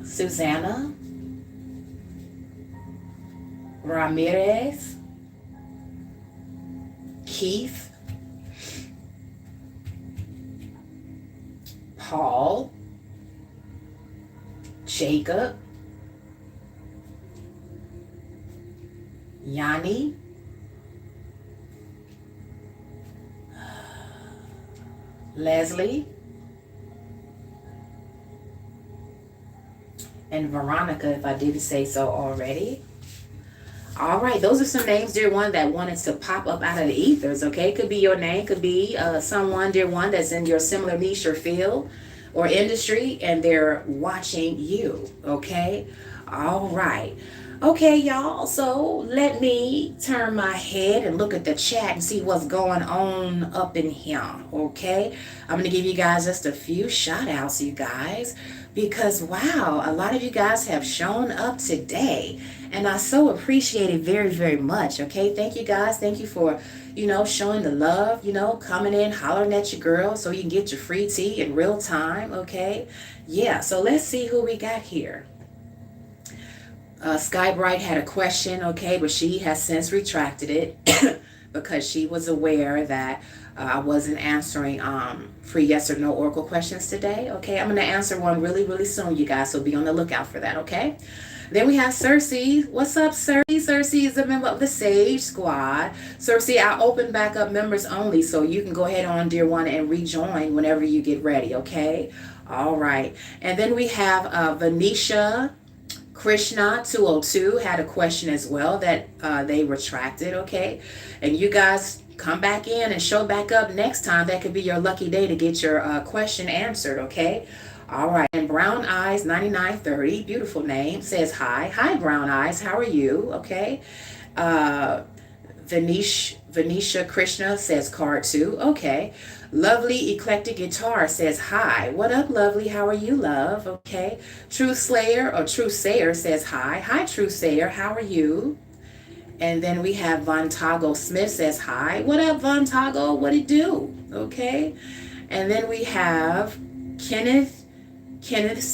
Susanna, Ramirez, Keith, Paul, Jacob, Yanni, Leslie, and Veronica, if I didn't say so already. All right, those are some names, dear one, that wanted to pop up out of the ethers, okay? Could be your name, could be someone, dear one, that's in your similar niche or field or industry, and they're watching you, okay? All right. Okay, y'all, so let me turn my head and look at the chat and see what's going on up in here, okay? I'm going to give you guys just a few shout outs, you guys, because wow, a lot of you guys have shown up today, and I so appreciate it very, very much, okay? Thank you guys. Thank you for, showing the love, coming in, hollering at your girl so you can get your free tea in real time, okay? Yeah, so let's see who we got here. Skybright had a question, okay, but she has since retracted it because she was aware that I wasn't answering free yes or no oracle questions today, okay? I'm going to answer one really, really soon, you guys, so be on the lookout for that, okay? Then we have Cersei. What's up, Cersei? Cersei is a member of the Sage Squad. Cersei, I open back up members only, so you can go ahead on, dear one, and rejoin whenever you get ready, okay? All right. And then we have Venetia Krishna 202 had a question as well that they retracted, okay? And you guys come back in and show back up next time. That could be your lucky day to get your question answered, okay? All right. And Brown Eyes 9930, beautiful name, says hi. Hi, Brown Eyes. How are you? Okay. Venetia Krishna says card 2. Okay. Lovely Eclectic Guitar says hi. What up, Lovely? How are you, love? Okay. True Slayer or True Sayer says hi. Hi, True Sayer. How are you? And then we have Von Tago Smith says hi. What up, Von Tago? What it do? Okay. And then we have Kenneth's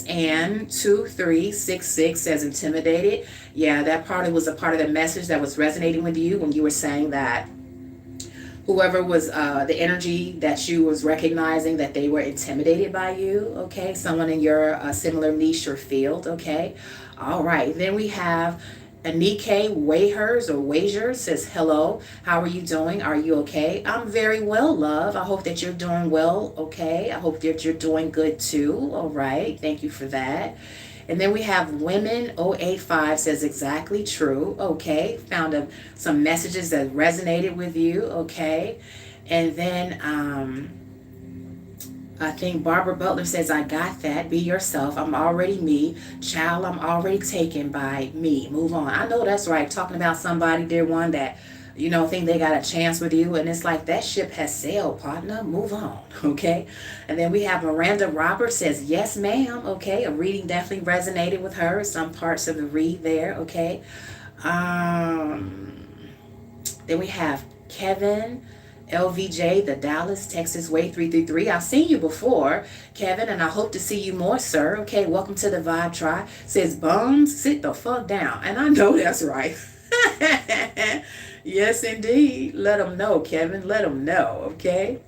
Ann 2366 says intimidated. Yeah, that part was a part of the message that was resonating with you when you were saying that whoever was the energy that you was recognizing that they were intimidated by you, okay? Someone in your similar niche or field, okay? All right, then we have Anike Wager says, hello, how are you doing? Are you okay? I'm very well, love. I hope that you're doing well, okay? I hope that you're doing good too, all right? Thank you for that. And then we have Women 085 says exactly true, okay? Found some messages that resonated with you, okay? And then I think Barbara Butler says, I got that. Be yourself. I'm already me. Child, I'm already taken by me. Move on. I know that's right. Talking about somebody, dear one, that, think they got a chance with you. And it's like, that ship has sailed, partner. Move on. Okay. And then we have Miranda Roberts says, yes, ma'am. Okay. A reading definitely resonated with her. Some parts of the read there. Okay. Then we have Kevin LVJ, the Dallas, Texas Way 333. I've seen you before, Kevin, and I hope to see you more, sir. Okay, welcome to the Vibe Tribe. Says, bums, sit the fuck down. And I know that's right. Yes, indeed. Let them know, Kevin. Let them know, okay?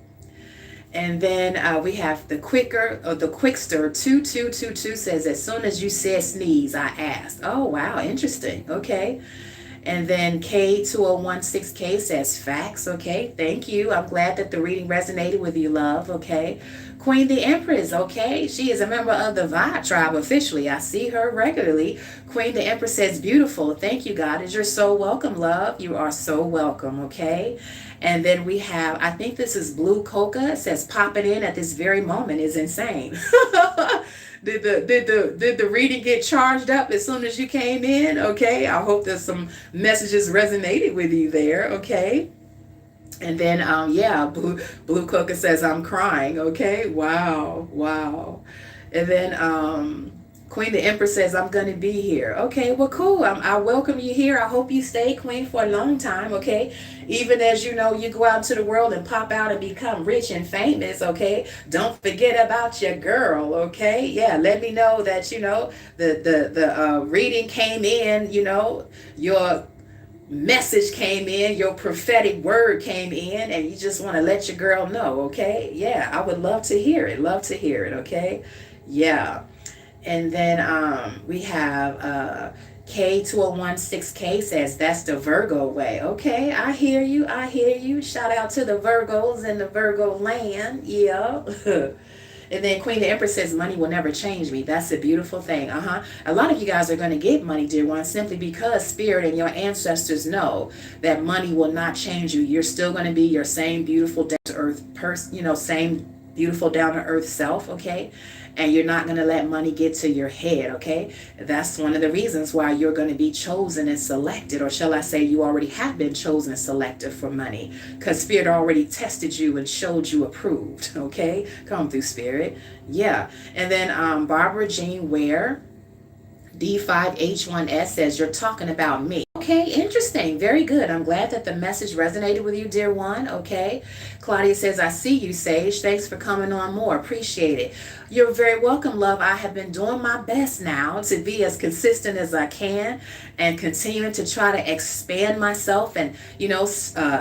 And then we have the Quickster 2222 says, as soon as you said sneeze, I asked. Oh, wow, interesting. Okay. And then K2016K says facts. Okay, thank you. I'm glad that the reading resonated with you, love. Okay. Queen the Empress, okay? She is a member of the Vibe tribe officially. I see her regularly. Queen the Empress says, beautiful. Thank you, Goddess. You're so welcome, love. You are so welcome, okay? And then we have, I think this is Blue Coca. It says, popping in at this very moment is insane. Did the reading get charged up as soon as you came in? Okay. I hope that some messages resonated with you there, okay? And then, yeah, Blue Coca says, I'm crying. Okay. Wow. Wow. And then, Queen the Empress says, I'm going to be here. Okay. Well, cool. I welcome you here. I hope you stay Queen for a long time. Okay. Even as you know, you go out into the world and pop out and become rich and famous. Okay. Don't forget about your girl. Okay. Yeah. Let me know that, the reading came in, your message came in, your prophetic word came in, and you just want to let your girl know, okay? Yeah, I would love to hear it. Love to hear it, okay? Yeah. And then we have K2016K says, that's the Virgo way. Okay, I hear you. I hear you. Shout out to the Virgos in the Virgo land. Yeah. And then Queen the Empress says, money will never change me. That's a beautiful thing. A lot of you guys are going to get money, dear ones, simply because Spirit and your ancestors know that money will not change you. You're still going to be your same beautiful down to earth person, same beautiful down to earth self, okay? And you're not going to let money get to your head, okay? That's one of the reasons why you're going to be chosen and selected, or shall I say you already have been chosen and selected for money, because Spirit already tested you and showed you approved, okay? Come through, Spirit. Yeah. And then Barbara Jean Ware, D5H1S says, you're talking about me. Okay, interesting. Very good. I'm glad that the message resonated with you, dear one. Okay. Claudia says, I see you, Sage. Thanks for coming on more. Appreciate it. You're very welcome, love. I have been doing my best now to be as consistent as I can and continuing to try to expand myself and,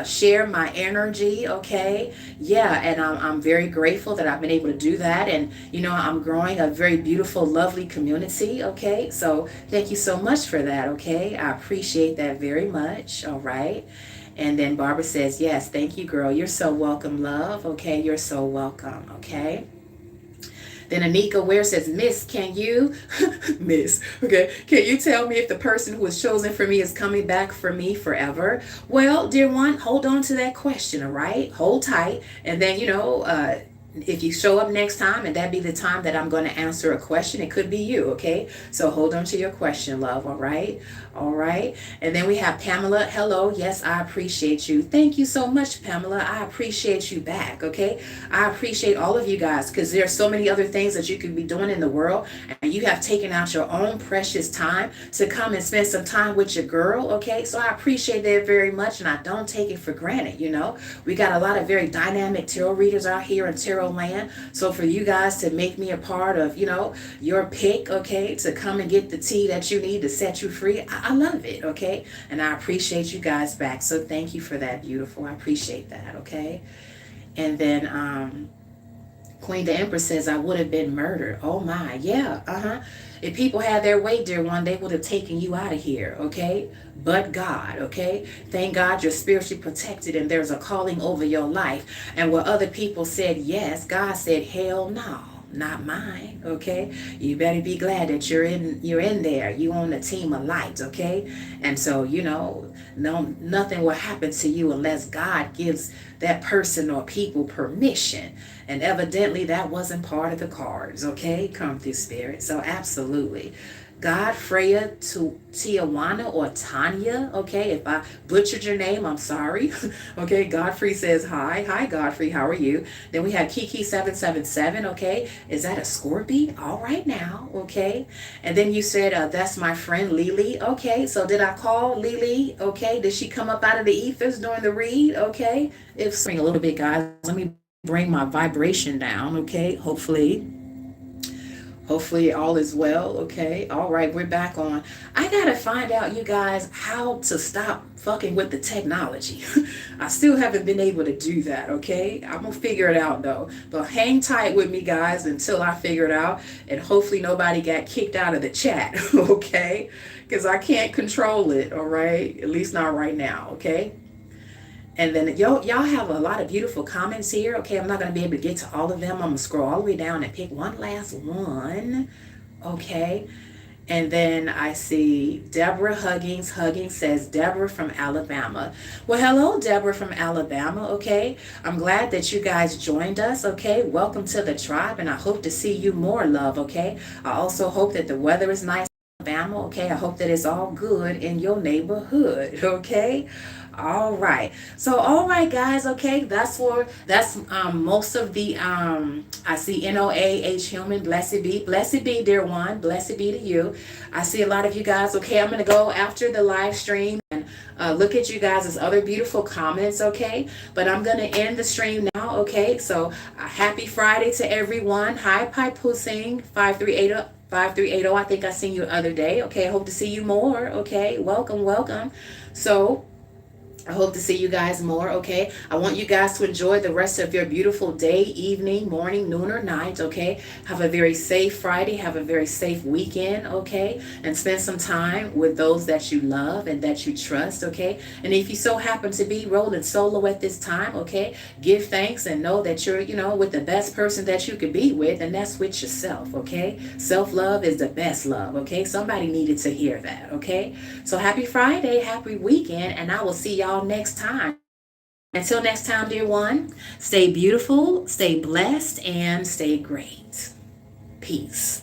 share my energy. Okay. Yeah. And I'm very grateful that I've been able to do that. And, I'm growing a very beautiful, lovely community. Okay. So thank you so much for that. Okay. I appreciate that very much. All right. And then Barbara says, yes, thank you, girl. You're so welcome, love. Okay. You're so welcome. Okay. Then Anika Ware says, Miss, can you, Miss, okay, can you tell me if the person who was chosen for me is coming back for me forever? Well, dear one, hold on to that question, all right? Hold tight. And then, if you show up next time and that be the time that I'm going to answer a question, it could be you, okay? So hold on to your question, love, all right? All right. And then we have Pamela. Hello. Yes, I appreciate you. Thank you so much, Pamela. I appreciate you back, okay? I appreciate all of you guys because there's so many other things that you could be doing in the world, and you have taken out your own precious time to come and spend some time with your girl, okay? So I appreciate that very much, and I don't take it for granted, We got a lot of very dynamic tarot readers out here in tarot land. So for you guys to make me a part of, your pick, okay, to come and get the tea that you need to set you free, I love it, okay? And I appreciate you guys back. So thank you for that, beautiful. I appreciate that, okay? And then Queen the Empress says, I would have been murdered. Oh my, yeah, If people had their way, dear one, they would have taken you out of here, okay? But God, okay? Thank God you're spiritually protected and there's a calling over your life. And where other people said yes, God said, hell no. Not mine, okay? You better be glad that you're in there. You on the team of light, okay? And so, nothing will happen to you unless God gives that person or people permission. And evidently that wasn't part of the cards, okay? Come through, Spirit. So absolutely. God, Freya, Tijuana, or Tanya, okay? If I butchered your name, I'm sorry. Okay, Godfrey says hi. Hi, Godfrey, how are you? Then we have Kiki777, okay? Is that a Scorpio? All right now, okay? And then you said, that's my friend Lily. Okay, so did I call Lily? Okay, did she come up out of the ethers during the read? Okay, if spring a little bit, guys, let me bring my vibration down, okay? Hopefully all is well, okay? All right, we're back on. I gotta find out, you guys, how to stop fucking with the technology. I still haven't been able to do that, okay? I'm gonna figure it out, though. But hang tight with me, guys, until I figure it out. And hopefully nobody got kicked out of the chat, okay? Because I can't control it, all right? At least not right now, okay? And then y'all have a lot of beautiful comments here. Okay, I'm not going to be able to get to all of them. I'm going to scroll all the way down and pick one last one. Okay. And then I see Deborah Huggins. Huggins says, Deborah from Alabama. Well, hello, Deborah from Alabama. Okay. I'm glad that you guys joined us. Okay. Welcome to the tribe. And I hope to see you more, love. Okay. I also hope that the weather is nice in Alabama. Okay. I hope that it's all good in your neighborhood. Okay. All right. So, all right, guys. Okay, that's most of the I see NOAH human. Blessed be, dear one. Blessed be to you. I see a lot of you guys. Okay, I'm gonna go after the live stream and look at you guys' other beautiful comments. Okay, but I'm gonna end the stream now. Okay, so happy Friday to everyone. Hi, Pipe Pusing 5380. 5380. I think I seen you the other day. Okay, I hope to see you more. Okay, welcome, welcome. So I hope to see you guys more, okay? I want you guys to enjoy the rest of your beautiful day, evening, morning, noon, or night, okay? Have a very safe Friday. Have a very safe weekend, okay? And spend some time with those that you love and that you trust, okay? And if you so happen to be rolling solo at this time, okay, give thanks and know that you're, with the best person that you could be with, and that's with yourself, okay? Self-love is the best love, okay? Somebody needed to hear that, okay? So happy Friday, happy weekend, and I will see y'all next time. Until next time, dear one, stay beautiful, stay blessed, and stay great. Peace.